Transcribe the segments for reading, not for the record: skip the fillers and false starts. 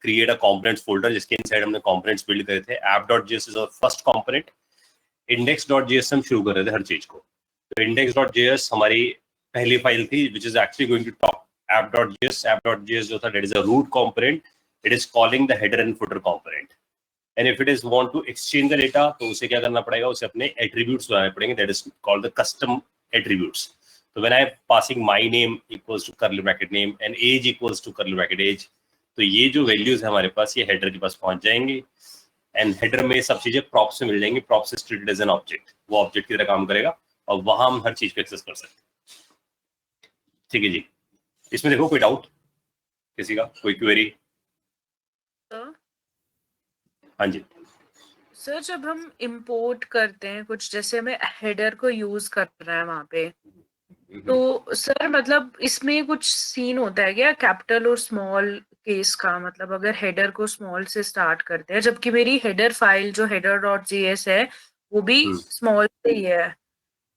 create a components folder जिसके inside हमने components build करे थे. app.js is our first component. index.js हम शुरू कर रहे थे हर चीज को. तो index.js हमारी पहली फाइल थी which is actually going to talk app.js. app.js जो था that is a root component. It is calling the header and footer component. And if it is want to exchange the data तो उसे क्या करना पड़ेगा, उसे अपने attributes बनाने पड़ेंगे. That is called the custom attributes. So when I am passing my name equals to curly bracket name and age equals to curly bracket age, तो ये जो values है हमारे पास ये header के पास पहुंच जाएंगे. And header में सब चीजें props में मिल जाएंगी. props is treated as an object. वो object की तरह काम करेगा और वहां हम हर चीज को एक्सेस कर सकते हैं. ठीक है जी. इसमें देखो कोई डाउट किसी का, कोई क्वेरी? हाँ जी सर, जब हम इंपोर्ट करते हैं कुछ, जैसे हमें हेडर को यूज करना है वहां पे, तो सर मतलब इसमें कुछ सीन होता है क्या कैपिटल और स्मॉल केस का? मतलब अगर हेडर को स्मॉल से स्टार्ट करते हैं, जबकि मेरी हेडर फाइल जो header.js है वो भी स्मॉल से ही है,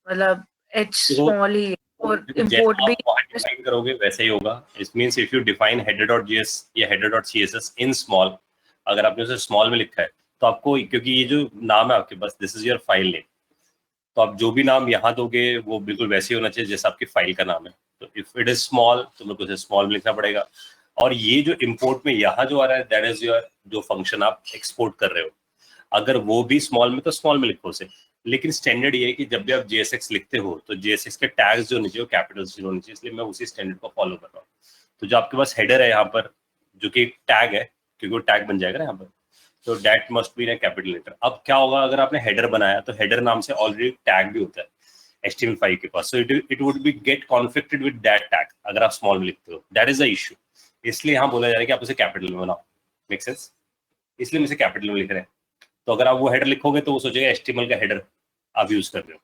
मतलब h स्मॉल ही है, और इंपोर्ट भी डिफाइन करोगे वैसे ही होगा. It means if you define header.js या header.css इन स्मॉल, अगर आपने उसे स्मॉल में लिखा है तो आपको, क्योंकि ये जो नाम है आपके पास this is your file name, तो आप जो भी नाम यहाँ दोगे वो बिल्कुल वैसे ही होना चाहिए जैसा आपकी फाइल का नाम है. तो इफ इट इज स्मॉल तो मेरे को उसे स्मॉल में लिखना पड़ेगा. और ये जो इंपोर्ट में यहाँ जो आ रहा है दैट इज योर जो फंक्शन आप एक्सपोर्ट कर रहे हो, अगर वो भी स्मॉल में तो स्मॉल में लिखो उसे. लेकिन स्टैंडर्ड ये है कि जब भी आप JSX लिखते हो तो JSX के टैग्स जो नीचे वो कैपिटल्स होने चाहिए, इसलिए मैं उसी स्टैंडर्ड को फॉलो कर रहा हूँ. तो जो आपके पास हेडर है यहाँ पर जो कि टैग है, क्योंकि वो टैग बन जाएगा ना यहाँ पर, तो that must be in capital letter. अब क्या होगा अगर आपने हेडर बनाया तो हेडर नाम से ऑलरेडी टैग भी होता है HTML5 के पास, so it would be get conflicted with that tag अगर आप स्मॉल में लिखते हो. That is the issue. इसलिए यहाँ बोला जा रहा है कि आप उसे कैपिटल में बनाओ. Make sense? इसलिए हम इसे कैपिटल में लिख रहे हैं. तो अगर आप वो हेडर लिखोगे तो वो सोचेगा HTML का हेडर आप यूज कर रहे हो.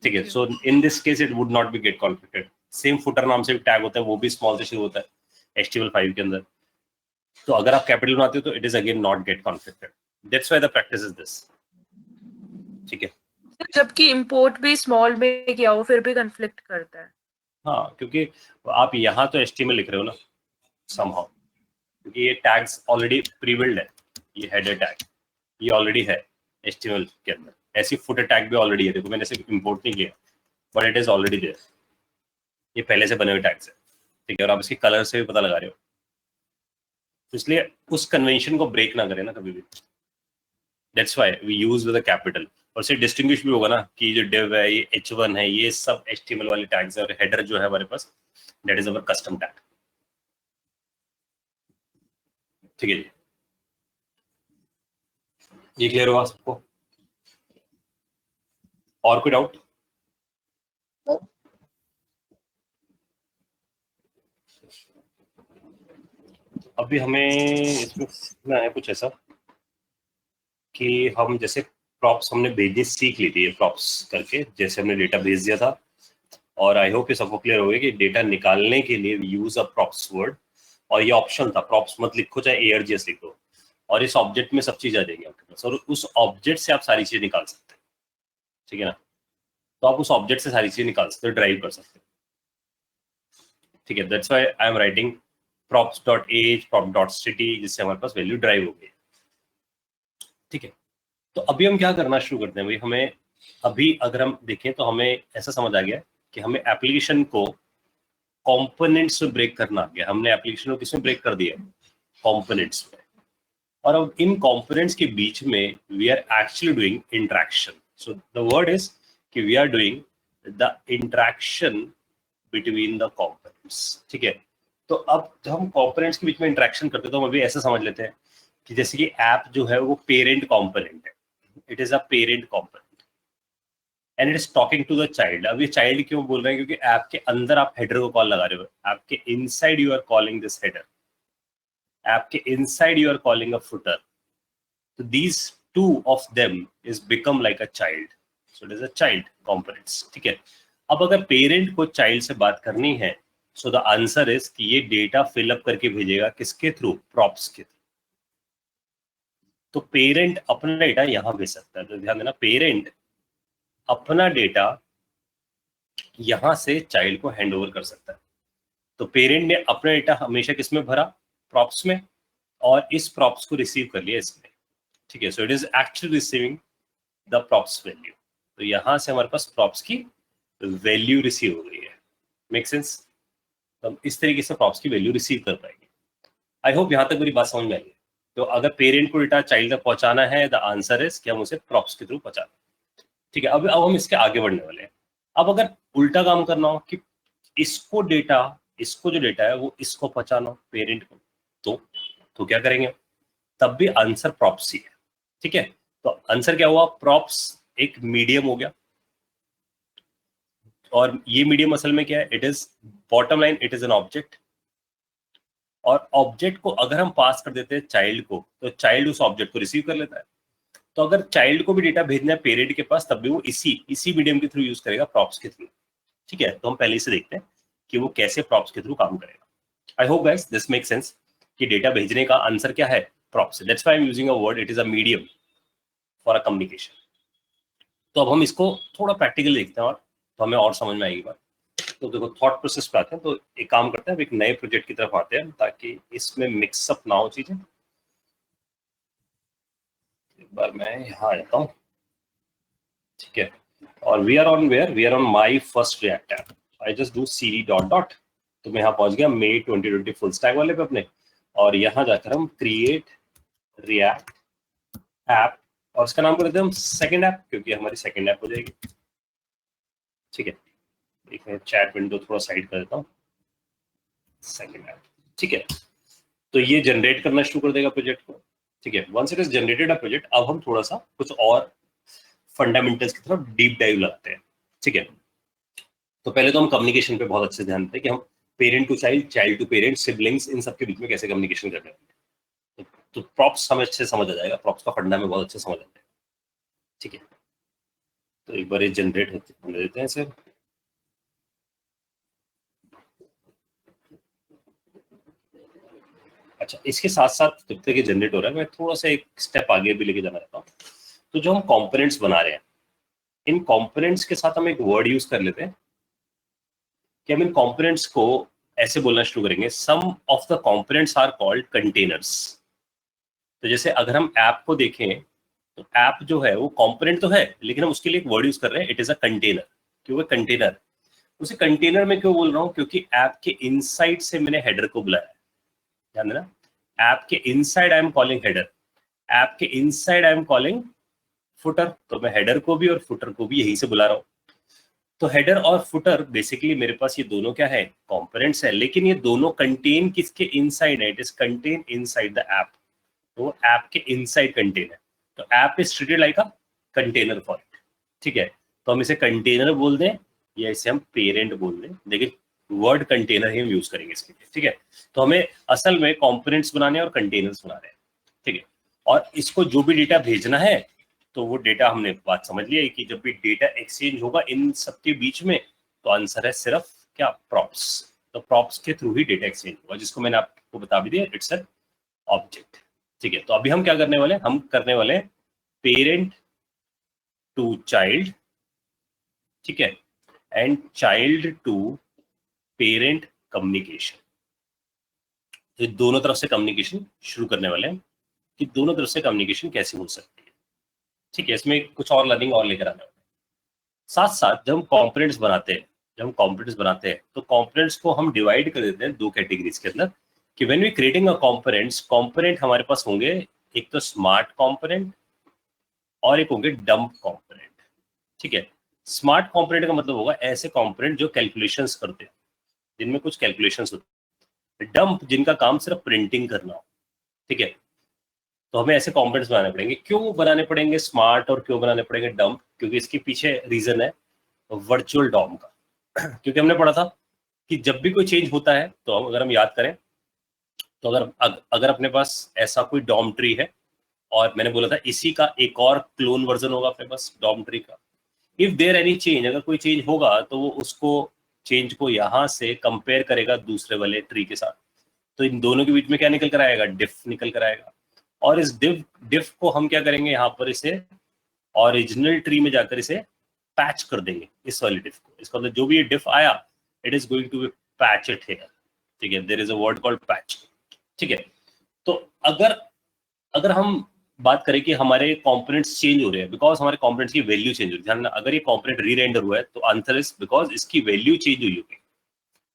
ठीक है. So in this case it would not be get conflicted. Same footer नाम से भी टैग होता है, वो भी स्मॉल से शुरू होता है HTML5 के अंदर. तो अगर आप कैपिटल बनाते हो तो it is again not gate conflicted. That's why the practice is this. ठीक है. जबकि इंपोर्ट भी स्मॉल में किया हो फिर भी कॉन्फ्लिक्ट करता है. हाँ, क्योंकि आप यहाँ तो HTML लिख रहे हो ना somehow, क्योंकि ये टैग्स ऑलरेडी प्रीबिल्ड है. ये हेडर टैग ये ऑलरेडी है HTML के अंदर. ऐसी फुटर टैग भी ऑलरेडी है. देखो मैंने इसे इंपोर्ट नहीं किया but it is already there. ये पहले से बने हुए टैग्स है. ठीक है. और आप इसके कलर से भी पता लगा रहे हो, तो इसलिए उस कन्वेंशन को ब्रेक ना करें ना कभी भी. That's why we use with a capital. और से डिस्टिंग्विश भी होगा ना कि जो div है ये h1 है, ये सब HTML वाले टैग्स है, और हेडर जो है हमारे पास that is our custom tag. ठीक है जी. ये क्लियर हुआ सबको? और कोई डाउट? अभी हमें इसमें सीखना है कुछ ऐसा कि हम जैसे प्रॉप्स हमने भेजनी सीख ली थी, ये प्रॉप्स करके जैसे हमने डेटा भेज दिया था. और आई होप ये सबको क्लियर हो गया कि डेटा निकालने के लिए यूज अ प्रॉप्स वर्ड. और ये ऑप्शन था, प्रॉप्स मत लिखो चाहे ARGS लिखो, और इस ऑब्जेक्ट में सब चीज आ जाएगी आपके पास, और उस ऑब्जेक्ट से आप सारी चीजें निकाल सकते हैं. ठीक है ना? तो आप उस ऑब्जेक्ट से सारी चीजें निकाल सकते हो, ड्राइव कर सकते हो. ठीक है. That's why I am writing props.age prop.city, जिससे हमारे पास वैल्यू ड्राइव हो गई. ठीक है. तो अभी हम क्या करना शुरू करते हैं भाई. हमें अभी अगर हम देखें तो हमें ऐसा समझ आ गया कि हमें एप्लीकेशन को कंपोनेंट्स में ब्रेक करना आ गया. हमने एप्लीकेशन को किसमें ब्रेक कर दिया? कंपोनेंट्स में. और अब इन कंपोनेंट्स के बीच में we are actually doing interaction. So the word is कि we are doing the interaction between the components. ठीक है. तो अब जब हम कंपोनेंट्स के बीच में इंटरेक्शन करते हैं तो हम अभी ऐसा समझ लेते हैं कि जैसे कि ऐप जो है वो पेरेंट कंपोनेंट है. It is a parent component and it is talking to the child. अब ये चाइल्ड क्यों बोल रहे हैं? क्योंकि ऐप के अंदर आप हेडर को कॉल लगा रहे हो. ऐप के inside you are calling this header. App के inside you are calling a footer. तो these two of them is become like a child. So it is a child components. ठीक है. अब अगर पेरेंट को चाइल्ड से बात करनी है सो द आंसर इज कि ये डेटा फिलअप करके भेजेगा किसके थ्रू? प्रॉप्स के थ्रू. तो पेरेंट अपना डेटा यहां भेज सकता है. तो ध्यान देना, पेरेंट अपना डेटा यहां से चाइल्ड को हैंड ओवर कर सकता है. तो पेरेंट ने अपना डेटा हमेशा किसमें भरा? प्रॉप्स में और इस प्रॉप्स को रिसीव कर लिया इसमें, ठीक है। सो it is actually receiving the props value. तो यहां से हमारे पास प्रॉप्स की वैल्यू रिसीव हो गई है। Make sense? तो हम इस तरीके से प्रॉप्स की वैल्यू रिसीव कर पाएंगे। आई होप यहाँ तक मेरी बात समझ में आई है। तो अगर पेरेंट को डेटा चाइल्ड तक पहुंचाना है, द आंसर इज कि हम उसे प्रॉप्स के थ्रू पहुंचाना है, ठीक है। अब हम इसके आगे बढ़ने वाले हैं। अब अगर उल्टा काम करना हो कि इसको जो डेटा है वो इसको पहुंचाना हो पेरेंट को, तो क्या करेंगे? तब भी आंसर प्रॉप्स ही है, ठीक है। तो आंसर क्या हुआ? प्रॉप्स एक मीडियम हो गया, और ये मीडियम असल में क्या है? It is bottom line, it is an object. और ऑब्जेक्ट को अगर हम पास कर देते हैं चाइल्ड को, तो चाइल्ड उस ऑब्जेक्ट को रिसीव कर लेता है। तो अगर चाइल्ड को भी डेटा भेजना है पेरेंट के पास, तब भी वो इसी मीडियम के थ्रू यूज करेगा, प्रॉप्स के थ्रू, ठीक है। तो हम पहले से देखते हैं कि वो कैसे प्रॉप्स के थ्रू काम करेगा। I hope guys this make sense कि डेटा भेजने का आंसर क्या है? Props. That's why I am using a word, it is a medium for a communication. तो अब हम इसको थोड़ा प्रैक्टिकल देखते हैं, और तो हमें और समझ में आएगी बात। तो देखो थॉट प्रोसेस पे आते हैं। तो एक काम करते हैं, अब एक नए प्रोजेक्ट की तरफ आते हैं ताकि इसमें मिक्सअप ना हो चीजें। एक बार मैं यहाँ आता हूँ, ठीक है। और we are on my first React app. I just do cd dot dot. तो मैं यहाँ पहुंच गया मई 2020 फुल स्टैक वाले पे अपने, और यहाँ जाकर हम क्रिएट रिएक्ट ऐप, और इसका नाम कर देते हैं हम सेकंड ऐप, क्योंकि हमारी सेकंड ऐप हो जाएगी, ठीक है। एक मैं चैट विंडो थोड़ा साइड कर देता हूँ, सेकंड ऐप, ठीक है। तो ये जनरेट करना शुरू कर देगा प्रोजेक्ट को, ठीक है। Once it is generated a project, अब हम थोड़ा सा कुछ और फंडामेंटल्स की तरफ डीप डाइव लगाते हैं, ठीक है। तो पहले तो हम कम्युनिकेशन पे बहुत अच्छे ध्यान देते हैं कि हम parent to child, child to parent, siblings, इन सबके बीच में कैसे कम्युनिकेशन करते हैं। तो प्रॉप्स हमें अच्छे समझ आ जाएगा, प्रॉप्स का फंडा में बहुत अच्छे समझ आता है, ठीक है। तो एक बार ये जनरेट होने देते हैं इसे। अच्छा, इसके साथ साथ जब तक ये जनरेट हो रहा है, मैं थोड़ा सा एक स्टेप आगे भी लेके जाना चाहता हूँ। तो जो हम कॉम्पोनेंट्स बना रहे हैं, इन कॉम्पोनेंट्स के साथ हम एक वर्ड यूज कर लेते हैं कि हम इन कॉम्पोनेंट्स को ऐसे बोलना शुरू करेंगे, some of the components are called containers. तो जैसे अगर हम ऐप को देखें, तो ऐप जो है वो कंपोनेंट तो है, लेकिन हम उसके लिए एक वर्ड यूज कर रहे हैं, इट इज अ कंटेनर। क्यों वो कंटेनर? उसे कंटेनर में क्यों बोल रहा हूँ? क्योंकि ऐप के इनसाइड से मैंने हेडर को बुलाया है, ध्यान देना। ऐप के inside I am calling header, app के inside I am calling footer. तो मैं हेडर को भी और फुटर को भी यही से बुला रहा हूँ। तो हेडर और फुटर बेसिकली मेरे पास ये दोनों क्या है? कंपोनेंट्स है, लेकिन ये दोनों कंटेन किसके इनसाइड है? It is contain inside the app. तो ऐप के इनसाइड कंटेन है। तो app is treated like a container for it, ठीक है। तो हम इसे कंटेनर बोल दें या इसे हम पेरेंट बोल दें, लेकिन वर्ड कंटेनर ही हम यूज करेंगे इसके लिए, ठीक है। तो हमें असल में कंपोनेंट्स बनाने और कंटेनर्स बनाने हैं, ठीक है। और इसको जो भी डेटा भेजना है, तो वो डेटा हमने बात समझ लिया है कि जब भी डेटा एक्सचेंज होगा इन सबके बीच में, तो आंसर है सिर्फ क्या? प्रॉप्स। तो प्रॉप्स के थ्रू ही डेटा एक्सचेंज होगा, जिसको मैंने आपको बता भी दिया, इट्स एन ऑब्जेक्ट, ठीक है। तो अभी हम क्या करने वाले हैं? हम करने वाले हैं पेरेंट टू चाइल्ड, ठीक है, and child to parent communication. तो दोनों तरफ से कम्युनिकेशन शुरू करने वाले हैं कि दोनों तरफ से कम्युनिकेशन कैसे हो सकती है, ठीक है। इसमें कुछ और लर्निंग और लेकर आने वाले हैं। साथ साथ जब हम कॉम्पोनेंट्स बनाते हैं, तो कॉम्पोनेंट्स को हम डिवाइड कर देते हैं दो कैटेगरीज के अंदर, कि when we creating a components, component हमारे पास होंगे एक तो स्मार्ट कॉम्पोनेंट और एक होंगे डंप कॉम्पोनेंट, ठीक है। स्मार्ट कॉम्पोनेंट का मतलब होगा ऐसे कॉम्पोनेंट जो कैलकुलेशंस करते हैं, जिनमें कुछ कैलकुलेशंस होते हैं। डंप जिनका काम सिर्फ प्रिंटिंग करना हो, ठीक है। तो हमें ऐसे कॉम्पोनेंट्स बनाने पड़ेंगे। क्यों बनाने पड़ेंगे स्मार्ट और क्यों बनाने पड़ेंगे डंप? क्योंकि इसके पीछे रीजन है वर्चुअल डॉम का। क्योंकि हमने पढ़ा था कि जब भी कोई चेंज होता है, तो अगर हम याद करें, तो अगर अपने पास ऐसा कोई डॉम ट्री है, और मैंने बोला था इसी का एक और क्लोन वर्जन होगा अपने पास डॉम ट्री का। इफ देयर एनी चेंज, अगर कोई चेंज होगा, तो वो उसको चेंज को यहाँ से कंपेयर करेगा दूसरे वाले ट्री के साथ। तो इन दोनों के बीच में क्या निकल कर आएगा? डिफ निकल कर आएगा। और इस डिफ को हम क्या करेंगे? यहाँ पर इसे ओरिजिनल ट्री में जाकर इसे पैच कर देंगे, इस वाली डिफ को। इसका मतलब जो भी ये डिफ आया, it is going to be patch it here, ठीक है। There is a word called patch, ठीक है। तो अगर हम बात करें कि हमारे कंपोनेंट्स चेंज हो रहे हैं, बिकॉज हमारे कंपोनेंट्स की वैल्यू चेंज हो रही है, ध्यान, अगर ये कंपोनेंट री रेंडर हुआ है तो आंसर इज बिकॉज इसकी वैल्यू चेंज हुई होगी।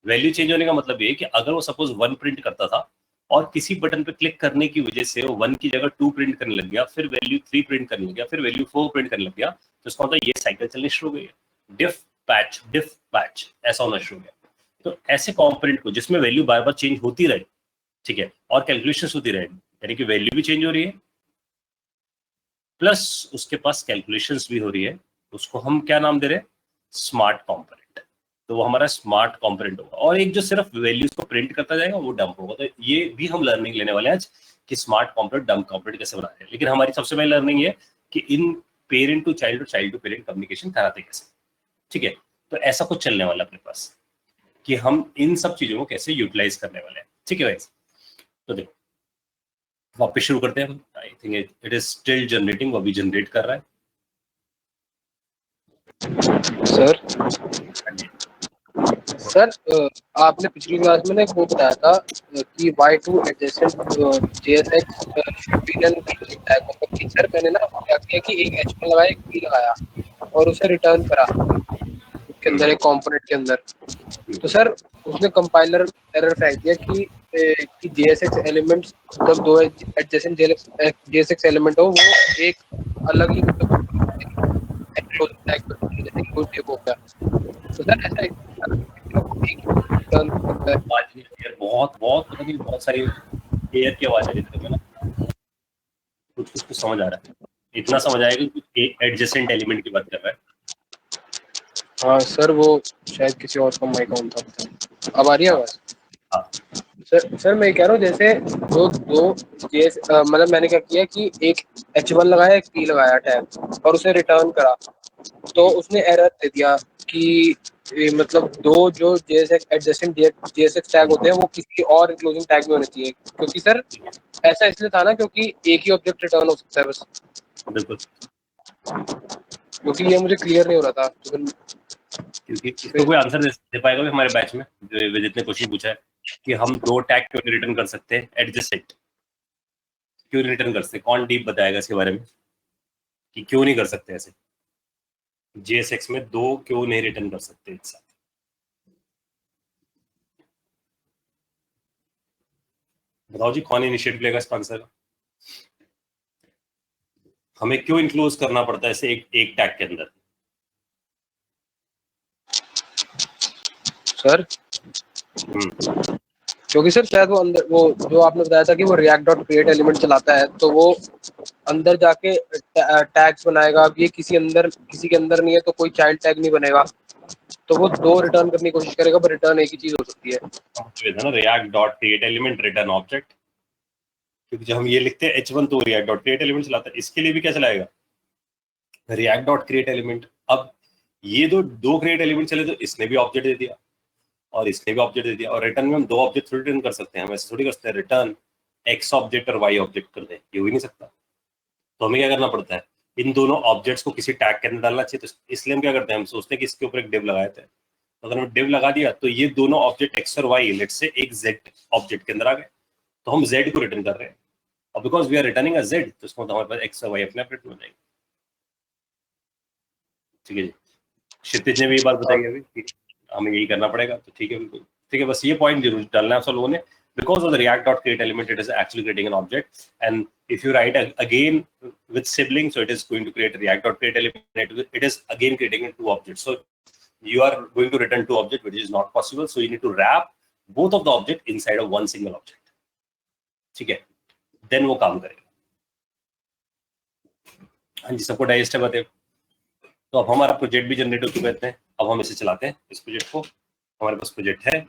वैल्यू चेंज होने का मतलब ये है कि अगर वो सपोज 1 प्रिंट करता था और किसी बटन पे क्लिक करने की वजह से वो 1 की जगह 2 प्रिंट करने लग गया, फिर वैल्यू 3 प्रिंट करने लग गया, फिर वैल्यू 4 प्रिंट करने लग गया, तो इसका मतलब ये साइकिल चलनी शुरू हो गई है, डिफ पैच ऐसा होना शुरू हो गया। तो ऐसे कंपोनेंट को जिसमें वैल्यू बार बार चेंज होती रहे, ठीक है, और कैलकुलेशन होती रहे, यानी कि वैल्यू भी चेंज हो रही है प्लस उसके पास कैलकुलेशंस भी हो रही है, उसको हम क्या नाम दे रहे हैं, स्मार्ट कंपोनेंट। तो वो हमारा स्मार्ट कंपोनेंट होगा। और एक जो सिर्फ वैल्यूज को प्रिंट करता जाएगा वो डंप होगा। तो ये भी हम लर्निंग लेने वाले हैं आज कि स्मार्ट कंपोनेंट डंप कंपोनेंट कैसे बना रहे हैं। लेकिन हमारी सबसे पहले लर्निंग ये कि इन पेरेंट टू चाइल्ड और चाइल्ड टू पेरेंट कम्युनिकेशन कराते कैसे, ठीक है। तो ऐसा कुछ चलने वाला अपने पास कि हम इन सब चीजों को कैसे यूटिलाइज करने वाले हैं, ठीक है गाइस। तो देखो वापस शुरू करते हैं हम। I think it is still generating, वो अभी जनरेट कर रहा है। सर सर आपने पिछली क्लास में ना एक वो बताया था कि y2 adjacent JSX should be an closing tag. मतलब कि सर मैंने ना क्या किया कि एक h1 लगाया, एक p लगाया और उसे रिटर्न करा उसके अंदर एक कंपोनेंट के अंदर। तो सर उसने कंपाइलर एरर फेंक दिया कि JSX एलिमेंट्स जब दो एडजेसेंट JSX एलिमेंट हो वो एक अलग ही क्लोजिंग टैग जैसे कि कोई टेप हो गया। तो सर ऐसा बहुत बहुत पता नहीं, बहुत सारी एयर की आवाज आ रही थी ना, कुछ कुछ समझ आ रहा है, इतना समझ आएगा कि कुछ एडजेसेंट एलिमेंट की बात कर रहा है। हाँ सर वो शायद किसी और का माइक ऑन था। अब आ रही है आवाज? हाँ सर मैं कह रहा हूँ जैसे दो मतलब मैंने क्या किया कि एक H1 लगाया, एक P लगाया टैग और उसे रिटर्न करा। तो उसने एरर दे दिया कि मतलब दो जो JSX एडजेसेंट JSX टैग होते हैं वो किसी और इंक्लूडिंग टैग में होने चाहिए। क्योंकि सर ऐसा इसलिए था ना क्योंकि एक ही ऑब्जेक्ट रिटर्न हो सकता है बस। बिल्कुल, क्योंकि ये मुझे क्लियर नहीं हो रहा था तो क्योंकि इसको कोई आंसर दे पाएगा भी हमारे बैच में जो विजित ने क्वेश्चन पूछा है कि हम दो टैग क्यों रिटर्न कर सकते हैं, एडजेसेंट क्यों रिटर्न कर सकते हैं, कौन डीप बताएगा इसके बारे में कि क्यों नहीं कर सकते ऐसे, JSX में दो क्यों नहीं रिटर्न कर सकते एक साथ। बताओ जी कौन इनिशिएटिव लेगा इसका आंसर। हमें क्यों इंक्लूड करना पड़ता है ऐसे एक टैग के अंदर। सर क्योंकि सर शायद वो अंदर वो जो आपने बताया था कि वो react.create एलिमेंट चलाता है तो वो अंदर जाके टैग्स बनाएगा। अब ये किसी के अंदर नहीं है तो कोई चाइल्ड टैग नहीं बनेगा, तो वो दो रिटर्न करने की कोशिश करेगा पर रिटर्न एक ही चीज हो सकती है ना react.create एलिमेंट रिटर्न ऑब्जेक्ट, क्योंकि जब हम ये लिखते हैं h1 तो react.create एलिमेंट चलाता है, इसके लिए भी क्या चलाएगा, react.create एलिमेंट। अब ये दो क्रिएट एलिमेंट चले तो इसने भी ऑब्जेक्ट दे दिया और इसने भी ऑब्जेक्ट दे दिया, और रिटर्न में हम दो ऑब्जेक्ट थोड़ी रिटर्न कर सकते हैं, हम ऐसे थोड़ी करते हैं रिटर्न एक्स ऑब्जेक्ट और वाई ऑब्जेक्ट कर दें, ये हो ही नहीं सकता। तो हमें क्या करना पड़ता है, इन दोनों ऑब्जेक्ट्स को किसी टैग के अंदर डालना चाहिए। तो इसलिए हम क्या करते हैं, हम सोचते हैं कि इसके ऊपर एक डिव लगाए थे, तो अगर हम डिव लगा दिया तो ये दोनों ऑब्जेक्ट एक्स और वाई लेट से एक जेड ऑब्जेक्ट के अंदर आ गए, तो हम जेड को रिटर्न कर रहे हैं। और because we are returning a Z तो इसको हमारे पास एक्स और वाई अपने आप रिटर्न हो जाएंगे। ठीक है जी, क्षितिज ने भी ये बात बताई अभी कि हमें यही करना पड़ेगा, तो ठीक है बिल्कुल ठीक है। बस ये पॉइंट जरूर डालना है आप सब लोगों ने, because of the react.create element it is actually creating an object, and if you write again with sibling, so it is going to create a react.create element, it is again creating two objects, so you are going to return two objects, which is not possible, so you need to wrap both of the object inside of one single object, ठीक है, then वो काम करेगा। हाँ जी, सबको digest है बातें। तो अब हमारा प्रोजेक्ट भी जनरेट हो चुका है, अब हम इसे चलाते हैं इस प्रोजेक्ट को। हमारे पास प्रोजेक्ट है,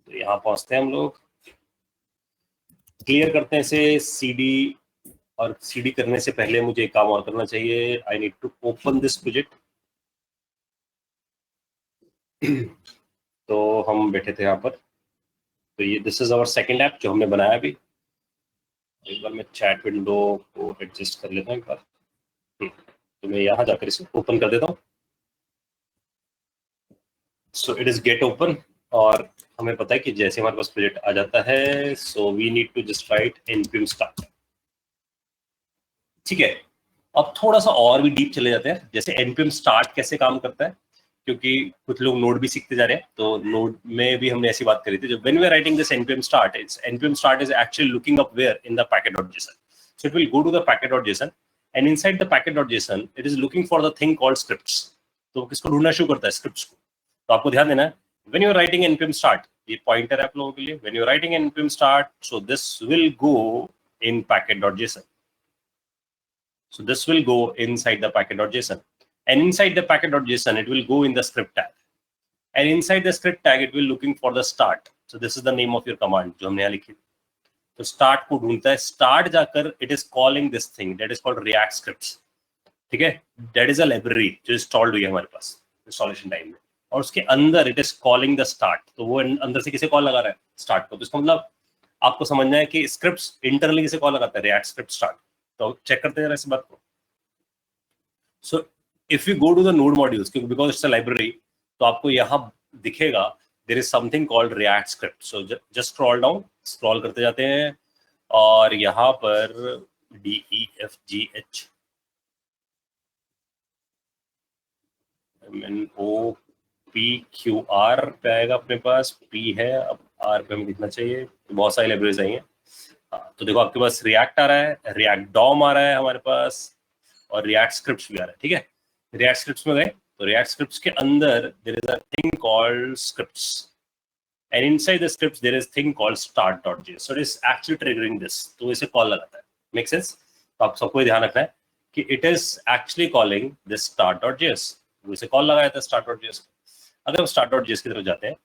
तो यहाँ पहुंचते हैं हम लोग, क्लियर करते हैं इसे CD, और CD करने से पहले मुझे एक काम और करना चाहिए, I need to open this project. तो हम बैठे थे यहाँ पर, तो ये this is our second app जो हमने बनाया अभी। एक बार मैं चैट विंडो को एडजस्ट कर लेता हूँ एक बार, तो मैं यहाँ जाकर इसे ओपन कर देता हूँ। सो इट इज गेट ओपन, और हमें पता है कि जैसे हमारे पास प्रोजेक्ट आ जाता है, so we need to just write npm start। ठीक है, अब थोड़ा सा और भी डीप चले जाते हैं, जैसे npm start कैसे काम करता है, क्योंकि कुछ लोग नोड भी सीखते जा रहे हैं, तो नोड में भी हमने ऐसी बात करी थी। जब when we are writing this npm start is actually looking up where in the packet.json, so it will go to the packet.json and inside the packet.json it is looking for the thing called scripts। तो किसको ढूंढना शुरू करता है? Scripts को। तो आपको ध्यान देना है, when you are writing npm start, ये पॉइंटर है आप लोगों के लिए, when you are writing npm start, so this will go in packet.json, so this will go inside the packet.json, and inside the packet.json it will go in the script tag, and inside the script tag it will looking for the start, so this is the name of your command जो हमने यहाँ लिखी। तो start को ढूंढता है, start जाकर it is calling this thing that is called react scripts। ठीक है, that is a library जो installed हुई है हमारे पास इंस्टॉलेशन टाइम में, और उसके अंदर it is calling the start. तो वो अंदर से किसे कॉल लगा रहा है? स्टार्ट को। तो इसका मतलब आपको समझना है कि स्क्रिप्ट्स इंटरनली किसे कॉल लगाता है? React script start. तो चेक करते हैं इस बात को। So if you go to the node modules, क्योंकि बिकॉज इट्स अ लाइब्रेरी, तो आपको यहाँ दिखेगा there is something called React script. So just scroll down, scroll करते जाते हैं, और यहाँ पर DEFGH MNOPQR पे आएगा अपने पास, P है, अब R पे हमें दिखना चाहिए। तो बहुत सारी लाइब्रेरीज आई हैं। तो देखो आपके पास रिएक्ट आ रहा है, रिएक्ट डॉम आ रहा है हमारे पास, और रिएक्ट स्क्रिप्ट्स भी आ रहा है। ठीक है, रिएक्ट स्क्रिप्ट्स में गए तो रिएक्ट स्क्रिप्ट्स के अंदर there is a thing called scripts, and inside the scripts there is thing called start.js, so it is actually triggering this. तो इसे कॉल लगाता है। Make sense? तो आप सबको ध्यान रखना है कि it is actually calling this start.js, वो इसे कॉल लगाया था start.js। अगर हम start.js की तरफ जाते हैं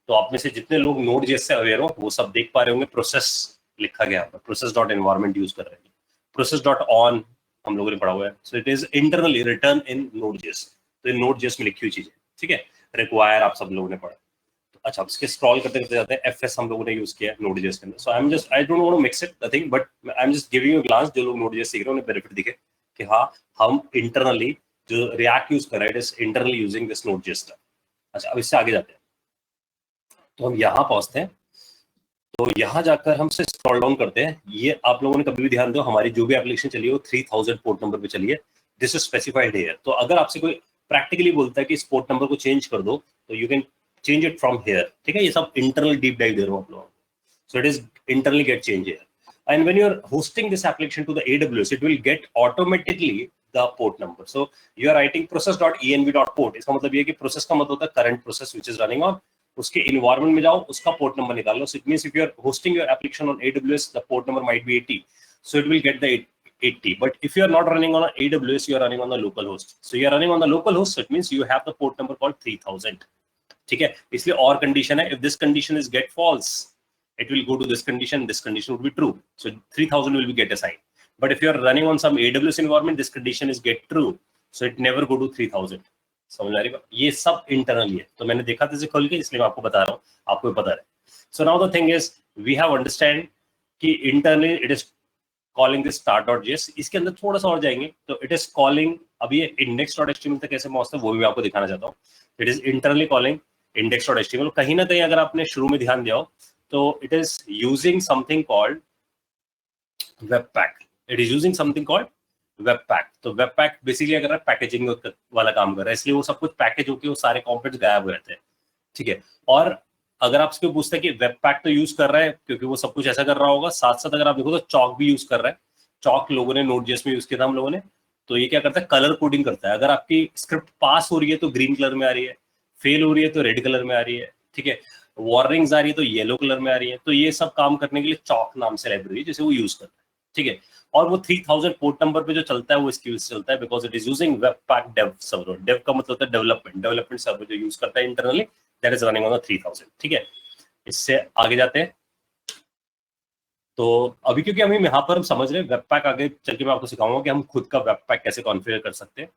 तो आप में से जितने लोग Node.js से अवेयर हो वो सब देख पा रहे होंगे प्रोसेस लिखा गया है, process.environment यूज कर रहे हैं, process.on हम लोगों ने पढ़ा हुआ है। सो it is internally return in Node.js। तो ये Node.js में लिखी हुई चीज है। ठीक है, रिक्वायर आप सब लोगों ने पढ़ा। तो अच्छा, इसके स्क्रॉल करते करते जाते हैं। fs हम लोगों ने यूज किया है Node.js के अंदर। So I don't want to mix it nothing, but I am just giving you a glance. जो लोग Node.js सीख रहे हैं उन्हें बेनिफिट दिखे कि हाँ, हम इंटरनली जो रिएक्ट यूज कर रहा है, it is internally using this Node.js। अच्छा, अब इससे आगे जाते हैं तो हम यहाँ पहुंचते हैं। तो यहाँ जाकर हम से स्क्रॉल डाउन करते हैं। ये आप लोगों ने कभी भी ध्यान दो, हमारी जो भी एप्लीकेशन चली है वो 3000 पोर्ट नंबर पे चली है। This is specified here. तो अगर आपसे कोई प्रैक्टिकली बोलता है कि इस पोर्ट नंबर को चेंज कर दो, तो you can change it from here. ठीक है, ये सब इंटरनल डीप डाइव दे रहा हूँ आप लोगों को। So it is internally get change here, and when you're hosting this application to the AWS, it will get automatically the port number. So you are writing process.env.port, इसका मतलब ये है कि प्रोसेस का मतलब होता है current process which is running on, उसके environment में जाओ, उसका पोर्ट नंबर निकाल लो। So it means if you are hosting your application on AWS, the port number might be 80, so it will get the 80. But if you are not running on AWS, you are running on the local host. So you are running on the local host, so it means you have the port number called 3000. ठीक है, इसलिए और condition है, if this condition is get false, it will go to this condition would be true, so 3000 will be get assigned. But if you are running on some AWS environment, this condition is get true, so it never go to 3000. समझ आ रही है? ये सब internally है। तो मैंने देखा था इसे खोल के, इसलिए मैं आपको बता रहा हूँ, आपको भी पता है। So now the thing is we have understand कि internally it is calling this start.js। इसके अंदर थोड़ा सा और जाएंगे तो इट इज कॉलिंग, अब ये index.html तक कैसे पहुंचता है वो भी आपको दिखाना चाहता हूँ। It is internally calling index.html। कहीं ना कहीं अगर आपने शुरू में ध्यान दिया हो तो it is using something called webpack. It is using something called webpack. तो webpack बेसिकली अगर पैकेजिंग वाला काम कर रहा है, इसलिए वो सब कुछ पैकेज होके वो सारे कंपोनेंट्स गायब हो जाते हैं। ठीक है, और अगर आपसे पूछता है कि webpack तो यूज कर रहा है क्योंकि वो सब कुछ ऐसा कर रहा होगा, साथ साथ अगर आप देखो तो चॉक भी यूज कर रहा है। चॉक लोगों ने Node.js में यूज किया था हम लोगों ने। तो ये क्या करता है? कलर कोडिंग करता है। अगर आपकी स्क्रिप्ट पास हो रही है तो ग्रीन कलर में आ रही है, फेल हो रही है तो रेड कलर में आ रही है। ठीक है, वार्निंग्स आ रही है तो येलो कलर में आ रही है। तो ये सब काम करने के लिए चॉक नाम से लाइब्रेरी जैसे वो यूज करता है। ठीक है, और वो 3000 पोर्ट नंबर पे जो चलता है वो इसकी यूज से चलता है, because it is using webpack dev server. Dev का मतलब होता है डेवलपमेंट सर्वर जो यूज करता है internally, that is running on the 3000। ठीक है, इससे आगे जाते हैं। तो अभी क्योंकि हम यहाँ पर हम समझ रहे हैं वेबपैक, आगे चल के मैं आपको सिखाऊंगा कि हम खुद का वेबपैक कैसे कॉन्फ़िगर कर सकते हैं।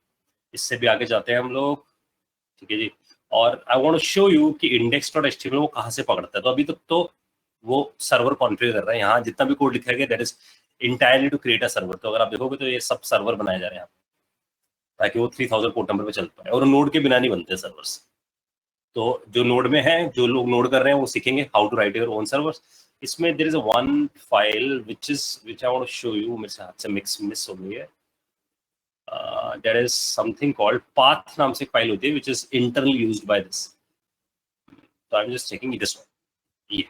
इससे भी आगे जाते हैं हम लोग। ठीक है जी, और I want to show you कि index.html वो कहाँ से पकड़ता है। तो अभी तक तो वो सर्वर कॉन्फ़िगर कर रहा है। यहाँ जितना भी कोड लिखा गया that is entirely to create a server. तो अगर आप देखोगे तो ये सब सर्वर बनाए जा रहे हैं ताकि वो 3000 पोर्ट नंबर पे चल पाए, और नोड के बिना नहीं बनते सर्वर्स। तो जो नोड में है, जो लोग नोड कर रहे हैं वो सीखेंगे how to write your own servers. इसमें there is a one file which I want to show you, मेरे हाथ से मिस हो गई है। There is something called path नाम से एक फाइल होती है which is internally used by this. तो I am just checking this one, ये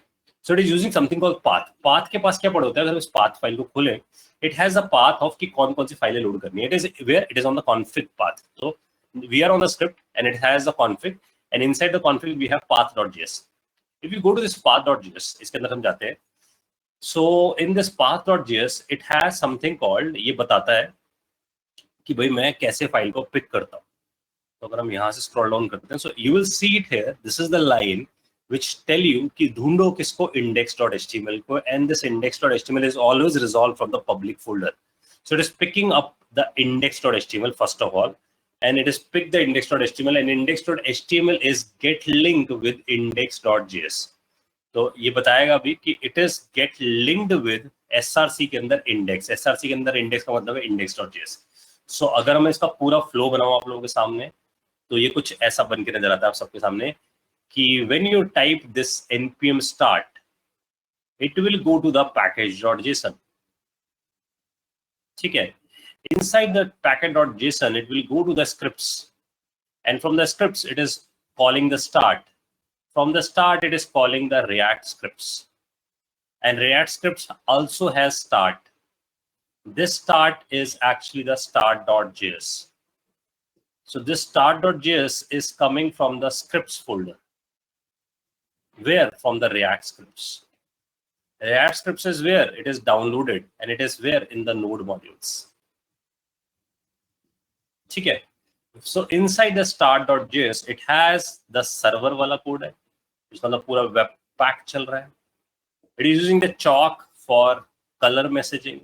so it is using something called path. Path के पास क्या पड़ा होता है, अगर उस पाथ फाइल को खोलें, it has a path of कि कौन कौन सी फाइलें लोड करनी है। It is where it is on the config path. तो we are on the script and it has the config, and inside the config we have path.js. If you go to this path.js, इसके अंदर हम जाते हैं। So in this path.js, it has something called, ये बताता है कि भाई मैं कैसे फाइल को पिक करता हूँ। तो अगर हम यहाँ से स्क्रॉल डाउन करते हैं, so you will see it here. This is the line which tell you कि ढूंढो किसको index.html को, and this index.html is always resolved from the public folder. So it is picking up the index.html first of all, and it is pick the index.html, and index.html is get linked with index.js. तो ये बताएगा भी कि it is get linked with src के अंदर index. src के अंदर index का मतलब है index.js. So अगर मैं इसका पूरा फ्लो बनाऊं आप लोगों के सामने, तो ये कुछ ऐसा बन के नजर आता है आप सबके सामने कि when you type this npm start, it will go to the package.json. ठीक है, inside the package.json it will go to the scripts, and from the scripts it is calling the start. From the start it is calling the React scripts, and React scripts also has start. This start is actually the start.js. So this start.js is coming from the scripts folder. Where? From the React scripts. React scripts is where it is downloaded, and it is where in the node modules. ठीक है, so inside the start.js it has the server वाला code है, जिसका मतलब पूरा web pack चल रहा है. It is using the chalk for color messaging.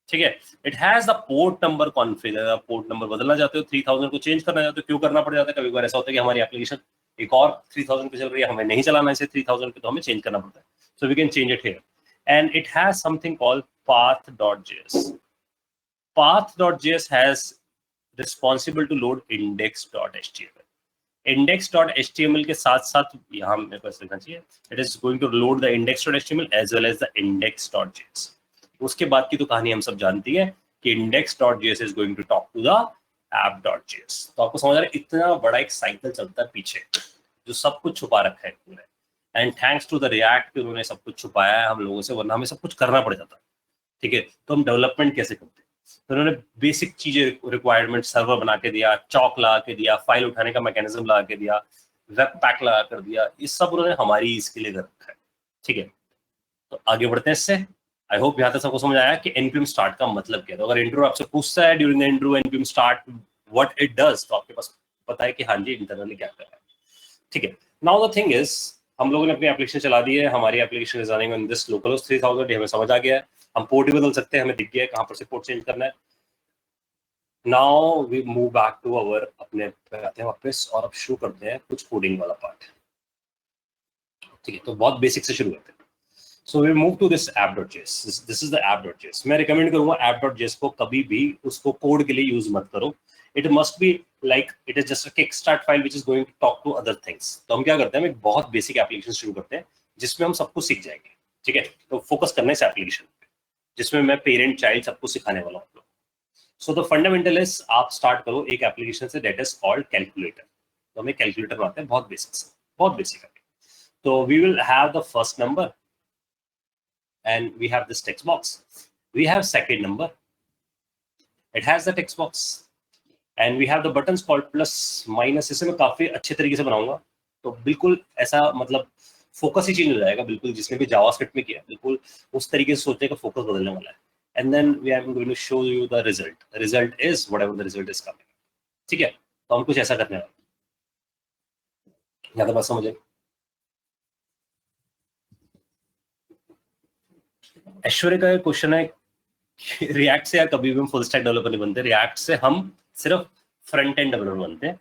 ठीक है, it has the port number configure. Port number बदलना चाहते हो, 3000 को चेंज करना चाहते हो, क्यों करना पड़ जाता है? कभी बार ऐसा होता है कि हमारी एप्लीकेशन एक और 3000 पे चल रही है, हमें नहीं चलाना इसे 3000 पे, तो हमें चेंज करना पड़ता है. So we can change it here, and it has something called path.js. Path.js has responsible to load index.html. Index.html के साथ साथ यहाँ मेरे को लिखना चाहिए, it is going to load the index.html as well as the index.js. उसके बाद की तो कहानी हम सब जानती है कि index.js is going to talk to the app.js. तो आपको समझ आ रहा है, इतना बड़ा एक साइकिल चलता है पीछे जो सब कुछ छुपा रखा है पूरे. And thanks to the React कि उन्होंने सब कुछ छुपाया है हम लोगों से, वरना हमें सब कुछ करना पड़ जाता. ठीक है, तो हम डेवलपमेंट कैसे करते हैं? तो उन्होंने बेसिक चीजें रिक्वायरमेंट सर्वर बना के दिया, चॉक लगा के दिया, फाइल उठाने का मैकेनिज्म लगा के दिया, वेब पैक लगा कर दिया. ये सब उन्होंने हमारी इसके लिए कर रखा है. ठीक है, तो आगे बढ़ते हैं इससे. आई होप यहाँ तक सबको समझ आया कि npm स्टार्ट का मतलब क्या है. तो अगर इंट्रो आपसे पूछता है during the intro npm start what it does, तो आपके पास पता है कि हाँ जी इंटरनली क्या कर रहा है. ठीक है, नाउ द थिंग इज, हम लोगों ने अपनी एप्लीकेशन चला दी है, हमारी application is running on this localhost 3000. हमें समझ आ गया है, हम पोर्ट भी बदल सकते हैं, हमें दिख गया है कहाँ पर से पोर्ट चेंज करना है. Now we move back to our, अपने पे आते हैं वापस और अब शुरू करते हैं कुछ कोडिंग वाला पार्ट. ठीक है, तो बहुत बेसिक से शुरू करते हैं. So we move to this app.js. This is the app.js. मैं रिकमेंड करूंगा app.js को कभी भी उसको कोड के लिए यूज मत करो. It must be like it is just a kick start file which is going to talk to other things. तो हम क्या करते हैं, हम एक बहुत बेसिक एप्लीकेशन शुरू करते हैं जिसमें हम सब कुछ सीख जाएंगे. ठीक है, तो फोकस करना है इस एप्लीकेशन पे, जिसमें मैं पेरेंट चाइल्ड सब कुछ सिखाने वाला हूँ. सो द फंडामेंटल इज, आप स्टार्ट करो एक application say that is called calculator. तो हमें कैलकुलेटर बनाते हैं, बहुत बेसिक से, बहुत बेसिक है. तो we will have the first number and we have this text box. We have second number, it has the text box, and we have the buttons called plus minus. इसे मैं काफी अच्छे तरीके से बनाऊंगा, तो बिल्कुल ऐसा मतलब फोकस ही चेंज हो जाएगा, बिल्कुल जिसने भी जावास्क्रिप्ट में किया बिल्कुल उस तरीके से सोचने का फोकस बदलने वाला है. and then we are going to show you the result. The result is whatever the result is coming. ठीक है, तो हम कुछ ऐसा करने वाले. यहाँ तो बात समझे. ऐश्वर्य का क्वेश्चन है, रिएक्ट से यार कभी भी हम फुल स्टैक डेवलपर नहीं बनते. रिएक्ट से हम सिर्फ फ्रंट एंड डेवलपर बनते हैं.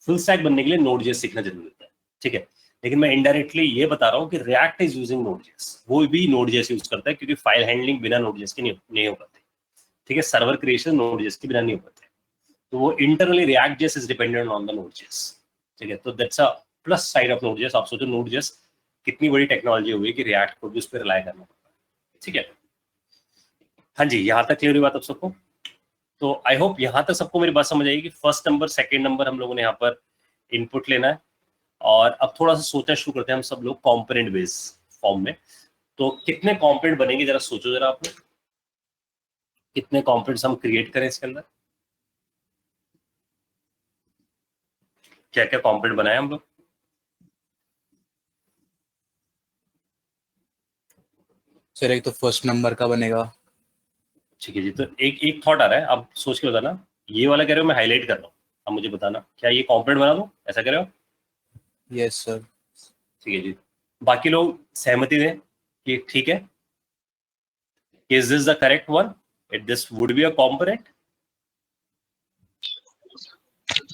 फुल स्टैक बनने के लिए नोड.जेएस सीखना जरूरी होता है. ठीक है, लेकिन मैं इनडायरेक्टली ये बता रहा हूँ कि रिएक्ट इज यूजिंग नोड.जेएस. वो भी नोड.जेएस यूज करता है क्योंकि फाइल हैंडलिंग बिना नोड.जेएस के नहीं हो पाती. ठीक है, सर्वर क्रिएशन नोड.जेएस के बिना नहीं हो पाते. तो वो internally React.js is dependent on the Node.js, ठीक है। तो that's a plus side of Node.js। आप सोचो Node.js कितनी बड़ी टेक्नोलॉजी हुई कि React को भी उस पर रिलाई करना पड़ता है, ठीक है। हाँ जी, यहाँ तक क्लियर हुई बात आप सबको? तो आई होप यहाँ तक सबको मेरी बात समझ आएगी कि फर्स्ट नंबर सेकंड नंबर हम लोगों ने यहाँ पर इनपुट लेना है, और अब थोड़ा सा सोचना शुरू करते हैं हम सब लोग कॉम्पोनेंट बेस फॉर्म में। तो कितने कॉम्पोनेंट बनेंगे जरा सोचो जरा आपने, कितने कॉम्पोनेंट्स हम क्रिएट करें इसके अंदर, क्या क्या कॉम्पोनेंट बनाए हम लोग? सर एक तो फर्स्ट नंबर का बनेगा। ठीक है जी, तो एक एक थॉट आ रहा है, आप सोच के बताना। ये वाला कह रहे हो, मैं हाईलाइट कर रहा हूँ, अब मुझे बताना क्या ये कॉम्पोनेंट बना दूं, ऐसा कह रहे हो? Yes sir. ठीक है जी, बाकी लोग सहमति दें कि ठीक है, is this the correct one, it this would be a component?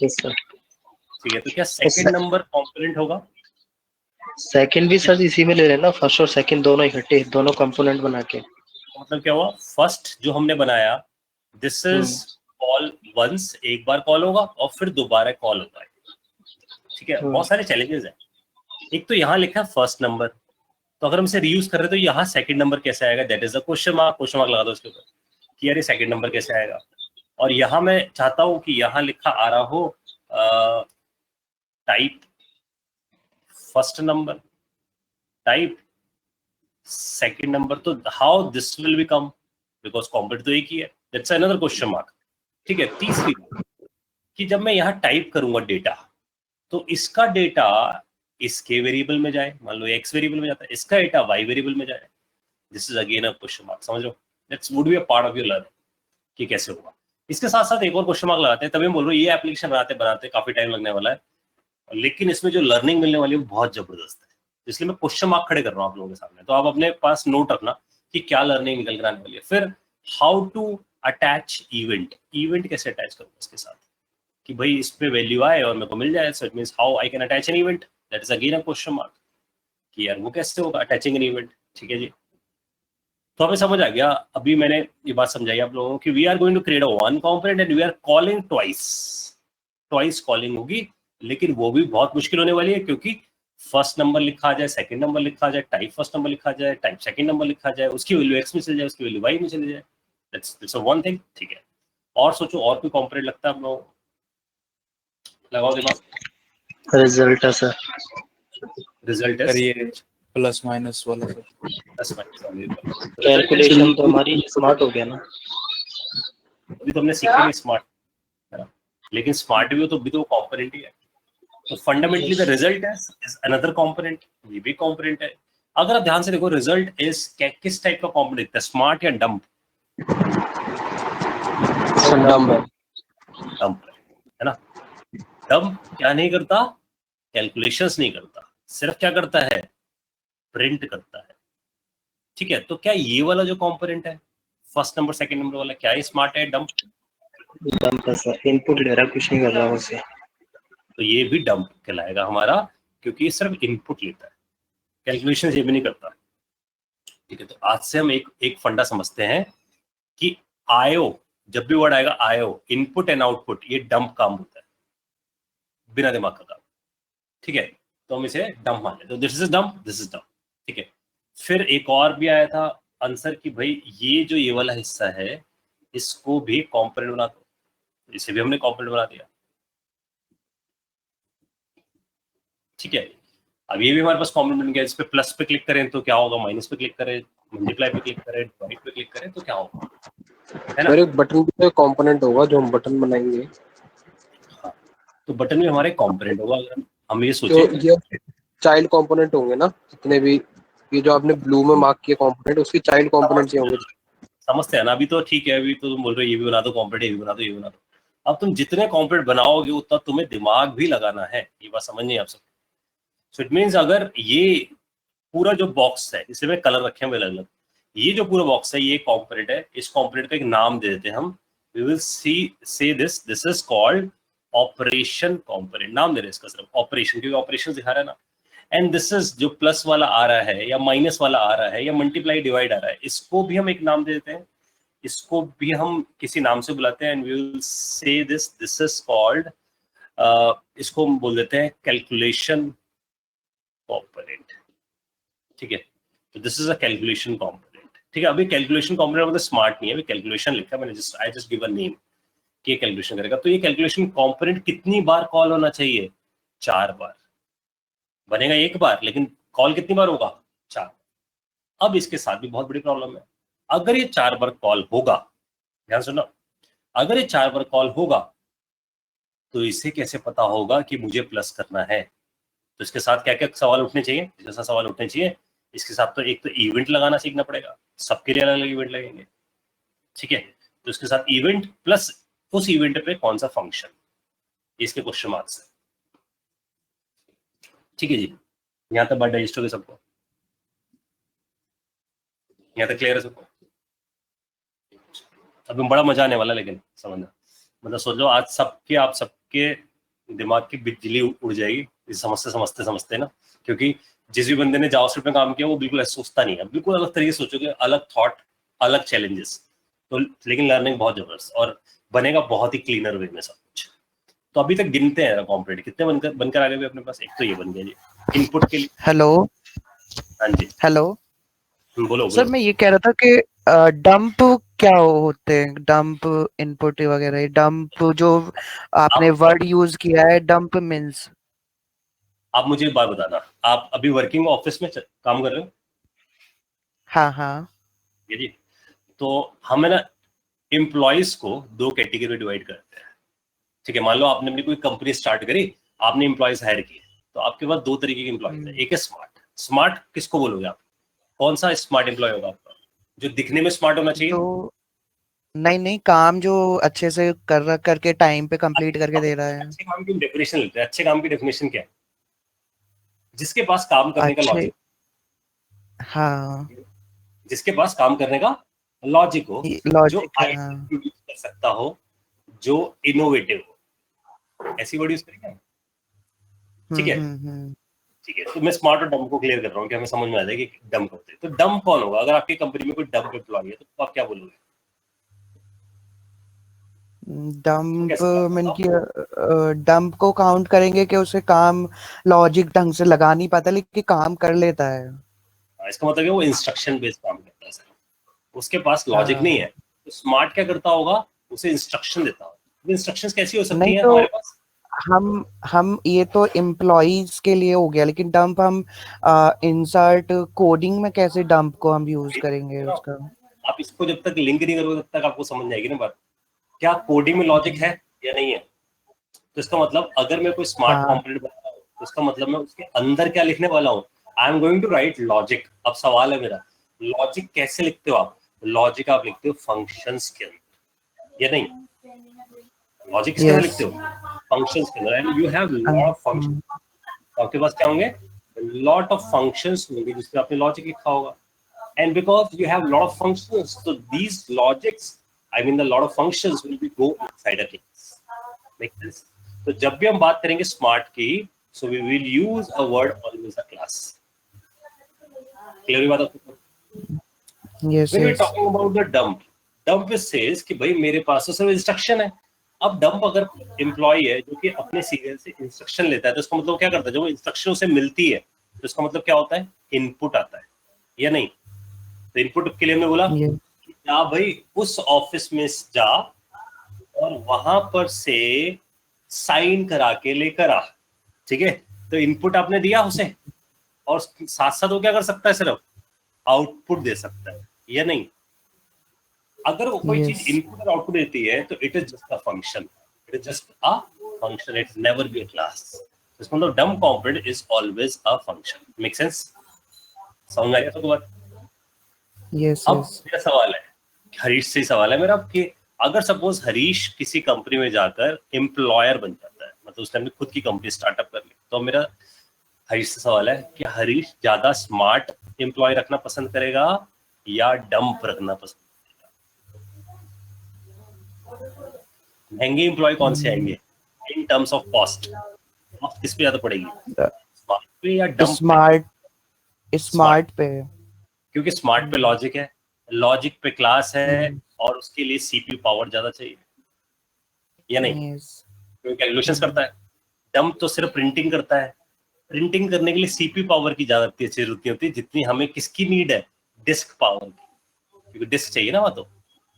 Yes sir. ठीक है, तो क्या सेकंड नंबर कॉम्पोनेंट होगा? सेकंड भी सर इसी में ले रहे हैं ना, फर्स्ट और सेकंड दोनों इकट्ठे, दोनों कंपोनेंट बना के। मतलब क्या हुआ, फर्स्ट जो हमने बनाया दिस इज कॉल वंस, एक बार कॉल होगा और फिर दोबारा कॉल होता है, ठीक है। बहुत सारे चैलेंजेस हैं। एक तो यहाँ लिखा है फर्स्ट नंबर, तो अगर हम इसे रीयूज कर रहे हैं तो यहाँ सेकंड नंबर कैसे आएगा, that is a question mark लगा दो उसके ऊपर कि यार ये सेकंड नंबर कैसे आएगा। और यहाँ मैं चाहता हूँ कि यहाँ लिखा आ रहा हो type first number, type second number, तो how this will become, because component तो एक ही है, दैट्स अनदर क्वेश्चन मार्क, ठीक है। तीसरी कि जब मैं यहाँ टाइप करूंगा डेटा, तो इसका डेटा इसके वेरिएबल में जाए, मान लो एक्स वेरिएबल में जाता है, इसका डेटा वाई वेरिएबल में जाए, this is again a question mark, समझ लो, that's would be a part of your learning कि कैसे होगा। इसके साथ साथ एक और क्वेश्चन मार्क लगाते हैं, तभी मैं बोल रहा हूँ ये एप्लीकेशन बनाते काफी टाइम लगने वाला है, लेकिन इसमें जो लर्निंग मिलने वाली है वो बहुत जबरदस्त है, इसलिए मैं क्वेश्चन मार्क खड़े कर रहा हूँ आप लोगों के सामने। तो आप अपने पास नोट रखना कि क्या लर्निंग निकल कर आने वाली है। फिर how to attach event, event कैसे अटैच करूंगा इसके साथ कि भाई इस पे वैल्यू आए और मेरे को मिल जाए, सो it means how I can attach an event, that is again a question mark कि यार वो कैसे होगा अटैचिंग एन इवेंट, ठीक है जी। तो हमें समझ आ गया, अभी मैंने ये बात समझाई आप लोगों को कि we are going to create a one component and we are calling twice calling होगी, लेकिन वो भी बहुत मुश्किल होने वाली है, क्योंकि फर्स्ट नंबर लिखा जाए, सेकंड नंबर लिखा जाए, टाइप फर्स्ट नंबर लिखा जाए, टाइप सेकंड नंबर लिखा जाए, उसकी वैल्यू एक्स में चली जाए, उसकी वैल्यू वाई में चली जाए, दैट्स वन थिंग, ठीक है। और सोचो और कोई कंपोनेंट लगता है आप लोगों को, लगाओ दिमाग। रिजल्ट है सर। रिजल्ट सर है ये प्लस माइनस वाला सर। कैलकुलेशन तो हमारी स्मार्ट हो गया ना। अभी तो हमने सीखा नहीं स्मार्ट, लेकिन स्मार्ट भी हो तो भी तो कंपोनेंट ही है। तो fundamentally the result is another component, ये भी कंपोनेंट है। अगर आप ध्यान से देखो रिजल्ट इज किस टाइप का कंपोनेंट है, स्मार्ट या डंप? डंप है ना। डंप क्या नहीं करता, कैलकुलेशंस नहीं करता, सिर्फ क्या करता है, प्रिंट करता है, ठीक है। तो क्या ये वाला जो कंपोनेंट है फर्स्ट नंबर सेकंड नंबर वाला, क्या ये स्मार्ट है, डंप? डंप है सर, इनपुट ले रहा है, कुछ नहीं कर रहा उससे। तो ये भी डंप कहलाएगा हमारा, क्योंकि ये सिर्फ इनपुट लेता है, कैलकुलेशन ये भी नहीं करता, ठीक है। तो आज से हम एक फंडा समझते हैं कि आयो, जब भी वर्ड आएगा आयो, इनपुट एंड आउटपुट, ये डंप काम होता है, बिना दिमाग का काम, ठीक है। तो हम इसे डंप मान लेते हैं, this is dump, this is dump, ठीक है। फिर एक और भी आया था आंसर कि भाई ये जो ये वाला हिस्सा है इसको भी कंपोनेंट बना दो, इसे भी हमने कंपोनेंट बना दिया, ठीक है। अब ये भी हमारे पास कंपोनेंट बन गया, इस पे प्लस पे क्लिक करें तो क्या होगा, माइनस पे क्लिक करें, मल्टीप्लाई पे क्लिक करें, डिवाइड पे क्लिक करें तो क्या होगा, है ना। सर एक बटन भी कंपोनेंट होगा जो हम बटन बनाएंगे। हाँ, तो बटन भी हमारे कंपोनेंट होगा। अगर हम ये जो सोचे, ये चाइल्ड कंपोनेंट होंगे ना, जितने भी ये जो आपने ब्लू में मार्क किए कंपोनेंट, उसकी चाइल्ड कंपोनेंट ये होंगे। समझते हैं ना। अभी तो ठीक है, अभी तो तुम बोल रहे हो ये भी बना दो कंपोनेंट, ये भी बना दो, ये भी बना दो। अब तुम जितने कंपोनेंट बनाओगे उतना तुम्हें दिमाग भी लगाना है, ये बात समझ नहीं आप सब। सो इट मीन्स अगर ये पूरा जो बॉक्स है, इसे में कलर रखे हुए अलग अलग, ये जो पूरा बॉक्स है ये कंपोनेंट है, इस कंपोनेंट का एक नाम दे देते हैं हम, we will say this is called operation component, नाम दे रहे हैं इसका सिर्फ ऑपरेशन, क्योंकि ऑपरेशन दिखा रहा है ना। एंड दिस इज जो प्लस वाला आ रहा है या माइनस वाला आ रहा है या मल्टीप्लाई डिवाइड आ रहा है, इसको भी हम एक नाम दे देते हैं, इसको भी हम किसी नाम से बुलाते हैं and we will say this is called, इसको हम बोल देते हैं कैलकुलेशन कॉम्पोनेंट। ठीक है, तो this is a calculation component. ठीक है, अभी कैलकुलेशन कॉम्पोनेंट मतलब स्मार्ट नहीं है, अभी कैलकुलेशन लिखा है मैंने, I just give a name कि ये कैलकुलेशन करेगा। तो ये कैलकुलेशन कॉम्पोनेंट कितनी बार कॉल होना चाहिए? 4 बार। बनेगा एक बार, लेकिन कॉल कितनी बार होगा? 4। अब इसके साथ भी बहुत बड़ी प्रॉब्लम है। अगर ये 4 बार कॉल होगा, ध्यान सुनो, अगर ये 4 बार कॉल होगा तो इसे कैसे पता होगा कि मुझे प्लस करना है? तो इसके साथ क्या क्या सवाल उठने चाहिए? जैसा सवाल उठने चाहिए इसके साथ, तो एक तो इवेंट लगाना सीखना पड़ेगा, सबके लिए अलग अलग इवेंट लगेंगे। ठीक है, तो इसके साथ इवेंट प्लस उस इवेंट पे कौन सा फंक्शन, इसके क्वेश्चन मार्क्स है। ठीक है जी, यहाँ तक बात डाइजेस्ट हो गई सबको? यहाँ तक क्लियर है सबको? अभी बड़ा मजा आने वाला, लेकिन समझना, मतलब सोच लो आज आप सबके दिमाग की बिजली उड़ जाएगी इस समझते समझते समझते ना, क्योंकि जिस भी बंदे ने जावास्क्रिप्ट में काम किया वो बिल्कुल ऐसा सोचता नहीं है, बिल्कुल अलग तरीके से सोचोगे, अलग थॉट, अलग चैलेंजेस। तो लेकिन लर्निंग बहुत जबरदस्त और बनेगा बहुत ही क्लीनर वे में सब कुछ। तो अभी तक गिनते हैं कॉम्पोनेंट कितने बनकर आ गए अपने पास। एक तो ये बन गया जी इनपुट के लिए। हेलो हाँ जी, हेलो बोलो सर, बोलो। मैं ये कह रहा था कि डंप क्या होते हैं? डंप इनपुट वगैरह, डंप जो आपने वर्ड यूज किया है, डंप मीन्स। आप मुझे एक बात बताना, आप अभी वर्किंग ऑफिस में काम कर रहे हो? हाँ हाँ ये जी, तो हम है ना एम्प्लॉयज को 2 कैटेगरी में डिवाइड करते हैं। ठीक है, मान लो आपने अपनी कोई कंपनी स्टार्ट करी, आपने एम्प्लॉयज हायर किए, तो आपके पास 2 तरीके के एम्प्लॉयज है। एक है स्मार्ट। स्मार्ट किसको बोलोगे आप? कौन सा स्मार्ट एम्प्लॉय होगा आपका? जो दिखने में स्मार्ट होना चाहिए। तो नहीं नहीं, काम जो अच्छे से करके टाइम पे कंप्लीट करके दे रहा है। अच्छे काम की डेफिनेशन लेते हैं। अच्छे काम की डेफिनेशन क्या है? जिसके पास काम करने का अच्छे, लॉजिक, हाँ, जिसके पास काम करने का लॉजिक हो, जो लॉजिक है, आइडिया हाँ। प्रोड्यूस कर सकता हो, जो इनोवेटिव हो, ऐसी वर्ड यूज करेंगे। ठीक है, हम्म। ठीक है, तो मैं स्मार्ट और डम को क्लियर कर रहा हूँ कि हमें समझ में आ जाए कि डम होते हैं। तो डम कौन होगा? अगर आपकी कंपनी में कोई डम एम्प्लॉय है तो आप क्या बोलोगे? डंप कैसे बात मीन बताओ? कि डंप को काउंट करेंगे कि उसे काम लॉजिक ढंग से लगा नहीं पाता, लेकिन काम कर लेता है। इसका मतलब है वो इंस्ट्रक्शन बेस्ड काम करता है सर, उसके पास लॉजिक नहीं हाँ, है। तो स्मार्ट क्या करता होगा? उसे इंस्ट्रक्शन देता होगा। इंस्ट्रक्शंस कैसी हो सकती नहीं हैं तो हमारे पास? हम ये तो एम्प्लॉइज के लिए हो गया, लेकिन डंप हम इंसर्ट कोडिंग में कैसे डंप को हम यूज करेंगे उसका? आप इसको जब तक लिंक नहीं करोगे तब तक आपको समझ नहीं आएगी ना बात। क्या कोडिंग में लॉजिक है या नहीं है? तो इसका मतलब अगर मैं कोई स्मार्ट हाँ कॉम्पोनेंट बना रहा हूँ तो इसका मतलब मैं उसके अंदर क्या लिखने वाला हूँ? I am going to write logic. अब सवाल है मेरा, लॉजिक कैसे लिखते हो आप? लॉजिक आप लिखते हो फंक्शंस के अंदर, या नहीं? लॉजिक किसके अंदर यस लिखते हो? फंक्शंस के अंदर। And you have lot of function. आपके पास क्या होंगे? लॉट ऑफ फंक्शंस होंगे जिसमें आपने लॉजिक लिखा होगा। And because you have a lot of functions, so these logics, I mean the lot of functions will be go inside a class. Make sense? तो जब भी हम बात करेंगे स्मार्ट की, so we will use a word always a class. Clear हुई बात आपको? Yes When we yes talking about the dump says कि भाई मेरे पास तो सिर्फ इंस्ट्रक्शन है। अब डंप अगर एम्प्लॉय है जो कि अपने सीरियल से इंस्ट्रक्शन लेता है, तो उसका मतलब क्या करता है? जो इंस्ट्रक्शन उसे मिलती है तो इसका मतलब क्या होता है? इनपुट आता है, या नहीं? तो इनपुट के लिए हमने बोला कि जा भाई उस ऑफिस में जा और वहां पर से साइन करा के लेकर आ। ठीक है, तो इनपुट आपने दिया उसे, और साथ साथ वो क्या कर सकता है? सिर्फ आउटपुट दे सकता है, या नहीं? अगर वो कोई चीज यस इनपुट और आउटपुट देती है तो it is just a function, it is just a function, it never be a class. इसका मतलब डम component is always a function. Make sense? समझ आ गया सबको बात? यस अब यस मेरा सवाल है, हरीश से सवाल है मेरा कि अगर सपोज हरीश किसी कंपनी में जाकर एम्प्लॉयर बन जाता है, मतलब उसने अपनी खुद की कंपनी स्टार्टअप कर ली, तो मेरा हरीश से सवाल है कि हरीश ज्यादा स्मार्ट एम्प्लॉय रखना पसंद करेगा या डंप रखना पसंद करेगा? महंगे एम्प्लॉय कौन से आएंगे in terms of cost? Cost किस पे ज्यादा पड़ेगी, स्मार्ट पे या डंप पे? स्मार्ट स्मार्ट, स्मार्ट पे। क्योंकि स्मार्ट पे लॉजिक है, लॉजिक पे क्लास है, और उसके लिए सीपीयू पावर ज्यादा चाहिए या नहीं, Yes. क्योंकि कैलकुलेशंस करता है। डंप तो सिर्फ प्रिंटिंग करता है, प्रिंटिंग करने के लिए सीपीयू पावर की ज्यादा जरूरत नहीं होती जितनी हमें किसकी नीड है, डिस्क पावर की, क्योंकि डिस्क चाहिए ना वहाँ तो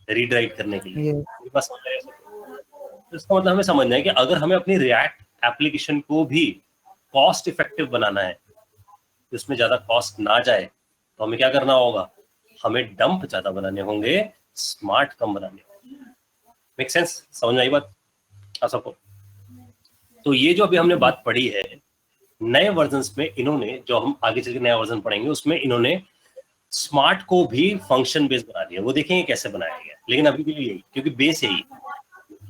रीड राइट करने के लिए। Yes. बस तो इसका मतलब हमें समझना है कि अगर हमें अपनी रिएक्ट एप्लीकेशन को भी कॉस्ट इफेक्टिव बनाना है, उसमें ज्यादा कॉस्ट ना जाए, तो हमें क्या करना होगा, हमें डंप ज्यादा बनाने होंगे, स्मार्ट कम बनाने होंगे। Make sense? समझ में आई बात आप सबको? तो ये जो अभी हमने बात पढ़ी है, नए वर्जन्स में इन्होंने, जो हम आगे चल के नया वर्जन पढ़ेंगे, उसमें इन्होंने स्मार्ट को भी फंक्शन बेस्ड बना दिया। वो देखेंगे कैसे बनाया गया, लेकिन अभी के लिए यही, क्योंकि बेस यही।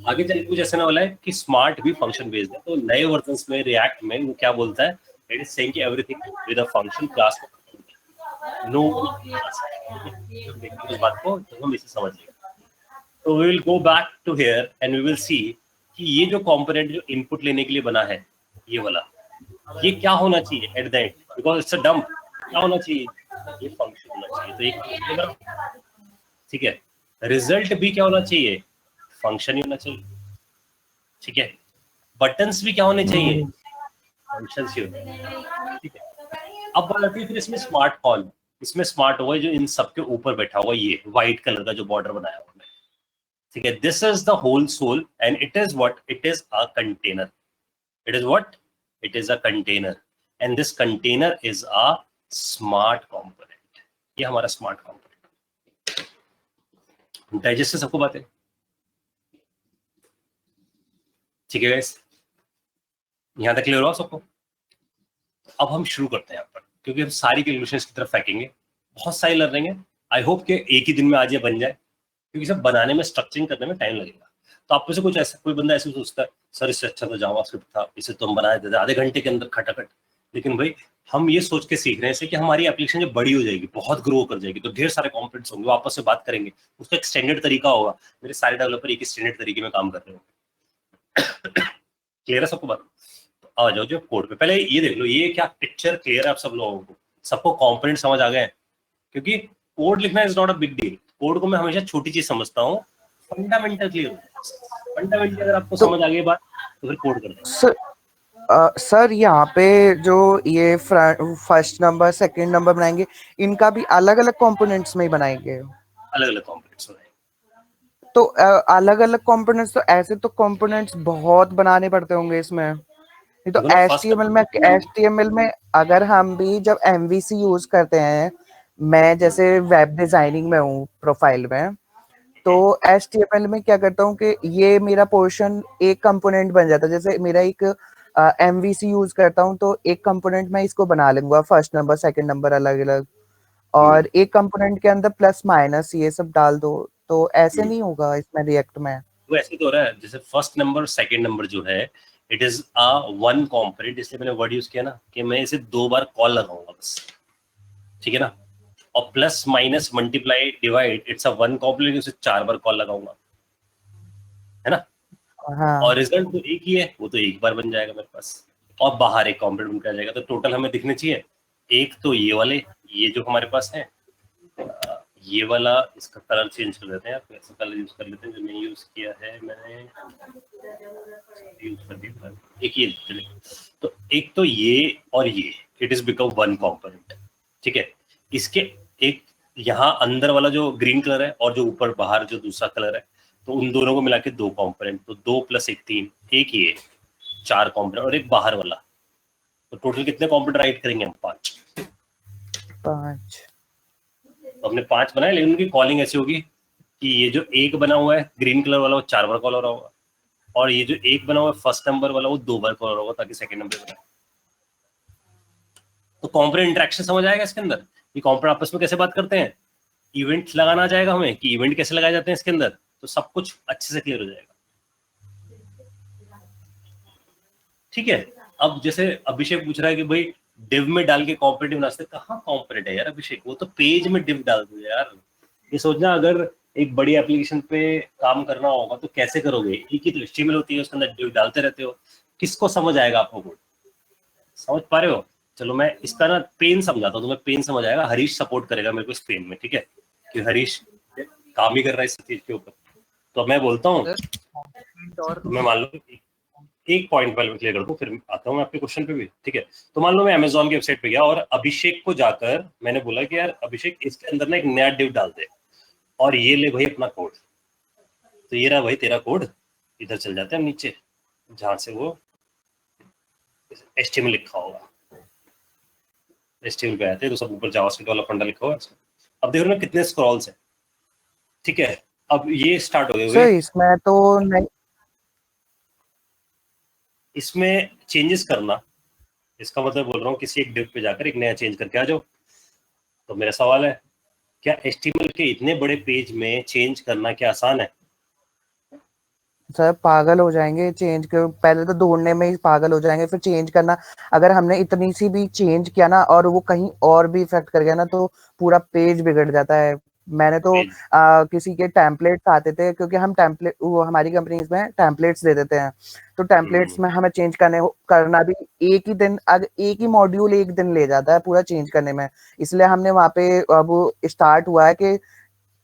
आगे चल के कुछ ऐसा ना वाला है कि स्मार्ट भी फंक्शन बेस्ड है। तो नए वर्जन्स में रिएक्ट में वो क्या बोलता है, इट इज सेइंग कि everything with a function class no उस बात को तो हम इसे समझ लेंगे। तो we will go back to here and we will see कि ये जो कंपोनेंट जो इनपुट लेने के लिए बना है, ये वाला, ये क्या होना चाहिए at the end, because it's a dump, क्या होना चाहिए, ये फंक्शन होना चाहिए। तो एक, ठीक है, रिजल्ट भी क्या होना चाहिए, फंक्शन ही होना चाहिए। ठीक है, बटन्स भी क्या होने चाहिए, फंक्शंस ही होने चाहिए। ठीक है, अब बात आती है फिर इसमें स्मार्ट कॉल। इसमें स्मार्ट होगा जो इन सबके ऊपर बैठा हुआ, ये व्हाइट कलर का जो बॉर्डर बनाया हुआ है। ठीक है, this is the whole sole and it is what, it is a container. It is what, it is a container and this container is a smart component. ये हमारा स्मार्ट कंपोनेंट। डाइजेस्ट है सबको बातें? ठीक है गाइस, यहां तक clear हुआ सबको? अब हम शुरू करते हैं यहाँ पर, क्योंकि हम सारी कैलकुलेशंस की तरफ फेंकेंगे। बहुत सारी लर्निंग है, आई होप कि एक ही दिन में आज ये बन जाए, क्योंकि सब बनाने में, स्ट्रक्चरिंग करने में टाइम लगेगा। तो आप में से कुछ ऐसा, कोई बंदा ऐसे सोचता है, सर इससे अच्छा तो जावास्क्रिप्ट था, इसे तो हम बना देते आधे घंटे के अंदर खटाखट। लेकिन भाई हम ये सोच के सीख रहे हैं कि हमारी एप्लीकेशन जब बड़ी हो जाएगी, बहुत ग्रो कर जाएगी, तो ढेर सारे कॉम्पोनेंट्स होंगे, वो आपस में बात करेंगे, उसका एक स्टैंडर्ड तरीका होगा। मेरे सारे डेवलपर एक स्टैंडर्ड तरीके में काम कर रहे होंगे। क्लियर है सबको बात? तो आ जाओ जो कोड पे, पहले ये देख लो, ये क्या पिक्चर क्लियर है आप सब लोगों को? सबको कंपोनेंट समझ आ गए? क्योंकि कोड लिखना is not a big deal. Code को मैं हमेशा छोटी चीज समझता हूँ, फंडामेंटल क्लियर हो। फंडामेंटल अगर आपको समझ आ गई बात, तो फिर कोड कर देंगे। सर यहाँ पे जो ये फर्स्ट नंबर सेकंड नंबर बनाएंगे, इनका भी अलग अलग कंपोनेंट्स में ही बनाएंगे? अलग अलग कंपोनेंट्स बनाएंगे। तो अलग अलग कंपोनेंट्स, तो ऐसे तो कंपोनेंट्स बहुत बनाने पड़ते होंगे इसमें। ये तो HTML में अगर हम भी जब MVC यूज करते हैं, मैं जैसे वेब डिजाइनिंग में हूँ प्रोफाइल में, तो HTML में क्या करता हूँ कि ये मेरा पोर्शन एक कंपोनेंट बन जाता है। जैसे मेरा एक MVC यूज करता हूँ, तो एक कंपोनेंट मैं इसको बना लूंगा, फर्स्ट नंबर सेकंड नंबर अलग अलग, और एक कंपोनेंट के अंदर प्लस माइनस ये सब डाल दो। तो ऐसे नहीं होगा इसमें रिएक्ट में? वो ऐसे तो हो रहा है, जैसे फर्स्ट नंबर सेकंड नंबर जो है, it is a one component, इसलिए मैंने वर्ड यूज किया ना कि मैं इसे 2 बार कॉल लगाऊंगा बस। ठीक है ना? और plus minus multiply divide, it's a one component, उसे 4 बार कॉल लगाऊंगा, है ना? हाँ। और रिजल्ट तो एक ही है, वो तो एक बार बन जाएगा मेरे पास, और बाहर एक कंपोनेंट बन के आ जाएगा। तो टोटल हमें दिखने चाहिए, एक तो ये वाले, ये जो हमारे पास है, ये वाला, इसका कलर चेंज कर देते हैं, आप ऐसा कलर यूज कर लेते हैं जो नहीं यूज किया है मैंने, यूज कर दिया एक ये चले। तो एक तो ये और ये, it is become one component. ठीक है, इसके एक यहाँ अंदर वाला जो ग्रीन कलर है और जो ऊपर बाहर जो दूसरा कलर है, तो उन दोनों को मिला के 2 कंपोनेंट, तो 2 + 1 3, एक ये 4 कंपोनेंट और एक बाहर वाला। तो टोटल कितने कंपोनेंट राइट करेंगे हम? 5। तो हमने 5 बनाए, लेकिन उनकी कॉलिंग ऐसी होगी कि ये जो एक बना हुआ है ग्रीन कलर वाला, वो 4 बार कॉल हो रहा होगा, और ये जो एक बना हुआ है फर्स्ट नंबर वाला, वो 2 बार कॉल हो रहा होगा, ताकि सेकंड नंबर बनाए। तो कंपोनेंट इंटरेक्शन समझ आएगा इसके अंदर, ये कंपोनेंट आपस में कैसे बात करते हैं। इवेंट लगाना जाएगा हमें कि इवेंट कैसे लगाए जाते हैं इसके अंदर, तो सब कुछ अच्छे से क्लियर हो जाएगा। ठीक है, अब जैसे अभिषेक पूछ रहा है कि भाई डिव में डाल के कॉम्पोनेंट बना सकते, कहाँ कॉम्पोनेंट है यार अभिषेक, वो तो पेज में डिव डाल दो यार। ये सोचना, अगर एक बड़ी एप्लीकेशन पे काम करना होगा तो कैसे करोगे? एक ही तो HTML होती है, उसके अंदर डिव डालते रहते हो, किसको समझ आएगा आपको कोड? समझ पा रहे हो? चलो मैं इसका ना पेन समझाता हूँ, तुम्हें पेन समझ आएगा। हरीश सपोर्ट करेगा मेरे को इस पेन में, ठीक है? कि हरीश काम ही कर रहा है इस चीज के ऊपर। तो मैं बोलता हूँ, और मैं मान लो एक पॉइंट पहले क्लियर कर दूं, फिर आता हूँ मैं आपके क्वेश्चन पे भी, ठीक है। तो मान लो मैं अमेजोन की वेबसाइट पे गया और अभिषेक को जाकर मैंने बोला कि यार अभिषेक इसके अंदर ना एक नया डिव डाल दे, और ये ले भाई अपना कोड। तो ये रहा भाई तेरा कोड, इधर चल जाते हैं हम नीचे जहां से वो HTML लिखा होगा, HTML पे आते हैं तो सब ऊपर जावास्क्रिप्ट वाला फंडा लिखा हुआ है। अब देखो ना कितने स्क्रॉल्स हैं, ठीक है। अब ये स्टार्ट हो सर गए, इसमें तो नहीं, इसमें चेंजेस करना, इसका मतलब बोल रहा हूँ किसी एक डिव पे जाकर एक नया चेंज करके आ जाओ। तो मेरा सवाल है, क्या HTML के इतने बड़े पेज में चेंज करना क्या आसान है? सर पागल हो जाएंगे चेंज के, पहले तो ढूंढने में ही पागल हो जाएंगे, फिर चेंज करना। अगर हमने इतनी सी भी चेंज किया ना और वो कहीं और भी इफेक्ट कर गया ना तो पूरा पेज बिगड़ जाता है। मैंने तो पेज किसी के टेम्पलेट्स आते थे, क्योंकि हम टेम्पलेट, वो हमारी कंपनीज में टेम्पलेट्स दे देते हैं, तो टेम्पलेट्स में हमें चेंज करना भी एक ही दिन, एक ही मॉड्यूल एक दिन ले जाता है पूरा चेंज करने में। इसलिए हमने वहाँ पे अब स्टार्ट हुआ है कि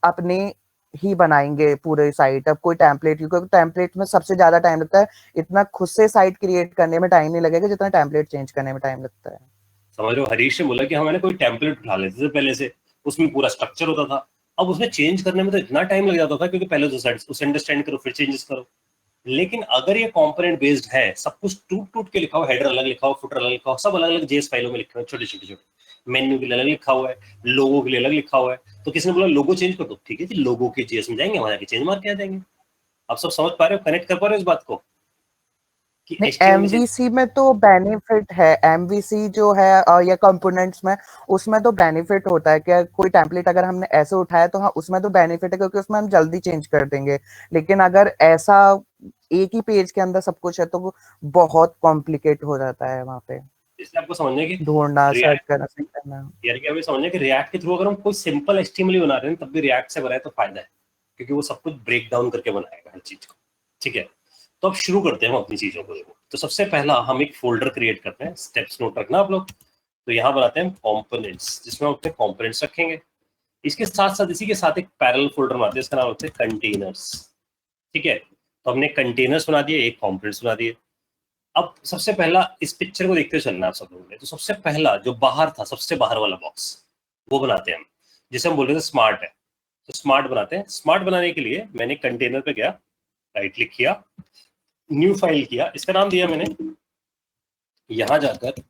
अपने ही बनाएंगे पूरे साइट। अब कोई टेम्पलेट, क्योंकि टेम्पलेट में सबसे ज्यादा टाइम लगता है, इतना खुद से साइट क्रिएट करने में टाइम नहीं लगेगा जितना टेम्पलेट चेंज करने में टाइम लगता है। समझ लो, हरीश ने बोला कि हमारे कोई टेम्पलेट उठा लेते थे पहले से, उसमें पूरा स्ट्रक्चर होता था, अब उसमें चेंज करने में तो इतना टाइम लग जाता था, क्योंकि पहले तो उसे अंडरस्टैंड करो फिर चेंजेस करो। लेकिन अगर ये कंपोनेंट बेस्ड है, सब कुछ टूट टूट के लिखा हुआ, हेडर अलग लिखा हुआ, फुटर अलग लिखा हुआ, सब अलग अलग जेएस फाइलों में लिखा हुआ, छोटे छोटे मेन्यू के लिए अलग लिखा हुआ है, लोगो के लिए अलग लिखा हुआ है। तो किसी ने बोला लोगो चेंज कर दो, ठीक है जी, लोगो के जेएस में जाएंगे, वहां जाके चेंज मार के आ जाएंगे। आप सब समझ पा रहे हो, कनेक्ट कर पा रहे हो इस बात को कि HTML में एमवीसी में तो बेनिफिट है, एमवीसी जो है या कंपोनेंट्स में, उसमें तो बेनिफिट होता है कि कोई टेम्पलेट अगर हमने ऐसे उठाया तो हाँ उसमें तो बेनिफिट है, क्योंकि उसमें हम जल्दी चेंज कर देंगे। लेकिन अगर ऐसा एक ही पेज के अंदर सब कुछ है तो वो बहुत कॉम्प्लिकेट हो जाता है वहाँ पे, इसलिए आपको समझने की ढूंढना, सर्च रिएक्ट, करना, सही करना। यानी कि हमें समझना कि रिएक्ट के थ्रू अगर हम कोई सिंपल HTML बना रहे हैं तब भी रिएक्ट से बनाए तो फायदा है, क्योंकि वो सब कुछ ब्रेक डाउन करके बनाएगा हर चीज को, ठीक है। तो अब शुरू करते हैं हम अपनी चीजों को। देखो, तो सबसे पहला हम एक फोल्डर क्रिएट करते हैं, स्टेप्स नोट रखना आप लोग। तो यहाँ बनाते हैं कंपोनेंट्स, जिसमें हम अपने कंपोनेंट्स रखेंगे। इसके साथ साथ इसी के साथ एक पैरेलल फोल्डर बनाते हैं, इसका नाम रखते हैं कंटेनर्स, ठीक है। तो हमने कंटेनर्स बना दिए, एक कंपोनेंट्स बना दिए। अब सबसे पहला इस पिक्चर को देखते चलना आप सब लोगों ने। तो सबसे पहला जो बाहर था, सबसे बाहर वाला बॉक्स, वो बनाते हैं हम, जिसे हम बोल रहे थे स्मार्ट है। तो स्मार्ट बनाते हैं। स्मार्ट बनाने के लिए मैंने कंटेनर पे गया, राइट क्लिक किया, न्यू फाइल किया, इसका नाम दिया मैंने यहां जाकर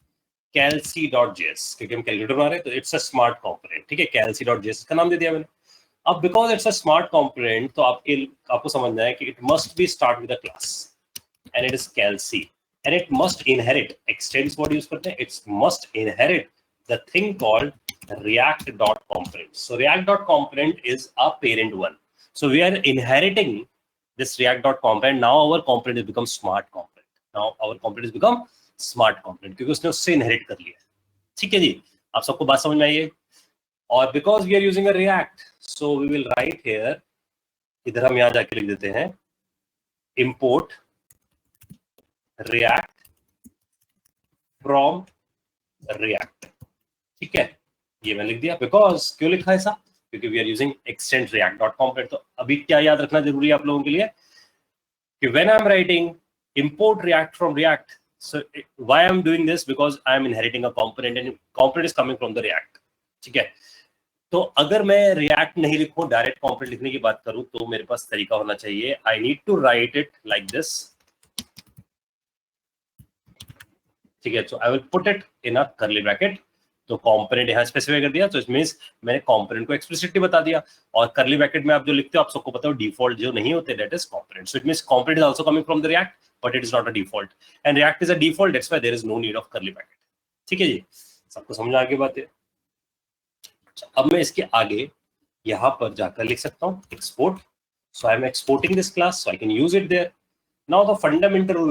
calc.js, क्योंकि हम कैलकुलेटर बना रहे हैं तो इट्स अ स्मार्ट कंपोनेंट, ठीक है। calc.js का नाम दे दिया मैंने। अब because it's a smart component तो आपको समझना है कि it must B start with a class and it is calc and it must inherit, extends what use करते हैं, it must inherit the thing called react.component. So react.component is a parent one, so we are inheriting this react.component. Now our component has become smart component, now our component has become smart component क्योंकि उसने उससे inherit कर लिया, ठीक है जी। आप सबको बात समझ में आई है? और because we are using a react, so we will write here, इधर हम यहाँ जाके लिख देते हैं import react from react, ठीक है। ये मैं लिख दिया। बिकॉज क्यों लिखा है ऐसा? क्योंकि we are using extend react.component। तो अभी क्या याद रखना जरूरी है आप लोगों के लिए कि when I am writing import react from react, so why I am doing this, because I am inheriting a component and component is coming from the react, ठीक है। तो अगर मैं react नहीं लिखूं, डायरेक्ट component लिखने की बात करूं, तो मेरे पास तरीका होना चाहिए। I need to write it like this, ठीक है। तो I will put it in a curly bracket. तो कंपोनेंट यहाँ स्पेसिफाई कर दिया, तो इट मींस मैंने कंपोनेंट को एक्सप्लिसिटली बता दिया। और कर्ली ब्रैकेट में आप जो लिखते हो आप सबको पता हो डिफॉल्ट जो नहीं होते, that is component. So it means component is also coming from the React, but it is not a default, and React is a default, that's why there is no need of curly bracket, ठीक है जी। सबको समझ आ गई बात है? अब मैं इसके आगे यहाँ पर जाकर लिख सकता हूँ export. So I am exporting this class so I can use it there. Now the fundamental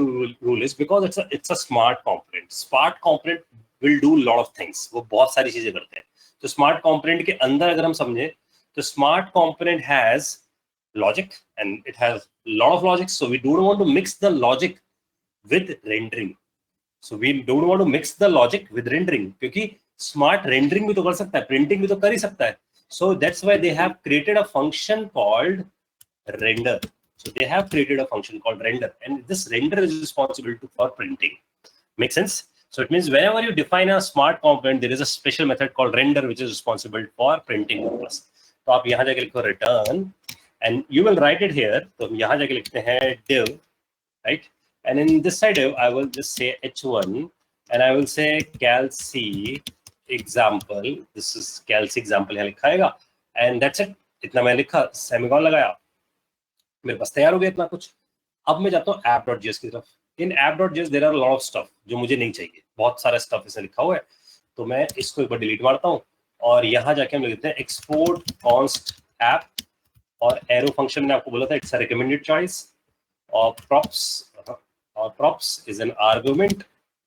rule is, because it's a smart component. Smart component will do lot of things. वो बहुत सारी चीजें करते हैं। तो smart component के अंदर अगर हम समझे तो smart component has logic and it has lot of logic. So we don't want to mix the logic with rendering. So we don't want to mix the logic with rendering, क्योंकि smart rendering भी तो कर सकता है, printing भी तो कर ही सकता है। So that's why they have created a function called render. So they have created a function called render, and this render is responsible for printing. Make sense? So it means whenever you define a smart component, there is a special method called render which is responsible for printing purpose. तो आप यहाँ जाके लिखो return and you will write it here. तो हम यहाँ जाके लिखते हैं div, right? And in this side div, I will just say h1 and I will say calc example. This is calc example यहाँ लिखा आएगा and that's it. इतना मैं लिखा, सेमीकोलन लगाया, मेरे पास तैयार हो गया इतना कुछ. अब मैं जाता हूँ app.js की तरफ. In app.js there are lot of stuff जो मुझे नहीं चाहिए, बहुत सारा स्टफ इसमें लिखा हुआ है, तो मैं इसको एक बार डिलीट मारता हूँ और यहाँ जाके हम लिखते हैं एक्सपोर्ट कॉन्स्ट ऐप और एरो फंक्शन मैंने आपको बोला था इट्स अ रिकमेंडेड चॉइस और प्रॉप्स इज एन आर्गुमेंट,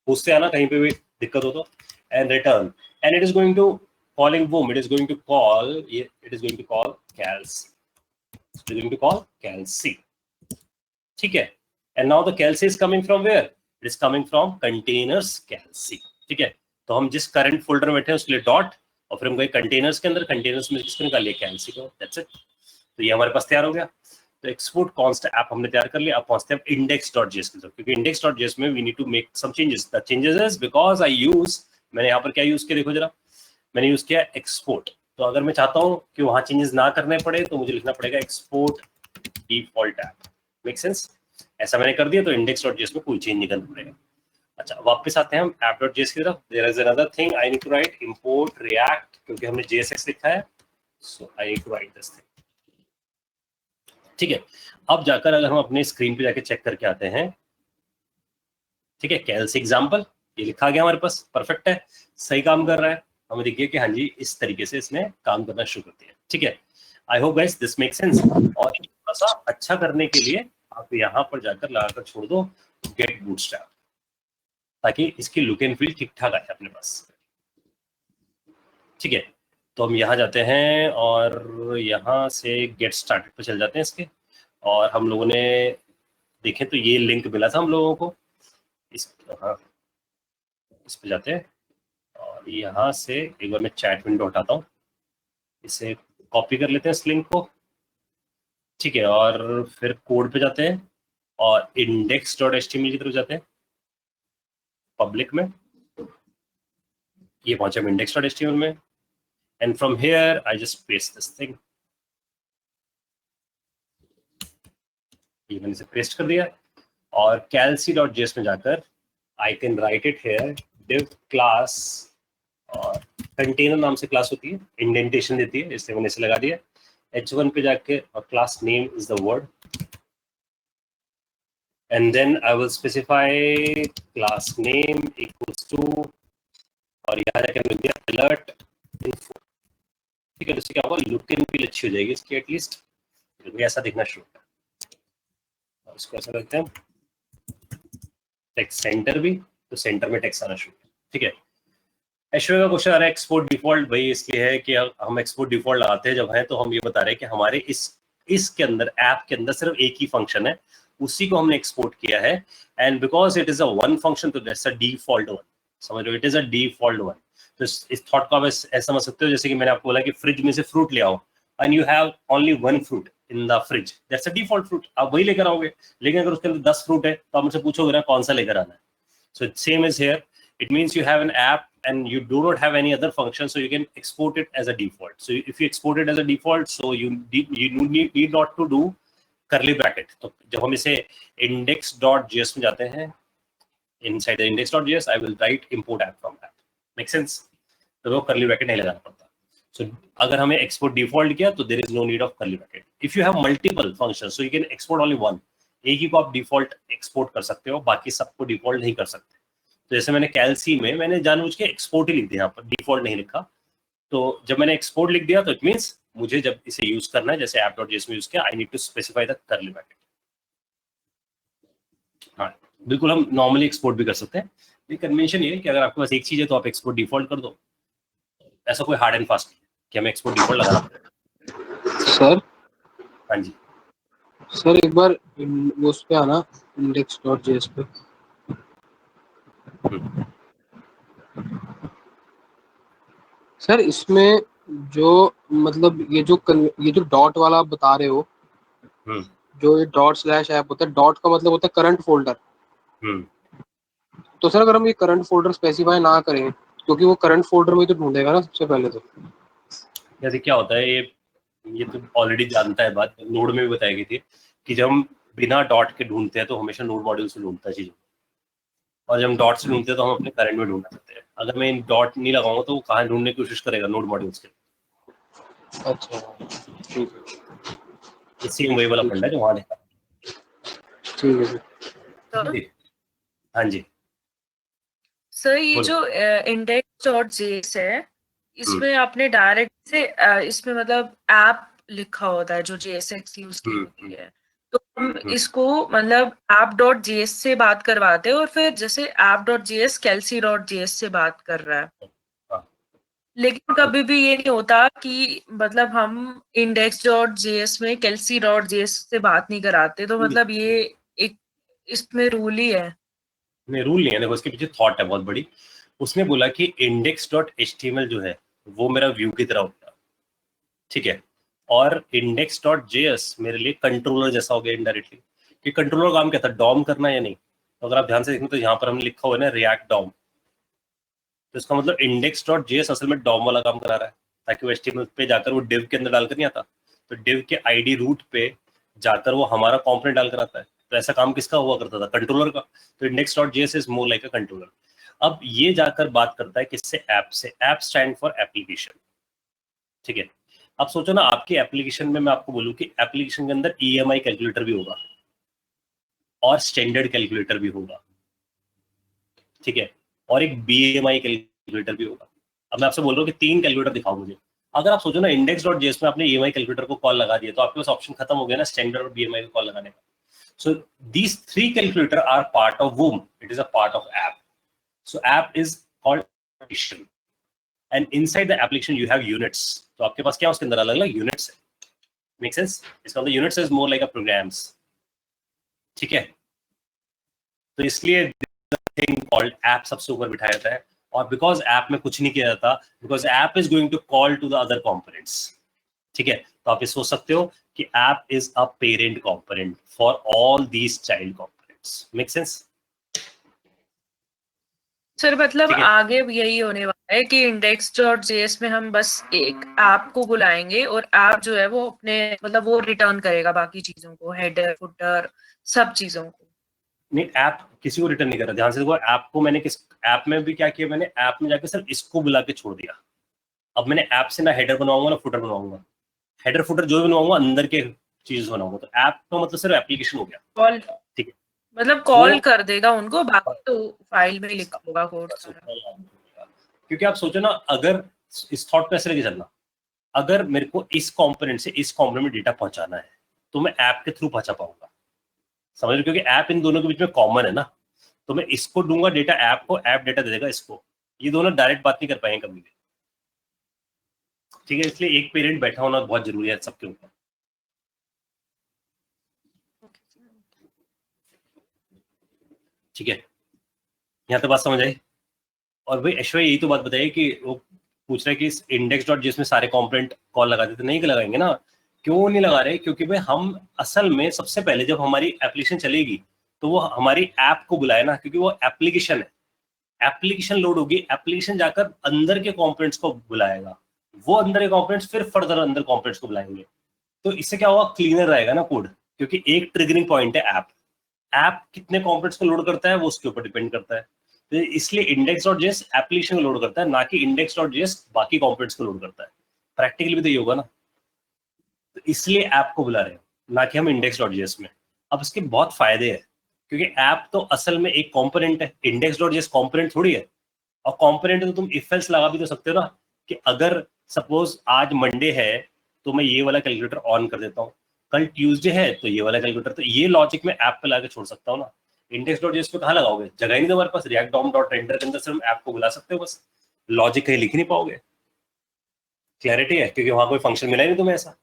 उससे आना कहीं पे भी दिक्कत हो तो, and return and it is going to calling boom, it is going to call calc. ठीक है. And now the calc is coming from where? It is coming from containers calc. ठीक है. तो हम जिस current folder में बैठे हैं उसके लिए डॉट और फिर हम गए containers के अंदर, containers में किसको निकाल लिया calc को. That's it. तो ये हमारे पास तैयार हो गया. तो export const app हमने तैयार कर लिया. अब पहुंचते हैं index.js की तरफ, क्योंकि index.js में we need to make some changes. The changes is because I use, मैंने यहाँ पर क्या यूज किया देखो जरा, मैंने यूज किया export. तो अगर मैं चाहता हूँ कि वहाँ चेंजेस ना करने पड़े तो मुझे लिखना पड़ेगा export default app. Make sense? ऐसा मैंने कर दिया तो index.js में कोई चेंज नहीं करना पड़ेगा. अच्छा, वापस आते हैं हम app.js की तरफ. There is another thing I need to write, import react, क्योंकि हमने JSX लिखा है, so I need to write this thing. ठीक है. अब जाकर अगर हम अपने स्क्रीन पे जाके चेक करके आते हैं, ठीक है, calc एग्जाम्पल ये लिखा गया हमारे पास, परफेक्ट है, सही काम कर रहा है. हमें देखिए कि हाँ जी इस तरीके से इसने काम करना शुरू कर दिया. ठीक है. I hope guys this make sense. और थोड़ा सा अच्छा करने के लिए आप यहाँ पर जाकर लगाकर छोड़ दो गेट बूटस्ट्रैप, ताकि इसकी लुक एंड फील ठीक ठाक आए अपने पास. ठीक है. तो हम यहाँ जाते हैं और यहाँ से गेट स्टार्टेड पे चल जाते हैं इसके, और हम लोगों ने देखें तो ये लिंक मिला था हम लोगों को, इस पे जाते हैं और यहाँ से एक बार मैं चैट विंडो हटाता हूँ, इसे कॉपी कर लेते हैं इस लिंक को. ठीक है. और फिर कोड पे जाते हैं और index.html की तरफ जाते हैं पब्लिक में. ये पहुंचे हम index.html में and from here I just paste this thing. ये मैंने इसे पेस्ट कर दिया और calc.js में जाकर I can write it here div class, और कंटेनर नाम से क्लास होती है, इंडेंटेशन देती है, इसलिए मैंने इसे लगा दिया. h1 पे जाके और class name is the word and then I will specify class name equals to, और यहाँ जाके मिल गया alert info. ठीक है. तो इससे क्या होगा, लुक एंड फील अच्छी हो जाएगी इसकी, एटलीस्ट क्योंकि ऐसा दिखना शुरू होगा. और इसको ऐसा करते हैं टेक्स्ट सेंटर भी, तो सेंटर में टेक्स्ट आना शुरू. ठीक है. ऐश्वर्या का क्वेश्चन आ रहा है एक्सपोर्ट डिफॉल्ट. भाई इसलिए है कि हम एक्सपोर्ट डिफॉल्ट लगाते हैं जब है, तो हम ये बता रहे हैं कि हमारे इसके अंदर ऐप के अंदर सिर्फ एक ही फंक्शन है, उसी को हमने एक्सपोर्ट किया है. And because it is a one function, तो दैट्स अ डिफॉल्ट वन. समझ लो, it is a default one. तो इस थॉट को आप ऐसा समझ सकते हो जैसे कि मैंने आपको बोला कि फ्रिज में से फ्रूट ले आओ and you have only one fruit in the fridge, that's a default fruit, आप वही लेकर आओगे. लेकिन अगर उसके अंदर 10 फ्रूट है तो आप मुझसे पूछोगे ना कौन सा लेकर आना है. So same is here. It means you have an app and you do not have any other function, so you can export it as a default. So if you export it as a default, so you need not to do curly bracket. तो जब हम इसे index.js में जाते हैं, inside the index.js, I will write import app from app. Make sense? तो वो curly bracket नहीं लगाना पड़ता. So अगर हमें export default किया तो there is no need of curly bracket. If you have multiple functions, so you can export only one. एक ही को आप default export कर सकते हो, बाकी सबको default नहीं कर सकते. तो जैसे मैंने calc में मैंने जानबूझ के एक्सपोर्ट ही लिख दिया, यहाँ पर डिफॉल्ट नहीं लिखा. तो जब मैंने एक्सपोर्ट लिख दिया तो इट मींस मुझे जब इसे यूज करना है, जैसे app.js में यूज किया, I need to specify the curly bracket. हाँ बिल्कुल, हम नॉर्मली एक्सपोर्ट भी कर सकते हैं. ये कन्वेंशन ये है कि अगर आपके पास एक चीज है तो आप एक्सपोर्ट डिफॉल्ट कर दो. ऐसा कोई हार्ड एंड फास्ट नहीं कि हमें एक्सपोर्ट डिफॉल्ट लगाना पड़ेगा. सर हाँ जी सर एक बार उस पे आना index.js पे. सर इसमें जो मतलब ये जो डॉट वाला आप बता रहे हो, हम्म जो ये डॉट स्लैश ऐप होता है, डॉट का मतलब होता है करंट फोल्डर। हम्म तो सर अगर हम ये करंट फोल्डर स्पेसिफाई ना करें, क्योंकि वो करंट फोल्डर में तो ढूंढेगा ना सबसे पहले तो। जैसे क्या होता है ये तो ऑलरेडी जानता है बात, नोड में भी बताई गई थी कि जब हम बिना डॉट के ढूंढते हैं तो हमेशा नोड मॉड्यूल से ढूंढता है चीज़, और जब हम डॉट से ढूंढते हैं तो हम अपने करंट में ढूंढना चाहते हैं। अगर मैं डॉट नहीं लगाऊंगा तो वो कहाँ ढूंढने की कोशिश करेगा, नोड मॉड्यूल्स के। अच्छा, ठीक है, ये सेम वही वाला फंडा है जो वहाँ लिखा ठीक है सर। तो है। हाँ जी सर ये बोलो। जो index.js है, हम्म इसमें आपने डायरेक्ट से इसमें मतलब ऐप लिखा होता है जो JSX यूज की होती है, तो हम इसको मतलब app.js से बात करवाते हैं, और फिर जैसे app.js kelsey.js से बात कर रहा है, हाँ। लेकिन कभी भी ये नहीं होता कि मतलब हम index.js में kelsey.js से बात नहीं कराते, तो मतलब ये एक इसमें रूल ही है। नहीं, रूल नहीं है, देखो इसके पीछे थॉट है बहुत बड़ी। उसने बोला कि index.html जो है वो मेरा व्यू की तरह होता है, ठीक है, और index.js मेरे लिए कंट्रोलर जैसा हो गया इनडायरेक्टली। कि कंट्रोलर काम क्या था, डॉम करना या नहीं। तो अगर आप ध्यान से देखें तो यहाँ पर हमने लिखा हुआ है ना रिएक्ट डॉम, तो इसका मतलब index.js असल में डॉम वाला काम करा रहा है, ताकि वो HTML पे जाकर वो div के अंदर डालकर नहीं आता, तो div के आईडी रूट पे जाकर वो हमारा कॉम्पोनेंट डालकर आता है। तो ऐसा काम किसका हुआ करता था, कंट्रोलर का। तो index.js is more like a controller. अब ये जाकर बात करता है किससे, ऐप से। ऐप स्टैंड फॉर एप्लीकेशन, ठीक है। अब सोचो ना, आपकी एप्लीकेशन में मैं आपको बोलूं कि एप्लीकेशन के अंदर EMI कैलकुलेटर भी होगा और स्टैंडर्ड कैलकुलेटर भी होगा, ठीक है, और एक BMI कैलकुलेटर भी होगा। अब मैं आपसे बोल रहा हूँ कि 3 कैलकुलेटर दिखाओ मुझे। अगर आप सोचो ना index.js में आपने EMI कैलकुलेटर को कॉल लगा दिया, तो आपके पास ऑप्शन खत्म हो गया ना स्टैंडर्ड और BMI को कॉल लगाने का। So these 3 calculator are part of whom? It is a part of app. So app is called application, and inside the application you have units. तो आपके पास क्या उसके अंदर अलग अलग यूनिट्स है। Make sense? इसका मतलब units is more like a programs, ठीक है। तो इसलिए थिंग कॉल्ड ऐप सबसे ऊपर बिठाया जाता है, और बिकॉज ऐप में कुछ नहीं किया जाता, because app is going to call to the other components, ठीक है। तो आप ये सोच सकते हो कि app is a parent component for all these child components. Make sense? Sir मतलब ठीक है। आगे भी यही होने वाला है कि index.js में हम बस एक ऐप को बुलाएंगे, और ऐप जो है वो अपने मतलब वो रिटर्न करेगा बाकी चीजों को, हेडर फुटर सब चीजों को। नहीं, ऐप किसी को रिटर्न नहीं कर रहा। ध्यान से देखो, ऐप को मैंने किस ऐप में भी क्या किया, मैंने ऐप में जाकर सिर्फ इसको बुला के छोड़ दिया। अब मैंने ऐप से ना हेडर बनवाऊंगा ना फुटर बनवाऊंगा। हेडर फुटर जो भी बनवाऊंगा अंदर के चीज बनाऊंगा। तो ऐप का मतलब सिर्फ एप्लीकेशन हो गया, कॉल ठीक है। मतलब कॉल वो कर देगा उनको, बाकी तो फाइल में ही लिखा होगा कोड सारा। क्योंकि आप सोचो ना, अगर इस थॉट पे ऐसे लेके चलना, अगर मेरे को इस कंपोनेंट से इस कंपोनेंट में डेटा पहुंचाना है तो मैं ऐप के थ्रू पहुंचा पाऊंगा, समझ रहे हो? क्योंकि ऐप इन दोनों के बीच में कॉमन है ना। तो मैं इसको दूंगा डेटा ऐप को, ऐप डेटा दे देगा इसको। ये दोनों डायरेक्ट बात नहीं कर पाएंगे कभी भी, ठीक है। इसलिए एक पेरेंट बैठा होना बहुत जरूरी है सबके ऊपर, ठीक है। यहाँ तो बात समझ आई। और भाई ऐश्वर्य यही तो बात बताइए कि वो पूछ रहा है कि index.js में सारे कंपोनेंट कॉल लगाते थे, नहीं लगाएंगे ना। क्यों नहीं लगा रहे? क्योंकि भाई हम असल में सबसे पहले जब हमारी एप्लीकेशन चलेगी तो वो हमारी ऐप को बुलाए ना, क्योंकि वो एप्लीकेशन है। एप्लीकेशन लोड होगी, एप्लीकेशन जाकर अंदर के कंपोनेंट्स को बुलाएगा, वो अंदर के कंपोनेंट्स फिर फर्दर अंदर कंपोनेंट्स को बुलाएंगे। तो इससे क्या होगा, क्लीनर रहेगा ना कोड, क्योंकि एक ट्रिगरिंग पॉइंट है ऐप। ऐप कितने कंपोनेंट्स को लोड करता है वो उसके ऊपर डिपेंड करता है। तो इसलिए index.js एप्लीकेशन को लोड करता है, ना कि index.js बाकी कंपोनेंट्स को लोड करता है। प्रैक्टिकली भी तो ये होगा ना। तो इसलिए ऐप को बुला रहे हैं, ना कि हम index.js में। अब इसके बहुत फायदे हैं, क्योंकि ऐप तो असल में एक कंपोनेंट है, index.js कंपोनेंट थोड़ी है। और कंपोनेंट तो तुम इफ एल्स लगा भी तो सकते हो ना, कि अगर सपोज आज मंडे है तो मैं ये वाला कैलकुलेटर ऑन कर देता हूँ, कल ट्यूसडे है तो ये वाला कैलकुलेटर। तो ये लॉजिक मैं ऐप पे लाके छोड़ सकता हूँ ना। index.js पे कहाँ लगाओगे, जगह ही नहीं तुम्हारे पास। react dom डॉट रेंडर के अंदर सिर्फ ऐप को बुला सकते हो बस, लॉजिक कहीं लिख नहीं पाओगे। क्लैरिटी है? क्योंकि वहां कोई फंक्शन मिला ही नहीं तुम्हें ऐसा।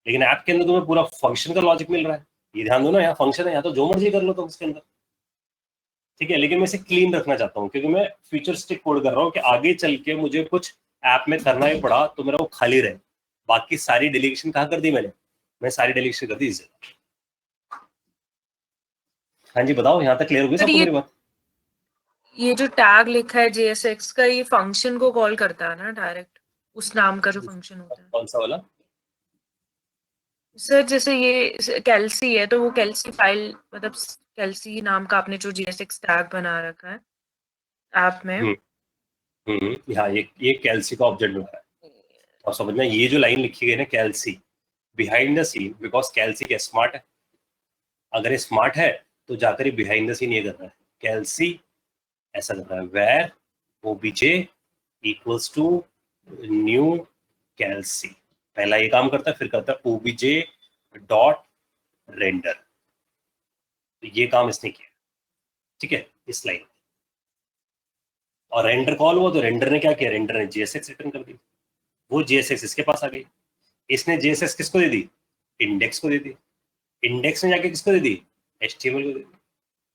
लेकिन ऐप के अंदर तुम्हें पूरा फंक्शन का लॉजिक मिल रहा है। ये ध्यान दो ना, यहाँ फंक्शन है, यहाँ तो जो मर्जी कर लो तुम इसके अंदर, ठीक है। लेकिन मैं इसे क्लीन रखना चाहता हूँ, क्योंकि मैं फ्यूचरिस्टिक कोड कर रहा हूँ कि आगे चल के मुझे कुछ ऐप में करना ही पड़ा तो मेरा वो खाली रहे, बाकी सारी डेलीगेशन कहाँ कर दी मैं सारी डेलीगेशन कर दी इस जगह। हाँ जी बताओ, यहाँ तक क्लियर हो गई सबको मेरी बात? ये जो टैग लिखा है JSX का, ये फंक्शन को कॉल करता है ना डायरेक्ट, उस नाम का जो फंक्शन होता है। कौन सा वाला सर? जैसे ये कैल्सी है तो वो कैल्सी फाइल, मतलब कैल्सी नाम का आपने जो JSX टैग बना रखा है ऐप में। हाँ, ये कैल्सी का ऑब्जेक्ट बनाया है। और समझना, ये जो लाइन लिखी गई ना कैल्सी बिहाइंड द सीन, बिकॉज कैल्सी क्या स्मार्ट है, अगर ये स्मार्ट है तो जाकर ये बिहाइंड द सीन ये कर रहा है, कैल्सी ऐसा कर रहा है, where OBJ equals to new calci, पहला ये काम करता है, फिर करता है ओबीजे डॉट रेंडर, तो ये काम इसने किया, ठीक है, इस लाइन। और रेंडर कॉल हुआ तो रेंडर ने क्या किया, रेंडर ने JSX रिटर्न कर दी, वो JSX इसके पास आ गई, इसने JSX किसको दे दी, इंडेक्स को दे दी, इंडेक्स ने जाके किसको दे दी, HTML को दे दी,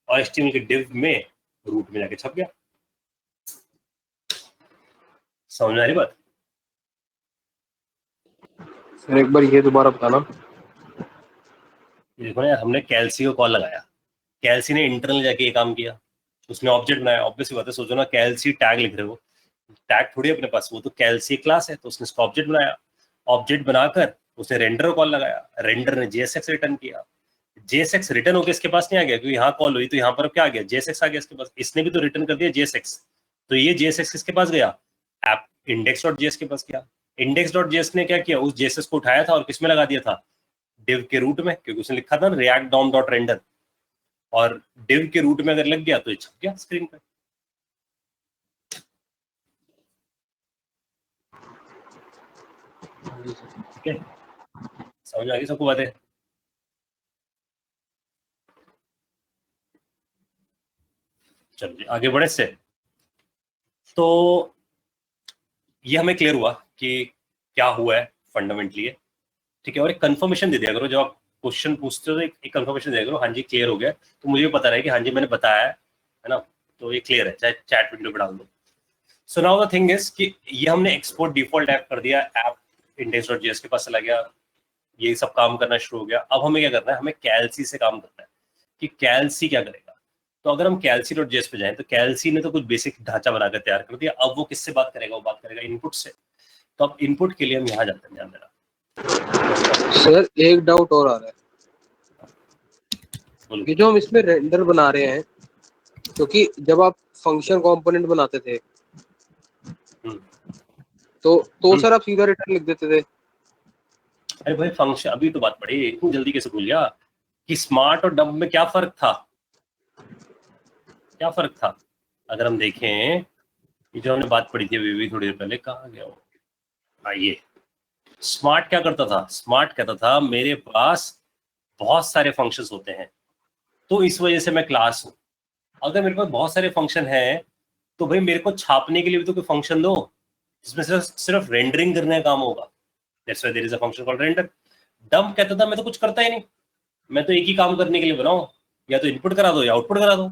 और HTML के डिव में रूट में जाके छप गया। समझ में आ रही बात? सर एक बार ये दोबारा बताना। देखो ना यार, हमने कैल्सी को कॉल लगाया, कैल्सी ने इंटरनल जाके ये काम किया, उसने ऑब्जेक्ट बनाया, ऑब्वियसली बात है, सोचो ना कैल्सी टैग लिख रहे हो, टैग थोड़ी अपने पास, वो तो कैल्सी क्लास है, तो उसने इसका ऑब्जेक्ट बनाया, ऑब्जेक्ट बनाकर उसने रेंडर को कॉल लगाया, रेंडर ने JSX रिटर्न किया, JSX रिटर्न होकर इसके पास नहीं आ गया, क्योंकि यहाँ कॉल हुई तो यहाँ पर क्या आ गया, JSX आ गया इसके पास, इसने भी तो रिटर्न कर दिया JSX, तो ये JSX किसके पास गया, ऐप index.js के पास गया, index.js ने क्या किया, उस JSX को उठाया था और किसमें लगा दिया था, div के रूट में, क्योंकि उसने लिखा था ना react dom.render, और div के रूट में अगर लग गया तो ये छप गया स्क्रीन पे। ठीक है, समझ आ गई सबको बातें? चलिए आगे बढ़े से, तो ये हमें क्लियर हुआ कि क्या हुआ है फंडामेंटली, ठीक है, और एक कंफर्मेशन दे दिया करो, जब आप क्वेश्चन पूछते हो तो एक कंफर्मेशन दिया करो, हाँ जी क्लियर हो गया, तो मुझे भी पता रहे कि हाँ जी मैंने बताया है ना, तो ये क्लियर है, चाहे चैट विंडो पे डाल दो। सो नाउ द थिंग इज कि ये हमने एक्सपोर्ट डिफॉल्ट ऐप कर दिया, ऐप index.js के पास चला गया, ये सब काम करना शुरू हो गया। अब हमें क्या करना है, हमें कैल्सी से काम करना है कि कैल्सी क्या करेगा। तो अगर हम कैल्सी.js पे जाएं तो कैल्सी ने तो कुछ बेसिक ढांचा बनाकर तैयार कर दिया, अब वो किससे बात करेगा, वो बात करेगा इनपुट से। तो अब इनपुट के लिए हम यहाँ जाते हैं, ध्यान देना। सर एक डाउट और आ रहा है, बोलो। ये जो हम इसमें रेंडर बना रहे हैं, क्योंकि जब आप फंक्शन कंपोनेंट बनाते थे तो सर आप सीधा रिटर्न लिख देते थे। अरे भाई फंक्शन, अभी तो बात पड़ी, इतनी जल्दी कैसे भूल गया कि स्मार्ट और डम्ब में क्या फर्क था, क्या फर्क था। अगर हम देखें, ये जो हमने बात पढ़ी थी अभी थोड़ी देर पहले, कहाँ गया वो, आइए, स्मार्ट क्या करता था, स्मार्ट कहता था मेरे पास बहुत सारे फंक्शंस होते हैं तो इस वजह से मैं क्लास हूं। अगर मेरे पास बहुत सारे फंक्शन हैं तो भाई मेरे को छापने के लिए भी तो कोई फंक्शन दो जिसमें सिर्फ रेंडरिंग करने का काम होगा। That's why there is a function called render. Dumb कहता था मैं तो कुछ करता ही नहीं, मैं तो एक ही काम करने के लिए बनाऊं, या तो इनपुट करा दो या आउटपुट करा दो।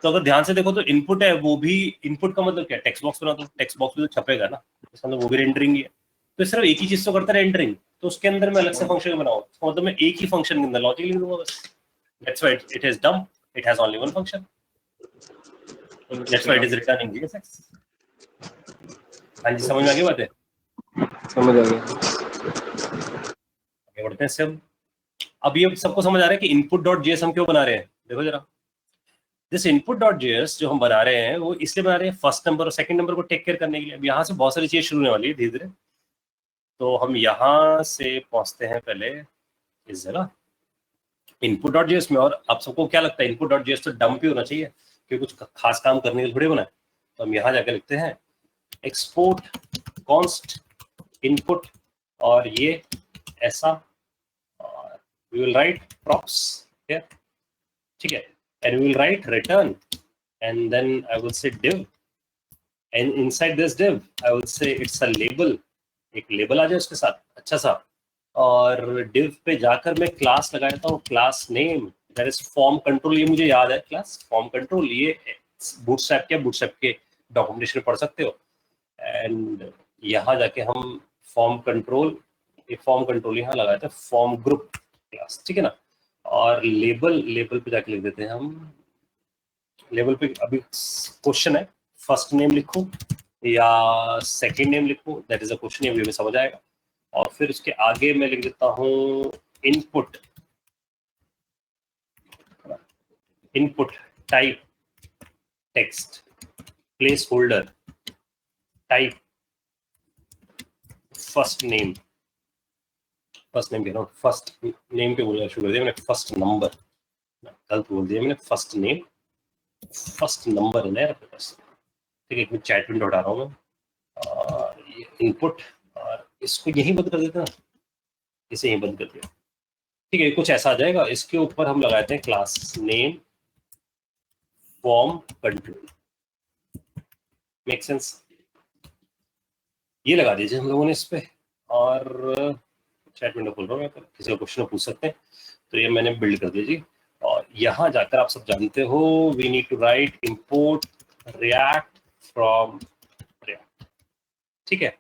तो अगर ध्यान से देखो तो इनपुट है, वो भी इनपुट का मतलब क्या, टेक्स्ट बॉक्स बना दो, टेक्स्ट बॉक्स में तो छपेगा ना, इसका मतलब वो भी रेंडरिंग ही है। तो सिर्फ एक ही चीज तो करता है रेंडरिंग, तो उसके अंदर मैं अलग से फंक्शन बनाऊं, तो मतलब मैं एक ही फंक्शन के अंदर लॉजिक लिख दूंगा बस। That's why it is dumb, it has only one function, that's why it is returning JSX। हाँ जी, समझ में आ गई बात है? समझ आ गया। आगे बढ़ते हैं सब। अब ये सबको समझ आ रहा है कि input.js हम क्यों बना रहे हैं। देखो जरा, दिस input.js जो हम बना रहे हैं वो इसलिए बना रहे हैं फर्स्ट नंबर और सेकंड नंबर को टेक केयर करने के लिए। अब यहाँ से बहुत सारी चीजें शुरू होने वाली है धीरे धीरे, तो हम यहाँ से पहुंचते हैं पहले इस जगह input.js में। और आप सबको क्या लगता है, input.js तो डंप ही होना चाहिए क्योंकि कुछ खास काम करने के लिए थोड़ी बना है। तो हम यहाँ जाकर लिखते हैं एक्सपोर्ट कॉन्स्ट इनपुट, और ये ऐसा, और we will write props here, ठीक है, and we will write return, and then I will say div, and inside this div I will say it's a label, एक लेबल आ जाए उसके साथ अच्छा सा, और div पे जाकर मैं क्लास लगा देता हूँ, class name that is form control. ये मुझे याद है क्लास फॉर्म कंट्रोल, ये बूटस्ट्रैप के डॉक्यूमेंटेशन पढ़ सकते हो। एंड यहाँ जाके हम फॉर्म कंट्रोल, एक फॉर्म कंट्रोल यहाँ लगाए थे, फॉर्म ग्रुप क्लास, ठीक है ना। और लेबल पे जाके लिख देते हैं हम, लेबल पे अभी क्वेश्चन है, फर्स्ट नेम लिखूं या सेकंड नेम लिखूं, दैट इज अ क्वेश्चन, ये भी समझ आएगा। और फिर उसके आगे मैं लिख देता हूँ input type text, place holder type first name कह रहा हूँ, फर्स्ट नेम पे बोलना शुरू कर दिया मैंने, फर्स्ट नंबर गलत बोल दिया मैंने, फर्स्ट नेम फर्स्ट नंबर है ना पास, ठीक है। एक चैट विंडो हटा रहा हूँ मैं, ये इनपुट, और इसको यहीं बंद कर देते हैं, इसे यहीं बंद कर दिया, ठीक है। कुछ ऐसा आ जाएगा। इसके ऊपर हम लगाते हैं class name form control, make sense, ये लगा दीजिए हम लोगों ने इस पे। और चैट विंडो खोल रहा हूँ मैं, किसी का क्वेश्चन पूछ सकते हैं, तो ये मैंने बिल्ड कर दीजिए। और यहाँ जाकर आप सब जानते हो, we need to write import React from React, ठीक है,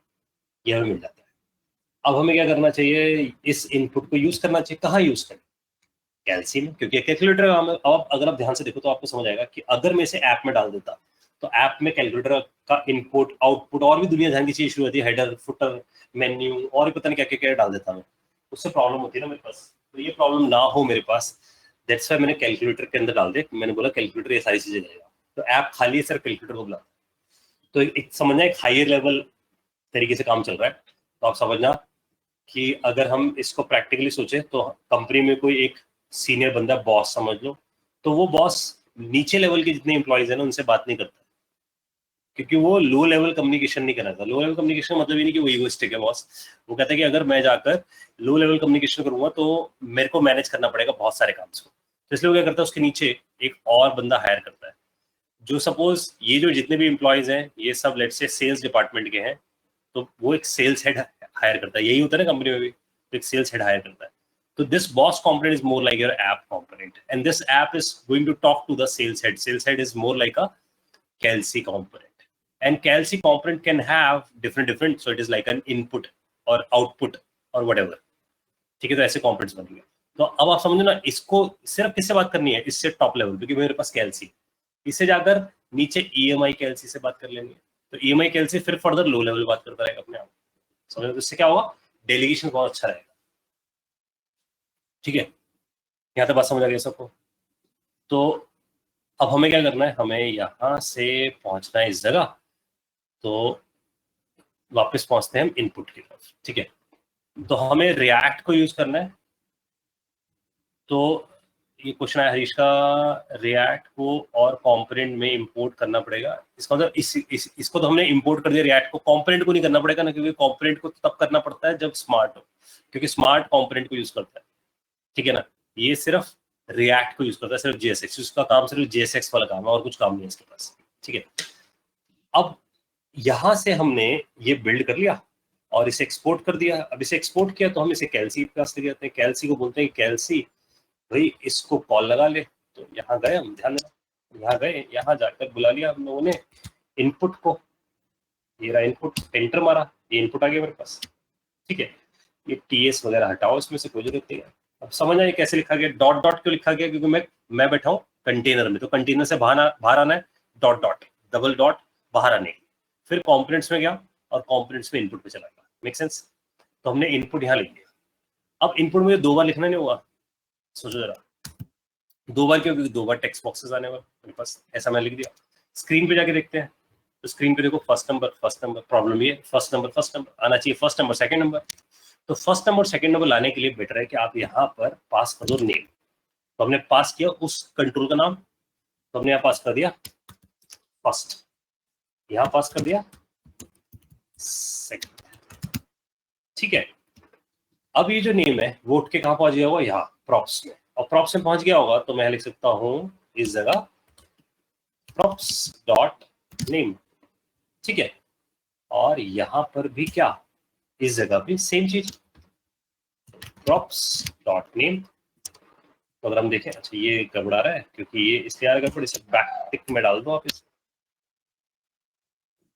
ये हमें मिल जाता है। अब हमें क्या करना चाहिए, इस इनपुट को यूज करना चाहिए, कहाँ यूज करें, कैल्सी में, क्योंकि कैलकुलेटर अब अगर आप ध्यान से देखो तो आपको समझ आएगा कि अगर मैं इसे ऐप में डाल देता तो ऐप में कैलकुलेटर का इनपुट आउटपुट और भी दुनिया जान की चीज शुरू होती है, हेडर फुटर मेन्यू और भी पता नहीं क्या क्या डाल देता मैं, उससे प्रॉब्लम होती है ना मेरे पास। तो ये प्रॉब्लम ना हो मेरे पास, दैट्स व्हाई मैंने कैलकुलेटर के अंदर डाल दिया। मैंने बोला कैलकुलेटर ये सारी चीजें देगा, तो ऐप खाली सिर्फ कैलकुलेटर को बुलाता है। तो एक समझना, एक हायर लेवल तरीके से काम चल रहा है। तो आप समझना कि अगर हम इसको प्रैक्टिकली सोचे तो कंपनी में कोई एक सीनियर बंदा, बॉस समझ लो, तो वो बॉस नीचे लेवल के जितने एम्प्लॉयज है ना उनसे बात नहीं करता, क्योंकि वो लो लेवल कम्युनिकेशन नहीं कराता। लो लेवल कम्युनिकेशन मतलब ये नहीं कि वो ईगोइस्टिक है बॉस, वो कहता है कि अगर मैं जाकर लो लेवल कम्युनिकेशन करूंगा तो मेरे को मैनेज करना पड़ेगा बहुत सारे काम को, तो इसलिए वो क्या करता है, उसके नीचे एक और बंदा हायर करता है। जो सपोज ये जो जितने भी एम्प्लॉयज हैं ये सब लेट्स से सेल्स डिपार्टमेंट के हैं, तो वो एक सेल्स हेड हायर करता है, यही होता है ना कंपनी में भी, तो एक सेल्स हेड हायर करता है। तो this boss component is more like your app component, and this app is going to talk to the sales head. Sales head is more like a Kelsey component, and Kelsey component can have different, so it is like an input or output or whatever, ठीक है। तो ऐसे components बनेंगे। तो अब आप समझो ना, इसको सिर्फ किससे बात करनी है, इससे टॉप लेवल, क्योंकि मेरे पास कैल्सी, इससे जाकर नीचे EMI कैल्सी से बात कर लेंगे, तो EMI कैल्सी फिर फर्दर लो लेवल बात करता रहेगा अपने आप, समझो। तो इससे क्या होगा, डेलीगेशन बहुत अच्छा रहेगा, ठीक है। यहाँ तक बात समझ आ गई सबको। तो अब हमें क्या करना है, हमें यहाँ से पहुंचना है इस जगह, तो वापस पहुंचते हैं हम इनपुट की तरफ, ठीक है। तो हमें रिएक्ट को यूज करना है। तो ये क्वेश्चन है हरीश का, रिएक्ट को और कंपोनेंट में इंपोर्ट करना पड़ेगा, इसका मतलब इसको तो हमने इंपोर्ट कर दिया, रिएक्ट को, कंपोनेंट को नहीं करना पड़ेगा ना, क्योंकि कंपोनेंट को तब करना पड़ता है जब स्मार्ट हो, क्योंकि स्मार्ट कंपोनेंट को यूज करता है, ठीक है ना। ये सिर्फ रिएक्ट को यूज करता है, सिर्फ JSX, उसका काम सिर्फ JSX वाला काम है, और कुछ काम नहीं है इसके पास, ठीक है। अब यहां से हमने ये बिल्ड कर लिया और इसे एक्सपोर्ट कर दिया। अब इसे एक्सपोर्ट किया तो हम इसे कैल्सी के पास ले जाते हैं, कैल्सी को बोलते हैं कैल्सी भाई इसको कॉल लगा ले। तो यहाँ गए हम, ध्यान देना, यहाँ गए, यहाँ जाकर बुला लिया हम लोगों ने इनपुट को, ये रहा इनपुट, एंटर मारा, ये इनपुट आ गया मेरे पास, ठीक है। ये TS वगैरह हटाओ, इसमें से कोई जरूरत नहीं है। अब समझ आए कैसे लिखा गया, डॉट डॉट क्यों लिखा गया, क्योंकि मैं बैठा हूँ कंटेनर में, तो कंटेनर से बाहर आना है, डॉट डॉट डबल डॉट बाहर आने के, फिर कंपोनेंट्स में गया और कंपोनेंट्स में इनपुट पे चला गया, मेक सेंस। तो हमने इनपुट यहाँ लिख दिया। अब इनपुट में 2 बार लिखना नहीं होगा, सोचो जरा, 2 बार क्यों, क्योंकि 2 बार टेक्स्ट बॉक्सेस आने वाले मेरे पास, ऐसा मैं लिख दिया। स्क्रीन पे जाके देखते हैं, तो स्क्रीन पे देखो फर्स्ट नंबर, प्रॉब्लम ये फर्स्ट नंबर आना चाहिए, फर्स्ट नंबर सेकंड नंबर। तो फर्स्ट नंबर सेकंड नंबर लाने के लिए बेटर है कि आप यहाँ पर पास कर दो नेम। तो हमने पास किया उस कंट्रोल का नाम, तो हमने यहाँ पास कर दिया फर्स्ट, यहाँ पास कर दिया सेकंड, ठीक है। अब ये जो नेम है वो उठ के कहाँ पहुंच गया होगा, यहाँ प्रॉप्स में, और प्रॉप्स में पहुंच गया होगा तो मैं लिख सकता हूं इस जगह प्रॉप्स डॉट नेम, ठीक है। और यहां पर भी क्या, इस जगह भी सेम चीज, प्रॉप्स डॉट नेम। तो अगर हम देखें, अच्छा ये गड़बड़ा रहा है क्योंकि ये इसलिए आ रहा है, थोड़ी सी बैक टिक में डाल दो आप इसे,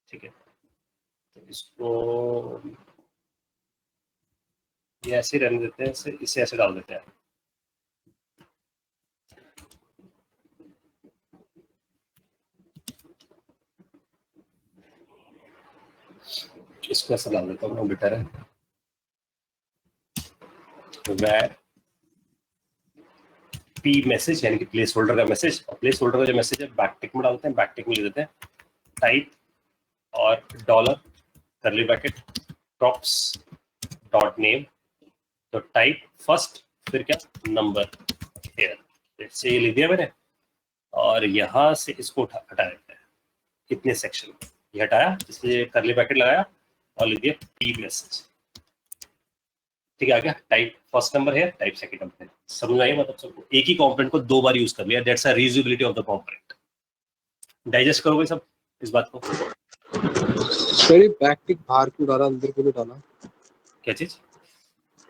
ठीक है। तो इसको ये ऐसे रहने देते हैं, इसे ऐसे डाल देते हैं। इसको ऐसे डाल देता हूँ, बेटर है। where p मैसेज यानी कि प्लेस होल्डर का मैसेज, और प्लेस होल्डर का जो मैसेज है बैकटिक में डालते हैं, बैकटिक में लिख देते हैं टाइप और डॉलर करली ब्रैकेट प्रॉप्स डॉट नेम। तो टाइप फर्स्ट, फिर क्या नंबर हेयर से ये लिख दिया मैंने, और यहाँ से इसको हटा देते हैं। कितने सेक्शन ये हटाया, इसलिए करली ब्रैकेट लगाया और लिख दिया p मैसेज। ठीक है, आ गया टाइप फर्स्ट नंबर है, टाइप सेकंड नंबर है। समझ आइए, मतलब सबको एक ही कंपोनेंट को दो बार यूज कर लिया, that's a reusability of the component. Digest करोगे सब इस बात को? सर बैकटिक बाहर क्यों डाला, अंदर क्यों नहीं डाला? क्या चीज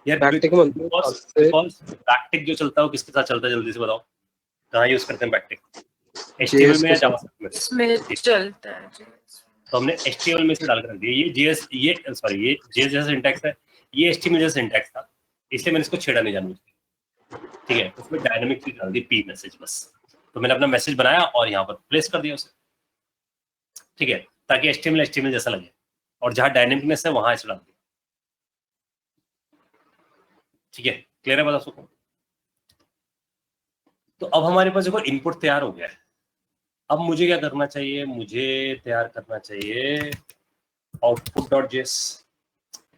यार? बैकटिक में अंदर बैकटिक जो चलता है वो किसके साथ चलता है, जल्दी से बताओ, कहाँ यूज करते हैं बैकटिक? HTML में या जावास्क्रिप्ट में? इसमें चलता है जी। तो हमने HTML में से डाल कर दिया। ये JS, ये सॉरी, ये JS जैसा सिंटैक्स है, ये HTML जैसा सिंटैक्स था, इसलिए मैंने इसको छेड़ा नहीं जानबूझ के। ठीक है, उसमें डायनामिक चीज डाल दी p मैसेज बस। तो मैंने अपना मैसेज बनाया और यहाँ पर प्लेस कर दिया उसे। ठीक है, ताकि HTML जैसा लगे, और जहाँ डायनामिकनेस है वहां ऐसे डाल दिया। ठीक है, क्लियर है बात सबको? तो अब हमारे पास देखो इनपुट तैयार हो गया है। अब मुझे क्या करना चाहिए? मुझे तैयार करना चाहिए output.js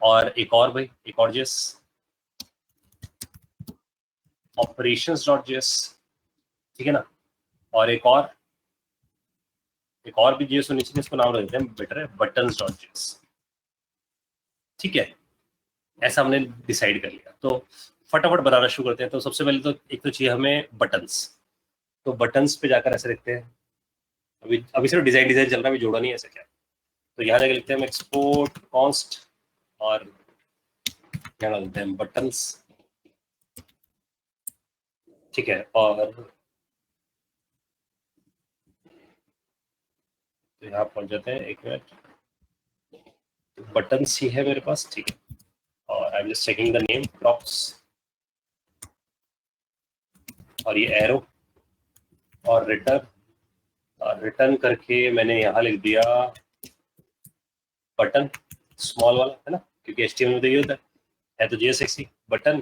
और एक और भाई, एक और JS operations.js, ठीक है ना, और एक और भी JS होनी चाहिए, इसको नाम रख देते हैं, बेटर है buttons.js। ठीक है, ऐसा हमने डिसाइड कर लिया। तो फटाफट बनाना शुरू करते हैं। तो सबसे पहले तो एक तो चाहिए हमें बटन्स। तो बटन्स पे जाकर ऐसे लिखते हैं, अभी सिर्फ डिजाइन चल रहा है, अभी जोड़ा नहीं है ऐसा क्या। तो यहाँ जाकर लिखते हैं हम एक्सपोर्ट कॉन्स्ट और क्या डाल देते हैं बटन्स। ठीक है, और तो यहाँ पहुंच जाते हैं, एक मिनट, बटन्स ही है मेरे पास। ठीक है, और आई am just checking the name props, और ये एरो और रिटर्न, और रिटर्न करके मैंने यहाँ लिख दिया बटन स्मॉल वाला, है ना, क्योंकि HTML में तो ये होता है तो JSX ही बटन।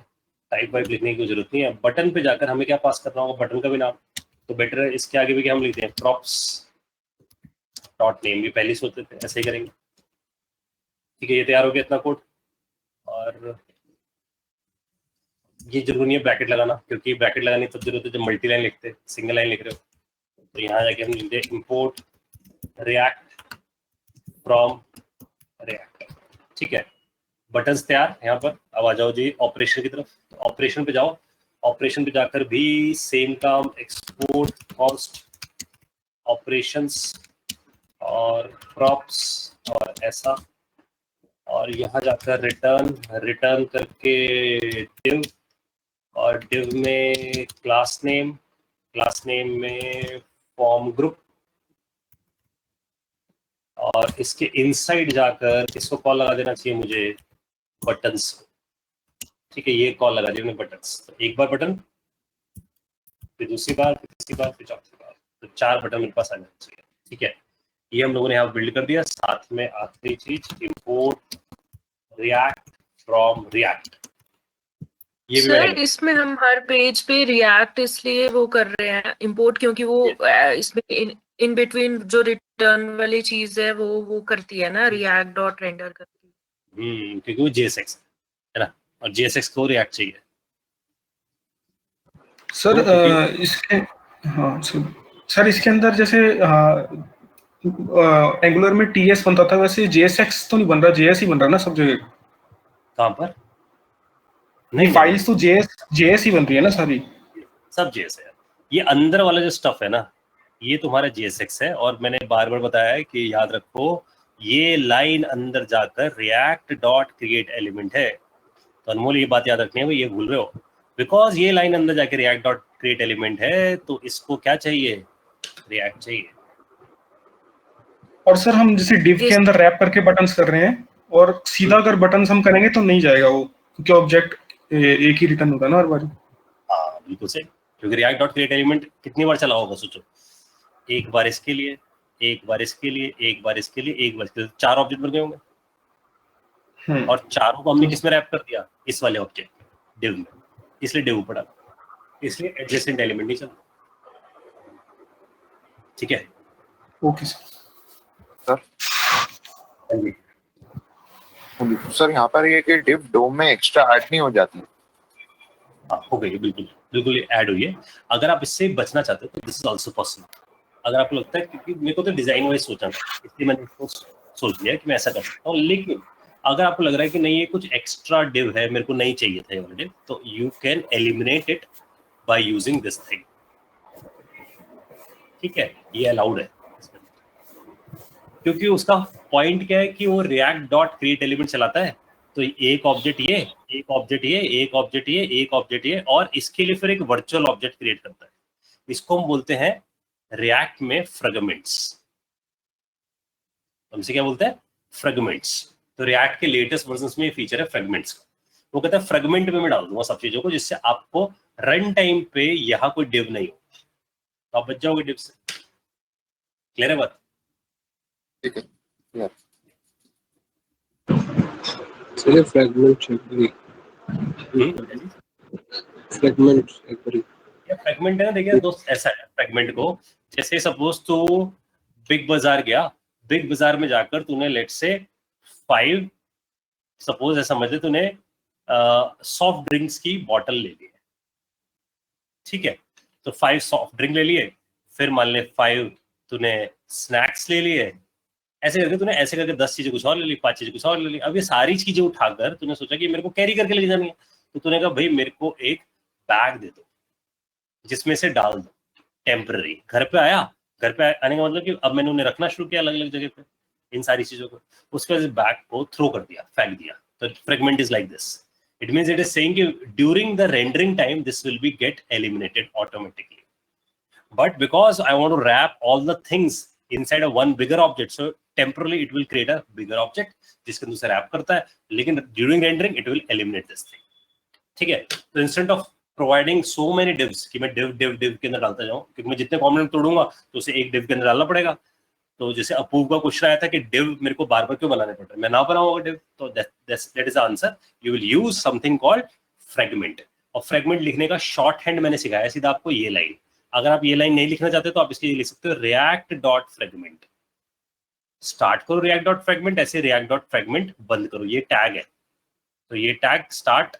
टाइप वाइप लिखने की जरूरत नहीं है। बटन पे जाकर हमें क्या पास करना होगा, बटन का भी नाम। तो बेटर है इसके आगे भी क्या हम लिखते हैं प्रॉप्स डॉट नेम, भी पहले से होते थे, ऐसे ही करेंगे। ठीक है, ये तैयार हो गया इतना कोड। और ये जरूरी नहीं है ब्रैकेट लगाना, क्योंकि ब्रैकेट लगाने की तब जरूरत है जब मल्टी लाइन लिखते हैं, सिंगल लाइन लिख रहे हो। तो यहाँ जाके हम लिखते हैं इंपोर्ट रिएक्ट फ्रॉम रिएक्ट। ठीक है, बटन्स तैयार यहाँ पर। अब आ जाओ जी ऑपरेशन की तरफ। तो ऑपरेशन पे जाओ, ऑपरेशन पे जाकर भी सेम काम, एक्सपोर्ट कॉस्ट ऑपरेशंस और प्रॉप्स और ऐसा, और यहाँ जाकर रिटर्न करके डिव, और डिव में क्लास नेम में फॉर्म ग्रुप, और इसके इनसाइड जाकर इसको कॉल लगा देना चाहिए मुझे बटन्स। ठीक है, ये कॉल लगा दिया मैंने बटन्स। तो एक बार बटन, फिर दूसरी बार, फिर तीसरी बार, फिर चौथी बार, तो 4 बटन मेरे पास आ जाना चाहिए। ठीक है, ये हम लोगों ने यहाँ बिल्ड कर दिया। साथ में आखिरी चीज इंपोर्ट रिएक्ट फ्रॉम रिएक्ट। ये भी सर इसमें हम हर पेज पे रिएक्ट इसलिए वो कर रहे हैं इंपोर्ट, क्योंकि वो इसमें इन बिटवीन जो रिटर्न वाली चीज है वो करती है ना, रिएक्ट डॉट रेंडर करती है। क्योंकि वो JSX है ना, और JSX को रिएक्ट चाहिए। सर इसके हाँ सर इसके अंदर जैसे एंगुलर में TS बनता था, वैसे JSX तो नहीं बन रहा, JS ही बन रहा ना सब जगह। कहाँ पर? नहीं, फाइल्स तो JS ही बन रही है ना सारी, सब JS है। ये अंदर वाला जो स्टफ है ना, ये तुम्हारा JSX है। और मैंने बार बार बताया है कि याद रखो, ये लाइन अंदर जाकर रिएक्ट डॉट क्रिएट एलिमेंट है। तो अनमोल ये बात याद रखनी है, ये भूल रहे हो, बिकॉज ये लाइन अंदर जाके रिएक्ट डॉट क्रिएट एलिमेंट है, तो इसको क्या चाहिए, रिएक्ट चाहिए। और सर हम जैसे div के Yes. अंदर रैप करके बटन्स कर रहे हैं और सीधा अगर बटन्स हम करेंगे तो नहीं जाएगा वो, क्योंकि ऑब्जेक्ट एक ही रिटर्न होता है ना हर बार। हाँ बिल्कुल सही, क्योंकि रिएक्ट डॉट क्रिएट एलिमेंट कितनी बार चला होगा सोचो, एक बार इसके लिए, एक बार इसके लिए, एक बार इसके लिए, एक बार इसके लिए, 4 ऑब्जेक्ट बन गए होंगे और चारों को हमने किस में रैप कर दिया, इस वाले ऑब्जेक्ट डिव में, इसलिए डिव पड़ा, इसलिए एडजेसेंट एलिमेंट नहीं चलता। ठीक है, ओके सर। सर यहाँ पर ये कि div DOM में एक्स्ट्रा ऐड नहीं हो जाती? हाँ हो गई, बिल्कुल बिल्कुल ऐड हुई है। अगर आप इससे बचना चाहते हो तो दिस इज आल्सो पॉसिबल। अगर आपको लगता है, क्योंकि मेरे को तो डिजाइन वाइज सोचना था, इसलिए मैंने इसको सोच लिया कि मैं ऐसा कर सकता हूँ, लेकिन अगर आपको लग रहा है कि नहीं ये कुछ एक्स्ट्रा डिव है, मेरे को नहीं चाहिए था ये वाला डिव, तो you can eliminate it by using this thing. ठीक है, ये अलाउड है, क्योंकि उसका पॉइंट क्या है कि वो रिएक्ट डॉट क्रिएट एलिमेंट चलाता है, तो एक ऑब्जेक्ट ये, एक ऑब्जेक्ट ये, एक ऑब्जेक्ट ये, एक ऑब्जेक्ट ये, और इसके लिए फिर एक वर्चुअल ऑब्जेक्ट क्रिएट करता है। इसको हम बोलते हैं रिएक्ट में फ्रेगमेंट्स। हमसे क्या बोलते हैं, फ्रेगमेंट्स। तो रिएक्ट के लेटेस्ट वर्जन्स में ये फीचर है फ्रेगमेंट्स का। वो कहता है फ्रेगमेंट में मैं डाल दूंगा सब चीजों को, जिससे आपको रन टाइम पे यहाँ कोई डिव नहीं हो, तो आप बच जाओगे डिव से। क्लियर है बात? ठीक है, क्लियर। चलिए फ्रेगमेंट फ्रेगमेंट है ना, देखिए दोस्त ऐसा है फ्रेगमेंट को, जैसे सपोज तू बिग बाजार गया, बिग बाजार में जाकर तूने लेट्स से 5 सपोज ऐसा समझ ले तूने सॉफ्ट ड्रिंक्स की बॉटल ले ली है। ठीक है, तो 5 सॉफ्ट ड्रिंक ले लिए, फिर मान ले 5 तूने स्नैक्स ले लिए, ऐसे करके तूने ऐसे करके 10 चीजें कुछ और ले ली, 5 चीजें कुछ और ले ली। अब ये सारी चीजें उठाकर तूने सोचा कि मेरे को कैरी करके ले जानी है, तो तूने कहा भाई मेरे को एक बैग दे दो जिसमें से डाल दो टेम्पररी। घर पे आया, घर पे आने का मतलब कि अब मैंने उन्हें रखना शुरू किया अलग अलग जगह पे इन सारी चीजों को, उसके बाद बैग को थ्रो कर दिया, फेंक दिया। तो fragment is like this. It means it is saying कि during the rendering time this will be get eliminated automatically, but because I want to wrap all the things inside a one bigger object, so temporarily it will create a bigger object जिसके अंदर से rap करता है, लेकिन during rendering it will eliminate this thing। ठीक है, तो instant of providing so many divs कि मैं div के अंदर डालता जाऊं, क्योंकि मैं जितने कॉम्पोनेंट तोड़ूंगा तो उसे एक div के अंदर डालना पड़ेगा। तो जैसे अपूर्व का क्वेश्चन आया था कि div मेरे को बार बार क्यों बनाने पड़ रहे हैं, मैं ना बनाऊंगा div, तो that is the answer। you will use something called fragment। और फ्रेगमेंट लिखने का शॉर्ट हैंड मैंने सिखाया सीधा आपको, ये लाइन। अगर आप ये लाइन नहीं लिखना चाहते तो आप इसके लिए लिख सकते हो रिएक्ट डॉट फ्रेगमेंट। स्टार्ट करो रिएक्ट डॉट फ्रेगमेंट, ऐसे रिएक्ट डॉट फ्रेगमेंट बंद करो, ये टैग है, तो ये टैग स्टार्ट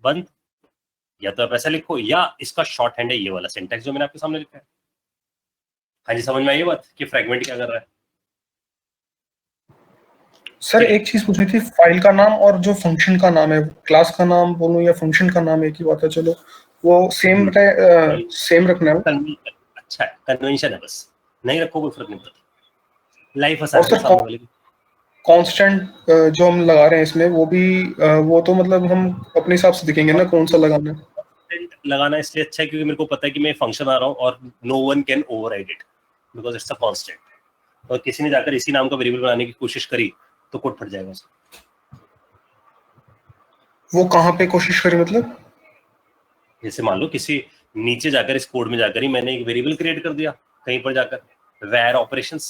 बंद, या तो आप ऐसा लिखो, या इसका शॉर्ट हैंड है ये वाला सिंटैक्स जो मैंने आपके सामने लिखा है। हाँ जी, समझ में आई बात कि फ्रेगमेंट क्या कर रहा है? सर एक चीज पूछनी थी, फाइल का नाम और जो फंक्शन का नाम है, क्लास का नाम बोलूं या फंक्शन का नाम, एक ही बात है, चलो वो सेम रखना है। अच्छा है, कन्वेंशन है, बस नहीं रखो कोई फर्क नहीं पड़ता, लाइफ आसान और है सामने वाले की। कांस्टेंट जो हम लगा रहे हैं इसमें, वो भी वो तो मतलब हम अपने हिसाब से दिखेंगे ना कौन सा लगाना है। कांस्टेंट लगाना इसलिए अच्छा है क्योंकि मेरे को पता है कि मैं फंक्शन आ रहा हूँ और no one can override it because it's a constant. और किसी ने जाकर इसी नाम का वेरिएबल बनाने की कोशिश करी तो कोड फट जाएगा उसका। वो कहाँ पे कोशिश करी मतलब? जैसे मान लो किसी नीचे जाकर इस कोड में जाकर ही मैंने एक वेरिएबल क्रिएट कर दिया कहीं पर जाकर, वेयर ऑपरेशंस,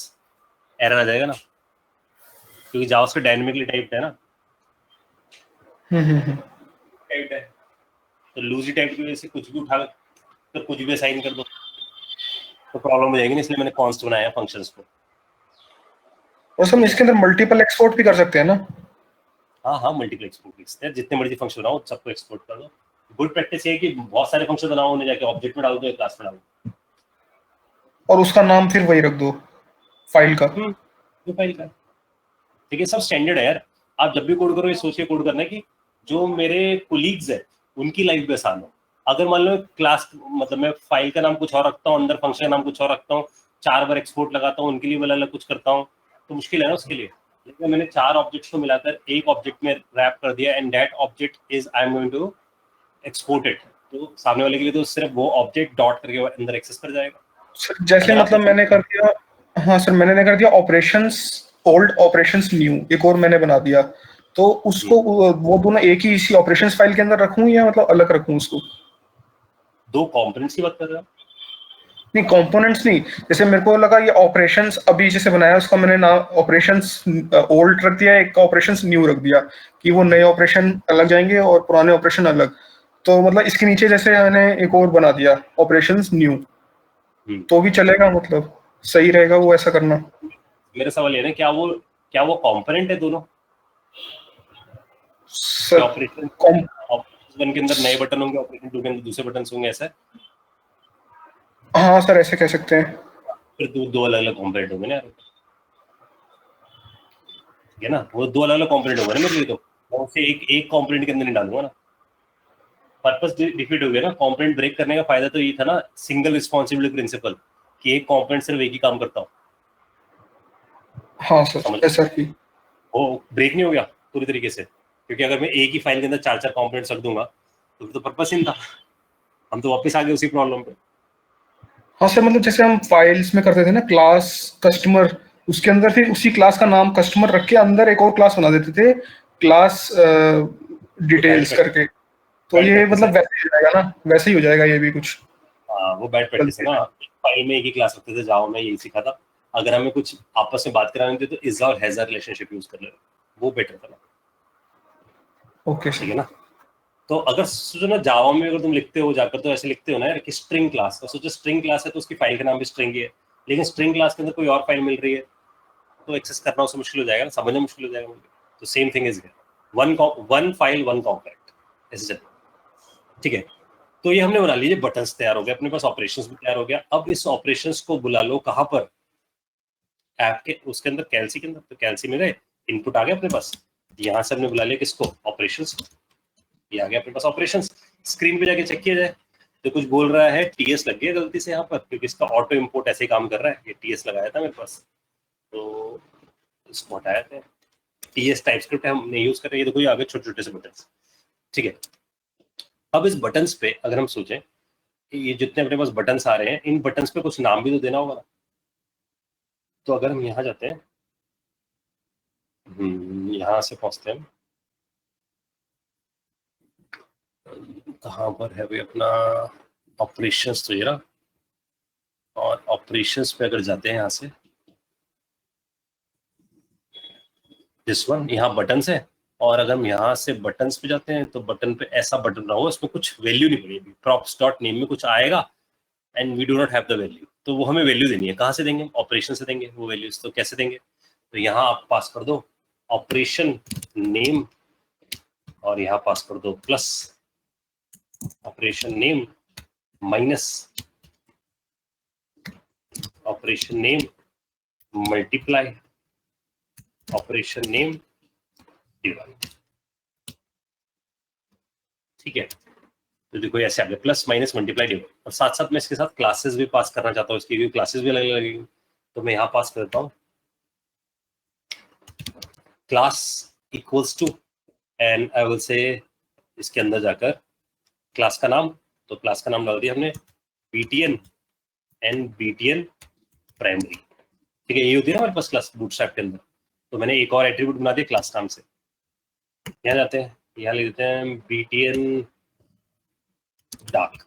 एरर आ जाएगा ना, क्योंकि जावास्क्रिप्ट डायनामिकली टाइप्ड है ना। टाइप्ड है तो लूजली टाइप की वजह से कुछ भी उठा कर कुछ भी असाइन कर दो तो प्रॉब्लम हो जाएगी ना, इसलिए मैंने कॉन्स्ट बनाया फंक्शंस को। और हम इसके अंदर मल्टीपल एक्सपोर्ट भी कर सकते हैं ना? हाँ हाँ, मल्टीपल एक्सपोर्ट लिख सकते हैं, जितने मर्जी फंक्शन बनाओ सबको एक्सपोर्ट कर दो। गुड प्रैक्टिस ये है कि बहुत सारे फंक्शन बनाओ, उन्हें जाके ऑब्जेक्ट में डाल दो, क्लास में डाल दो, और उसका नाम फिर वही रख दो फाइल का। जो फाइल का। ठीक है, सब स्टैंडर्ड है यार। आप जब भी कोड करो ये सोच के कोड करना है कि जो मेरे कोलीग्स है उनकी लाइफ भी आसान हो। अगर मान लो क्लास मतलब मैं फाइल का नाम कुछ और रखता हूँ, अंदर फंक्शन का नाम कुछ और रखता हूँ, 4 बार एक्सपोर्ट लगाता हूँ, उनके लिए अलग अलग कुछ करता हूँ, तो मुश्किल है ना उसके लिए। लेकिन मैंने 4 ऑब्जेक्ट्स को मिलाकर एक ऑब्जेक्ट में रैप कर दिया and that object is I am going to export it, तो सामने वाले के लिए तो सिर्फ वो ऑब्जेक्ट डॉट करके अंदर एक्सेस कर जाएगा। जैसे मतलब मैंने कर दिया हाँ सर, मैंने कर दिया ऑपरेशंस ओल्ड, ऑपरेशंस न्यू, एक और मैंने बना दिया। तो उसको वो दोनों एक ही इसी ऑपरेशंस फाइल के अंदर रखूं या मतलब अलग रखूं उसको? दो कंपोनेंट्स की बात कर रहे हो? नहीं, कंपोनेंट्स नहीं, जैसे मेरे को लगा ये ऑपरेशंस अभी जैसे बनाया उसका मैंने नाम ऑपरेशंस ओल्ड रख दिया, एक ऑपरेशंस न्यू रख दिया, कि वो नए ऑपरेशन अलग जाएंगे और पुराने ऑपरेशन अलग। तो मतलब इसके नीचे जैसे मैंने एक और बना दिया ऑपरेशंस न्यू, तो भी चलेगा? मतलब सही रहेगा वो ऐसा करना? मेरा सवाल ये है, क्या वो कंपोनेंट है दोनों? सर ऑपरेशन 1 के अंदर नए बटन होंगे, ऑपरेशन 2 के अंदर दूसरे बटन होंगे, ऐसा है? हाँ सर, ऐसे कह सकते हैं। फिर दो अलग अलग कंपोनेंट होंगे ना, ठीक है ना? वो दो अलग अलग कंपोनेंट होंगे ना मेरे लिए, तो मैं उसे एक कंपोनेंट के अंदर नहीं डालूंगा ना, पर्पस डिफीट हो गया ना। कंपोनेंट ब्रेक करने का फायदा तो ये था ना, सिंगल रिस्पॉन्सिबिलिटी प्रिंसिपल, कि एक कंपोनेंट सिर्फ एक ही काम करता हो। हाँ सर, ऐसा ही। वो ब्रेक नहीं हो गया पूरी तरीके से, क्योंकि अगर मैं एक ही फाइल के अंदर 4 कंपोनेंट्स रख दूंगा तो पर्पस ही नहीं था। हम तो वापस आ गए उसी प्रॉब्लम पे। हाँ सर, मतलब जैसे हम फाइल्स में करते थे ना, क्लास कस्टमर, उसके अंदर फिर उसी क्लास का नाम कस्टमर रख के अंदर एक और क्लास बना देते थे, क्लास डिटेल्स करके। तो ये मतलब वैसे ही हो जाएगा ना, वैसे ही हो जाएगा ये भी कुछ? हाँ, वो बैड प्रैक्टिस है ना। फाइल में एक ही क्लास रखते थे, जावा में यही सीखा था। अगर हमें कुछ आपस में बात करानी थी तो इज और हैज रिलेशनशिप यूज कर ले, वो बेटर था ना। ओके ठीक सर। है ना? तो अगर सोचो ना, जावा में अगर तुम लिखते हो जाकर तो ऐसे लिखते हो ना यार कि स्ट्रिंग क्लास, तो सोचो स्ट्रिंग क्लास है तो उसकी फाइल का नाम भी स्ट्रिंग ही है, लेकिन स्ट्रिंग क्लास के अंदर कोई और फाइल मिल रही है तो एक्सेस करना उससे मुश्किल हो जाएगा ना, समझना मुश्किल हो जाएगा मुझे। तो same thing is one file one component, ऐसे चलता है। ठीक है, तो ये हमने बना लीजिए, बटन्स तैयार हो गए अपने पास, ऑपरेशंस भी तैयार हो गया। अब इस ऑपरेशंस को बुला लो कहाँ पर? ऐप के उसके अंदर, कैलसी के अंदर। तो कैलसी में गए, इनपुट आ गया अपने पास, यहाँ से हमने बुला लिया किसको? ऑपरेशंस। ये आ गया अपने पास ऑपरेशंस। स्क्रीन पे जाके चेक किया जाए तो कुछ बोल रहा है टीएस लग गया गलती से यहाँ पर, क्योंकि इसका ऑटो इंपोर्ट ऐसे ही काम कर रहा है। ये टीएस लगाया था मेरे पास, तो इसको हटाया था। टीएस टाइपस्क्रिप्ट हमने यूज कर रहे हैं। ये देखो, ये आगे छोटे छोटे से बटन्स। ठीक है, अब इस बटन्स पे अगर हम सोचें कि ये जितने अपने पास बटन्स आ रहे हैं, इन बटन्स पे कुछ नाम भी तो देना होगा ना। तो अगर हम यहाँ जाते हैं, यहाँ से पहुंचते हैं, कहाँ पर है भाई अपना ऑपरेशंस? तो ये रहा। और ऑपरेशंस पे अगर जाते हैं यहाँ से, दिस वन, यहाँ बटन्स है। और अगर हम यहाँ से बटन्स पे जाते हैं तो बटन पे ऐसा बटन रहा होगा, इसमें कुछ वैल्यू नहीं बनेगी, प्रॉप्स डॉट नेम में कुछ आएगा and we do not have the value. तो वो हमें वैल्यू देनी है, कहाँ से देंगे? ऑपरेशन से देंगे वो वैल्यूज। तो कैसे देंगे? तो यहाँ आप पास कर दो ऑपरेशन नेम, और यहाँ पास कर दो plus operation name minus operation name multiply operation name divide. ठीक है, तो देखो ऐसे आ गया, प्लस माइनस मल्टीप्लाई डिवाइड। और साथ साथ मैं इसके साथ क्लासेस भी पास करना चाहता हूँ, इसकी क्लासेस भी अलग लगेगी। तो मैं यहाँ पास करता हूँ class equals to, and I will say इसके अंदर जाकर क्लास का नाम, तो क्लास का नाम डाल दिया हमने BTN एंड BTN प्राइमरी। ठीक है, ये होती है ना हमारे पास क्लास बूटस्ट्रैप के अंदर। तो मैंने एक और एट्रीब्यूट बना दिया क्लास नाम से। यहाँ जाते हैं, यहाँ लिख देते हैं BTN डार्क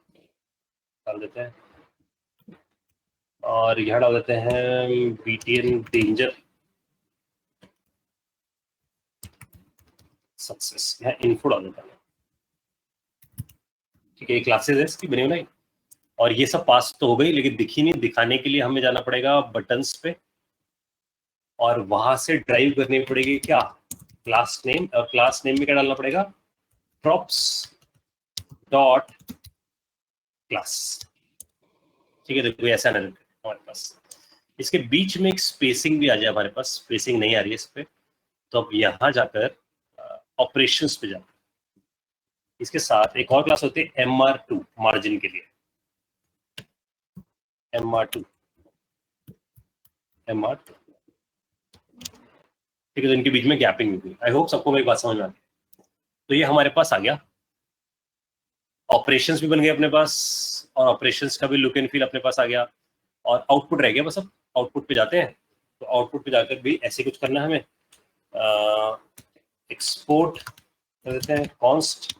डाल देते हैं, और यहाँ डाल देते हैं BTN डेंजर सक्सेस। यहाँ इन्फो डाल देता है। ठीक है, ये क्लासेस है इसकी बनी बनाई, और ये सब पास तो हो गई, लेकिन दिखी नहीं। दिखाने के लिए हमें जाना पड़ेगा बटन्स पे, और वहां से ड्राइव करनी पड़ेगी क्या? Class name. और क्लास नेम में क्या डालना पड़ेगा? Props dot class. ठीक है, देखो ऐसा ना हमारे पास इसके बीच में एक स्पेसिंग भी आ जाए। हमारे पास स्पेसिंग नहीं आ रही है इस पे, तो अब यहाँ जाकर ऑपरेशंस पे जाओ। इसके साथ एक और क्लास होती है MR2, मार्जिन के लिए। MR2 ठीक है, तो इनके बीच में गैपिंग होगी। आई होप सबको मेरी बात समझ में आ गई। तो ये हमारे पास आ गया, ऑपरेशंस भी बन गए अपने पास, और ऑपरेशंस का भी लुक एंड फील अपने पास आ गया, और आउटपुट रह गया बस। अब आउटपुट पे जाते हैं, तो आउटपुट पे जाकर भी ऐसे कुछ करना है हमें, एक्सपोर्ट कर देते हैं कॉन्स्ट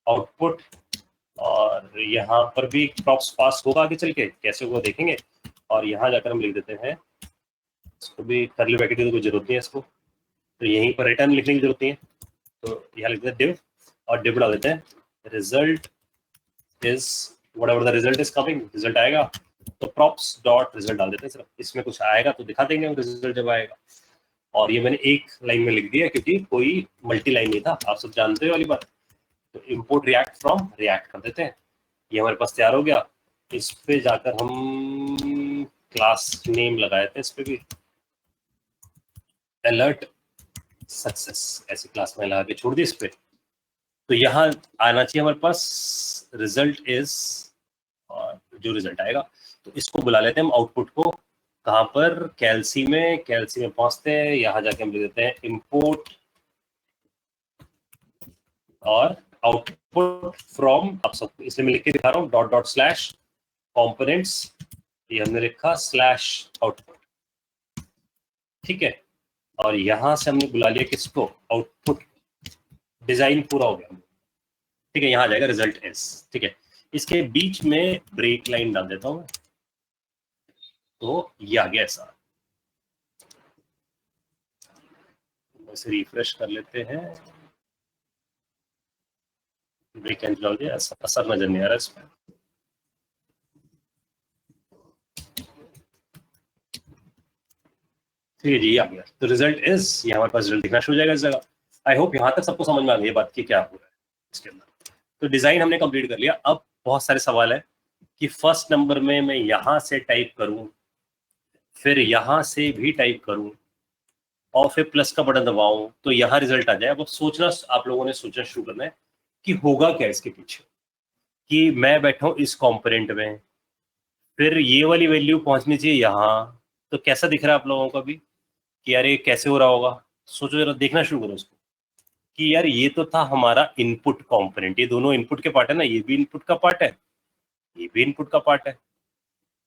आउटपुट, और यहाँ पर भी प्रॉप्स पास होगा आगे चल के, कैसे होगा देखेंगे। और यहाँ जाकर हम लिख देते हैं, इसको भी करली ब्रैकेट की तो कोई जरूरत नहीं है इसको, तो यहीं पर रिटर्न लिखने की जरूरत नहीं है, तो यहाँ लिखते हैं div, और div डाल देते हैं result is whatever the result is coming, result आएगा तो प्रॉप्स डॉट रिजल्ट डाल देते हैं। सिर्फ इसमें कुछ आएगा तो दिखा देंगे रिजल्ट जब आएगा। और ये मैंने एक लाइन में लिख दिया क्योंकि कोई मल्टी लाइन नहीं था, आप सब जानते हो वाली बात। तो इंपोर्ट रिएक्ट फ्रॉम रिएक्ट कर देते हैं, ये हमारे पास तैयार हो गया। इस पे जाकर हम क्लास नेम लगाए थे, इस पे भी अलर्ट सक्सेस ऐसी क्लास में लगा के छोड़ दी इस पे। तो यहाँ आना चाहिए हमारे पास रिजल्ट इज, और जो रिजल्ट आएगा तो इसको बुला लेते हैं हम आउटपुट को, कहाँ पर, कैलसी में पहुंचते हैं, यहाँ जाके हम लिख देते हैं इंपोर्ट और आउटपुट फ्रॉम, अब सब इसलिए मैं लिख के दिखा रहा हूँ, डॉट डॉट स्लैश कंपोनेंट्स, ये हमने लिखा स्लैश आउटपुट, ठीक है। और यहां से हमने बुला लिया किसको, आउटपुट, डिजाइन पूरा हो गया, ठीक है। यहाँ आ जाएगा रिजल्ट एस, ठीक है। इसके बीच में ब्रेक लाइन डाल देता हूं, तो ये आ गया ऐसा। इसे रिफ्रेश कर लेते हैं, ब्रेक लाइन डाल दिया, ऐसा असर नजर नहीं आ रहा इसमें। ठीक है जी, आ गया। तो रिजल्ट इज, ये हमारे पास रिजल्ट दिखना शुरू हो जाएगा इस जगह। आई होप यहाँ तक सबको समझ में आ गई बात की क्या हो रहा है इसके अंदर। तो डिजाइन हमने कंप्लीट कर लिया। अब बहुत सारे सवाल है कि फर्स्ट नंबर में मैं यहाँ से टाइप करूं, फिर यहाँ से भी टाइप करूं, और फिर प्लस का बटन दबाऊं तो यहाँ रिजल्ट आ जाए। अब सोचना, आप लोगों ने सोचना शुरू करना है कि होगा क्या इसके पीछे, कि मैं बैठा हूं इस कॉम्पोनेंट में, फिर ये वाली वैल्यू पहुंचनी चाहिए यहाँ, तो कैसा दिख रहा है आप लोगों को अभी कि यार ये कैसे हो रहा होगा। सोचो जरा, देखना शुरू करो उसको कि यार ये तो था हमारा इनपुट कंपोनेंट, ये दोनों इनपुट के पार्ट है ना, ये भी इनपुट का पार्ट है, ये भी इनपुट का पार्ट है।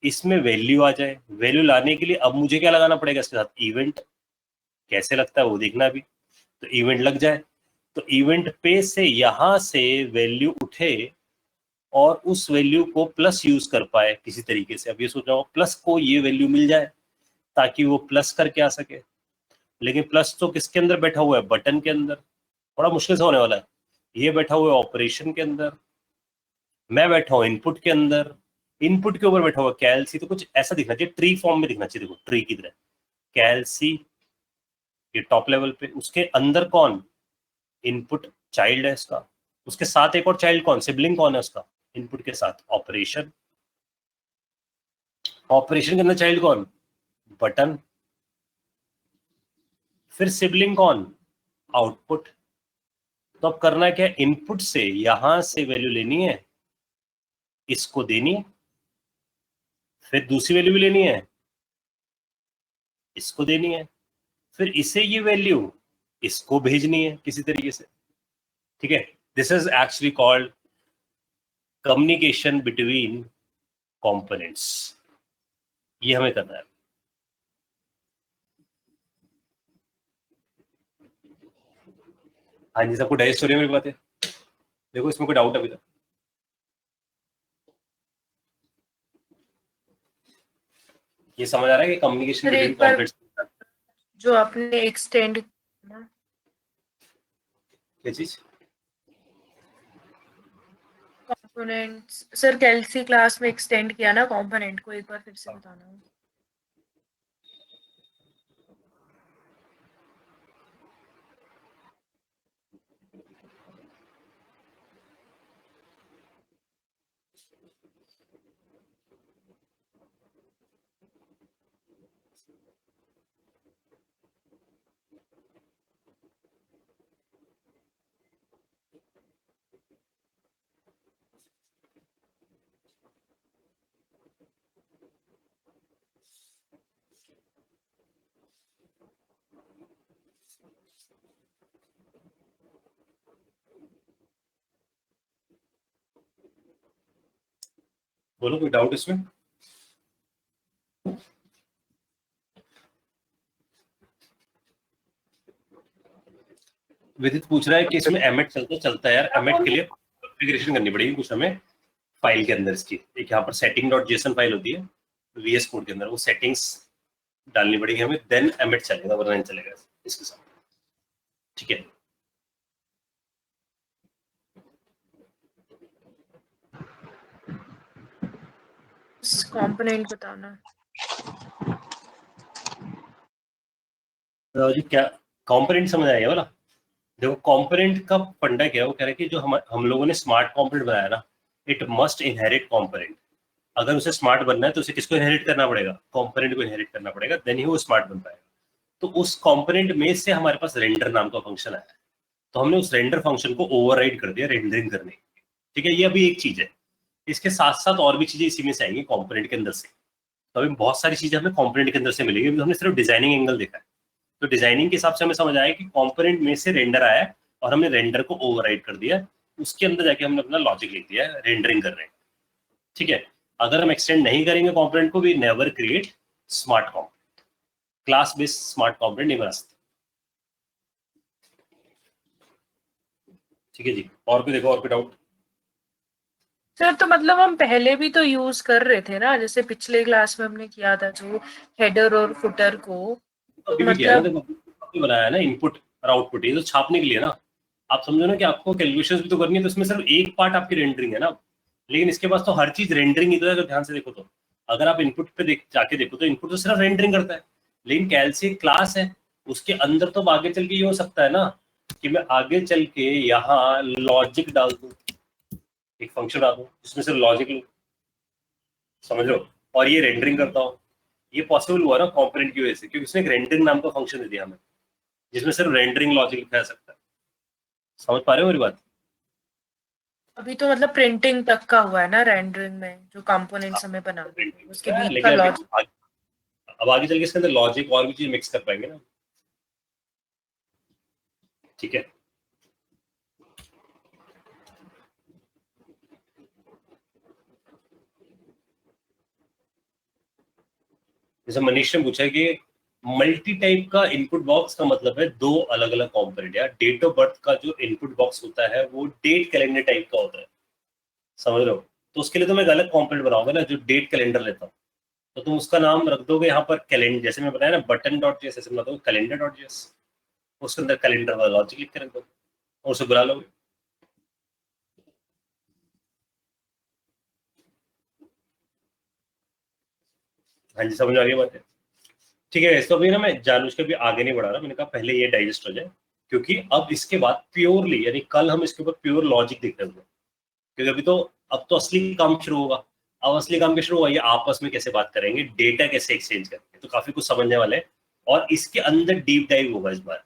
इसमें वैल्यू आ जाए, वैल्यू लाने के लिए अब मुझे क्या लगाना पड़ेगा इसके साथ, इवेंट। कैसे लगता है वो देखना भी, तो इवेंट लग जाए, तो इवेंट पे से यहां से वैल्यू उठे और उस वैल्यू को प्लस यूज कर पाए किसी तरीके से। अब ये सोच रहा हूँ प्लस को ये वैल्यू मिल जाए ताकि वो प्लस करके आ सके, लेकिन प्लस तो किसके अंदर बैठा हुआ है, बटन के अंदर, थोड़ा मुश्किल से होने वाला है। ये बैठा हुआ है ऑपरेशन के अंदर, मैं बैठा हूँ इनपुट के अंदर, इनपुट के ऊपर बैठा हुआ कैलसी। तो कुछ ऐसा दिखना चाहिए, ट्री फॉर्म में दिखना चाहिए, देखो ट्री की तरह, कैलसी ये टॉप लेवल पे, उसके अंदर कौन, इनपुट चाइल्ड है इसका, उसके साथ एक और चाइल्ड कौन, सिबलिंग कौन है उसका, इनपुट के साथ ऑपरेशन, ऑपरेशन के अंदर चाइल्ड कौन, बटन, फिर सिबलिंग कौन, आउटपुट। तो अब करना क्या, इनपुट से यहां से वैल्यू लेनी है, इसको देनी है, फिर दूसरी वैल्यू भी लेनी है, इसको देनी है, फिर इसे ये वैल्यू इसको भेजनी है किसी तरीके से, ठीक है। This is actually called communication between components, ये हमें करना है। हाँ जी, सबको डाइजेस्ट हो रही है मेरी बातें, देखो इसमें कोई डाउट अभी तक, ये समझ आ रहा है कि कम्युनिकेशन सर, बिटवीन एक बार कंपोनेंट्स, जो आपने एक्सटेंड, क्या चीज, कंपोनेंट्स सर कैलसी क्लास में एक्सटेंड किया ना कंपोनेंट को, एक बार फिर से बताना। बोलो कोई डाउट इसमें। विदित पूछ रहा है कि इसमें एमेट चलता है यार। एमेट के लिए कॉन्फ़िगरेशन करनी पड़ेगी कुछ हमें फाइल के अंदर इसकी। एक यहाँ पर setting.json फाइल होती है VS कोड के अंदर, वो सेटिंग्स डालनी पड़ेगी हमें, देन एमेट चलेगा, वरना नहीं चलेगा इसके साथ। ठीक है, कंपोनेंट बताना तो जी क्या कंपोनेंट समझ आएगा वाला? देखो कंपोनेंट का फंडा क्या है, वो कह रहा है कि जो हम लोगों ने स्मार्ट कंपोनेंट बनाया ना, इट मस्ट इनहेरिट कंपोनेंट। अगर उसे स्मार्ट बनना है तो उसे किसको इनहेरिट करना पड़ेगा? कंपोनेंट को इनहेरिट करना पड़ेगा, देन ही वो स्मार्ट बन पाएगा। तो उस कंपोनेंट में से हमारे पास रेंडर नाम का फंक्शन आया है, तो हमने उस रेंडर फंक्शन को ओवरराइड कर दिया रेंडरिंग करने। ठीक है, ये अभी एक चीज है। इसके साथ साथ और भी चीजें इसी में से आएंगी कंपोनेंट के अंदर से। तो अभी बहुत सारी चीजें हमें कंपोनेंट के अंदर से मिलेगी। हमने सिर्फ डिजाइनिंग एंगल देखा है, तो डिजाइनिंग के हिसाब से हमें समझ आया कि कंपोनेंट में से रेंडर आया है और हमने रेंडर को ओवरराइड कर दिया, उसके अंदर जाके हमने अपना लॉजिक लिख दिया है, रेंडरिंग कर रहे हैं। ठीक है, अगर हम एक्सटेंड नहीं करेंगे कंपोनेंट को, भी never create smart component. Class based smart component नहीं बना सकते। ठीक है जी, और भी देखो, और भी डाउट? सर तो मतलब हम पहले भी तो यूज कर रहे थे ना, जैसे पिछले क्लास में हमने किया था जो हेडर और फुटर को। अभी भी किया है ना, देखो अभी बनाया है ना इनपुट और आउटपुट, ये तो छापने के लिए ना। आप समझो ना कि आपको कैलकुलेशंस भी तो करनी है, तो इसमें सिर्फ एक पार्ट आपकी रेंडरिंग है ना, लेकिन इसके पास तो हर चीज रेंडरिंग ही तो है। अगर ध्यान से देखो तो, अगर आप इनपुट पे जाके देखो तो इनपुट तो सिर्फ रेंडरिंग करता है, लेकिन कैलसी एक क्लास है, उसके अंदर तो आगे चल के ये हो सकता है ना कि मैं आगे चल के यहाँ लॉजिक डाल दूं, एक फंक्शन डाल दूं जिसमें सिर्फ लॉजिक लूं, समझ लो, और ये रेंडरिंग करता हूँ। ये पॉसिबल हुआ ना कंपोनेंट की वजह से, क्योंकि उसने एक रेंडरिंग नाम का फंक्शन दे दिया हमें जिसमें सिर्फ रेंडरिंग लॉजिक लिखा जा सकता है। समझ पा रहे हो मेरी बात? अभी तो मतलब प्रिंटिंग तक का हुआ है ना रेंडरिंग में, जो कंपोनेंट्स हमें बनाने हैं, उसके बीच का लेकिन लॉजिक। अब आगे चल के इसके अंदर लॉजिक और भी चीज मिक्स कर पाएंगे ना। ठीक है, जैसे मनीष ने पूछा कि मल्टी टाइप का इनपुट बॉक्स का मतलब है दो अलग अलग कंपोनेंट। या डेट ऑफ बर्थ का जो इनपुट बॉक्स होता है वो डेट कैलेंडर टाइप का होता है, समझ रहे हो? तो उसके लिए तो मैं एक अलग कंपोनेंट बनाऊंगा ना जो डेट कैलेंडर लेता हूँ, तो तुम उसका नाम रख दोगे यहाँ पर कैलेंडर, जैसे मैं बताया ना बटन डॉट जेएस, ऐसे बना दोगे कैलेंडर डॉट जेएस, उसके अंदर कैलेंडर वाला लॉजिक लिख के रख दोगे और उसे बुला लोगे। हाँ जी, समझ आ गई बात है? ठीक है, इसको भी ना मैं जानबूझ के भी आगे नहीं बढ़ा रहा, मैंने कहा पहले ये डाइजेस्ट हो जाए, क्योंकि अब इसके बाद प्योरली, यानी कल हम इसके ऊपर प्योर लॉजिक देख रहे होंगे, क्योंकि अभी तो अब तो असली काम शुरू होगा। अब असली काम क्या शुरू हुआ, ये आपस में कैसे बात करेंगे, डेटा कैसे एक्सचेंज करेंगे, तो काफी कुछ समझने वाले हैं। और इसके अंदर डीप डाइव होगा इस बार,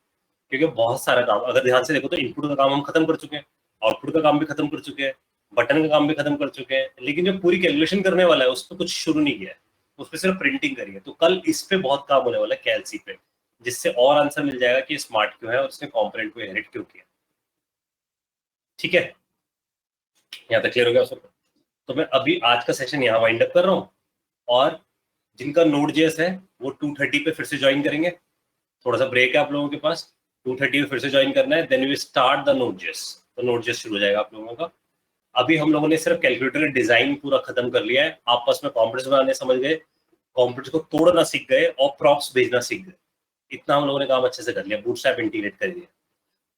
क्योंकि बहुत सारा काम, अगर ध्यान से देखो तो इनपुट का काम हम खत्म कर चुके हैं, आउटपुट का काम भी खत्म कर चुके हैं, बटन का काम भी खत्म कर चुके हैं, लेकिन जो पूरी कैलकुलेशन करने वाला है उस पर कुछ शुरू नहीं किया है, उस पर सिर्फ प्रिंटिंग करी है। तो कल इस पे बहुत काम होने वाला है कैलसी पे, जिससे और आंसर मिल जाएगा कि स्मार्ट क्यों है और उसने कंपोनेंट को इनहेरिट क्यों किया। ठीक है, यहाँ तक क्लियर हो गया सबको? तो मैं अभी आज का सेशन यहाँ वाइंड अप कर रहा हूँ, और जिनका Node.js है वो 2:30 पे फिर से ज्वाइन करेंगे। थोड़ा सा ब्रेक है आप लोगों के पास, 2:30 पे फिर से ज्वाइन करना है, then we start the Node.js। तो Node.js शुरू हो जाएगा आप लोगों का। अभी हम लोगों ने सिर्फ कैलकुलेटर डिजाइन पूरा खत्म कर लिया है, आपस में कॉम्पोनेंट्स बनाने समझ गए, कॉम्पोनेंट्स को तोड़ना सीख गए और प्रॉप्स भेजना सीख गए। इतना हम लोगों ने काम अच्छे से कर लिया, बूटस्ट्रैप इंटीग्रेट कर दिया।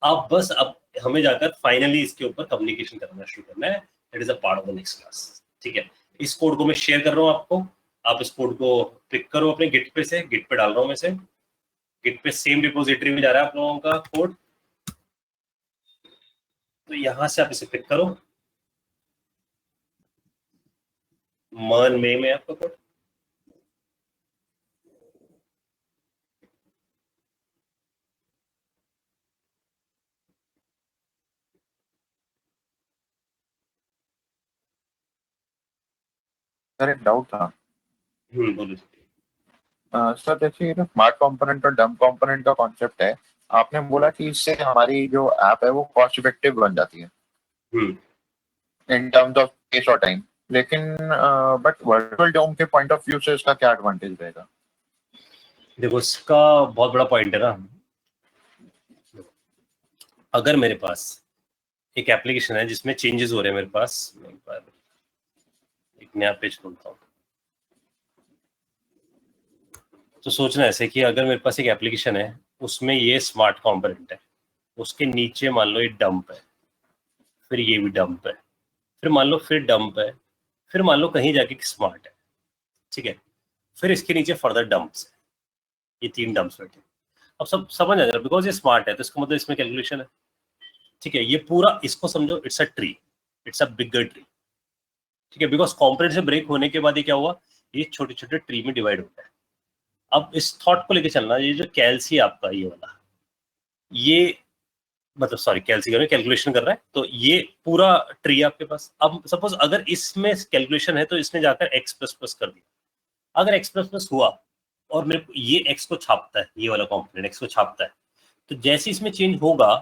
अब हमें जाकर फाइनली इसके ऊपर कम्युनिकेशन करना शुरू करना है। It is a part of the next class. ठीक है, इस कोड को मैं शेयर कर रहा हूँ आपको, आप इस कोड को पिक करो अपने गिट पे से, गिट पे डाल रहा हूँ मैं से, गिट पे सेम रिपोजिटरी में जा रहा है आप लोगों का कोड, तो यहां से आप इसे पिक करो, मन में आपका कोड। सर एक डाउट था। बोलो। सर देखिए, स्मार्ट कंपोनेंट और डम कंपोनेंट का कॉन्सेप्ट है, आपने बोला कि इससे हमारी जो ऐप है वो कॉस्ट इफेक्टिव बन जाती है इन टर्म्स ऑफ स्पेस और टाइम, लेकिन बट वर्चुअल डोम के पॉइंट ऑफ व्यू से इसका क्या एडवांटेज रहेगा? देखो इसका बहुत बड़ा पॉइंट है ना, अगर मेरे पास एक एप्लीकेशन है जिसमें चेंजेस हो रहे हैं मेरे पास, मैं एक बार एक नया पेज खोलता हूँ। तो सोचना ऐसे कि अगर मेरे पास एक एप्लीकेशन है उसमें ये स्मार्ट कंपोनेंट है, उसके नीचे मान लो ये डंप है, फिर ये भी डंप है, फिर मान लो फिर डंप है, फिर मान लो कहीं जाके स्मार्ट है, ठीक है, फिर इसके नीचे फर्दर डंप्स है, ये 3 डंप्स बैठे। अब सब समझ आ जा रहा है, बिकॉज ये स्मार्ट है तो इसका मतलब इसमें कैलकुलेशन है, ठीक है। ये पूरा इसको समझो it's a tree, it's a bigger tree, ठीक है, बिकॉज कॉम्पोनेंट से ब्रेक होने के बाद ये क्या हुआ, ये छोटे छोटे ट्री में डिवाइड होता है। अब इस थॉट को लेके चलना, ये जो कैलसी आपका ये वाला, ये मतलब सॉरी कैलसी कैलकुलेशन कर रहा है, तो ये पूरा ट्री आपके पास। अब सपोज अगर इसमें कैलकुलेशन है तो इसने जाकर एक्स प्लस प्लस कर दिया, अगर एक्स प्लस प्लस हुआ और मेरे को ये एक्स को छापता है, ये वाला कॉम्पोनेंट एक्स को छापता है, तो जैसे इसमें चेंज होगा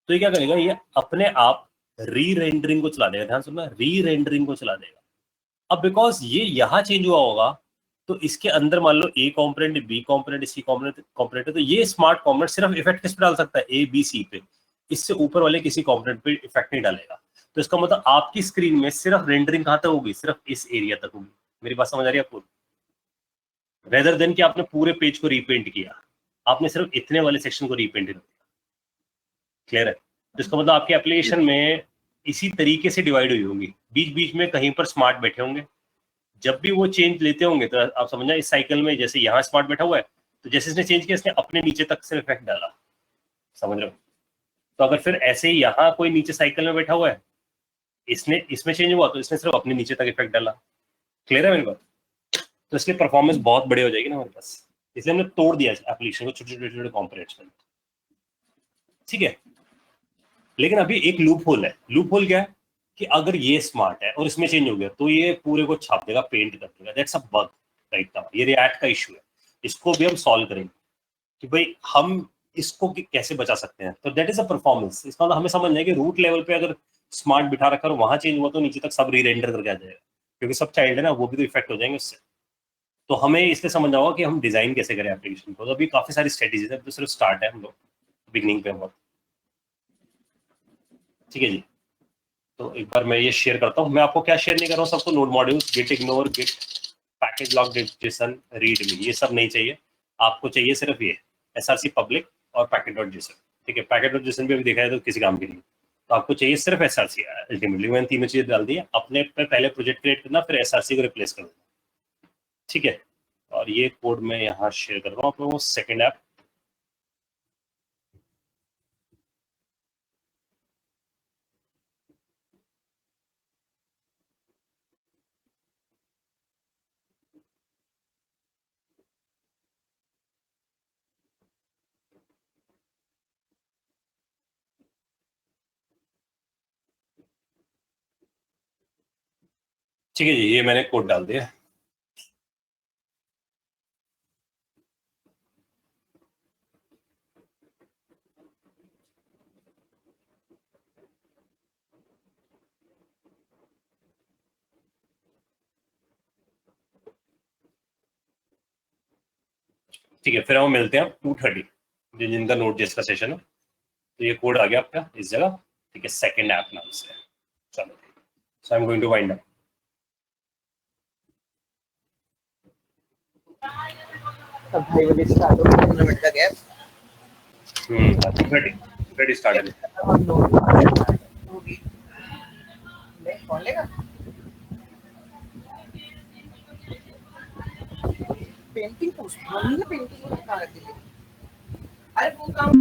तो ये क्या करेगा, ये अपने आप री रेंडरिंग को चला देगा। ध्यान सुनना, री रेंडरिंग को चला देगा। अब बिकॉज ये यहाँ चेंज हुआ होगा तो इसके अंदर मान लो A component, B component, C component है, तो ये स्मार्ट कॉम्पोनेंट सिर्फ इफेक्ट किस पे डाल सकता है, ए बी सी पे, इससे ऊपर वाले किसी कॉम्पोनेंट पे इफेक्ट नहीं डालेगा। तो इसका मतलब आपकी स्क्रीन में सिर्फ रेंडरिंग कहाँ तक होगी, सिर्फ इस एरिया तक होगी। मेरी बात समझ आ रही है आपको? रेदर देन कि आपने पूरे पेज को रीपेंट किया, आपने सिर्फ इतने वाले सेक्शन को रीपेंट किया। क्लियर है? तो इसका मतलब आपके एप्लीकेशन में इसी तरीके से डिवाइड हुई होंगी, बीच बीच में कहीं पर स्मार्ट बैठे होंगे। जब भी वो चेंज लेते होंगे तो आप समझना इस साइकिल में, जैसे यहाँ स्मार्ट बैठा हुआ है तो जैसे इसने चेंज किया इसने अपने नीचे तक से इफेक्ट डाला, समझ रहे हो? तो अगर फिर ऐसे ही यहाँ कोई नीचे साइकिल में बैठा हुआ है, इसने इसमें चेंज हुआ तो इसने सिर्फ अपने नीचे तक इफेक्ट डाला। क्लियर है मेरे बात? तो इसलिए परफॉर्मेंस बहुत बड़ी हो जाएगी ना हमारे पास, इसलिए हमने तोड़ दिया एप्लीकेशन को छोटे छोटे कॉम्पोनेंट्स में, ठीक है। लेकिन अभी एक लूप होल है। लूप होल क्या है कि अगर ये स्मार्ट है और इसमें चेंज हो गया तो ये पूरे को छाप देगा, पेंट कर देगा। That's a bug right now, ये रिएक्ट का इशू है। इसको भी हम सॉल्व करेंगे कि भाई हम इसको कैसे बचा सकते हैं। तो दैट इज अ परफॉर्मेंस। इसका मतलब हमें समझना है कि रूट लेवल पे अगर स्मार्ट बिठा रखा और वहां चेंज हुआ तो नीचे तक सब रीरेंडर करके आ जाएगा, क्योंकि सब चाइल्ड है ना, वो भी तो इफेक्ट हो जाएंगे उससे। तो हमें इसलिए समझना होगा कि हम डिजाइन कैसे करें एप्लीकेशन को। तो अभी काफी सारी स्ट्रेटेजीज है, तो सिर्फ स्टार्ट है, हम लोग बिगनिंग पे बहुत, ठीक है जी। तो एक बार मैं ये शेयर करता हूँ। मैं आपको क्या शेयर नहीं कर रहा हूँ, सबको node modules, git ignore, git package log, JSON, read me, ये सब नहीं चाहिए आपको। चाहिए सिर्फ ये src पब्लिक और पैकेट.json, ठीक है। पैकेट.json भी अभी देखा है तो किसी काम के लिए, तो आपको चाहिए सिर्फ src। अल्टीमेटली मैंने तीनों चीजें डाल दी है। अपने पे पहले प्रोजेक्ट क्रिएट करना, फिर src को रिप्लेस कर देना, ठीक है। और ये कोड मैं यहाँ शेयर कर रहा हूँ आप लोगों को, सेकेंड ऐप। ठीक है जी, ये मैंने कोड डाल दिया। ठीक है, फिर हम मिलते हैं 2:30 जिनका नोट जेस का सेशन है। तो ये कोड आ गया आपका इस जगह, ठीक है, सेकंड ऐप नाम से। चलो, so I am going to wind up. अब भाई वाली स्टार्ट हो गई, 15 मिनट का गैप। 2:30 स्टार्ट है। कौन लेगा? पेंटिंग पूछ, मम्मी ने पेंटिंग कहाँ रखी थी? अरे वो काम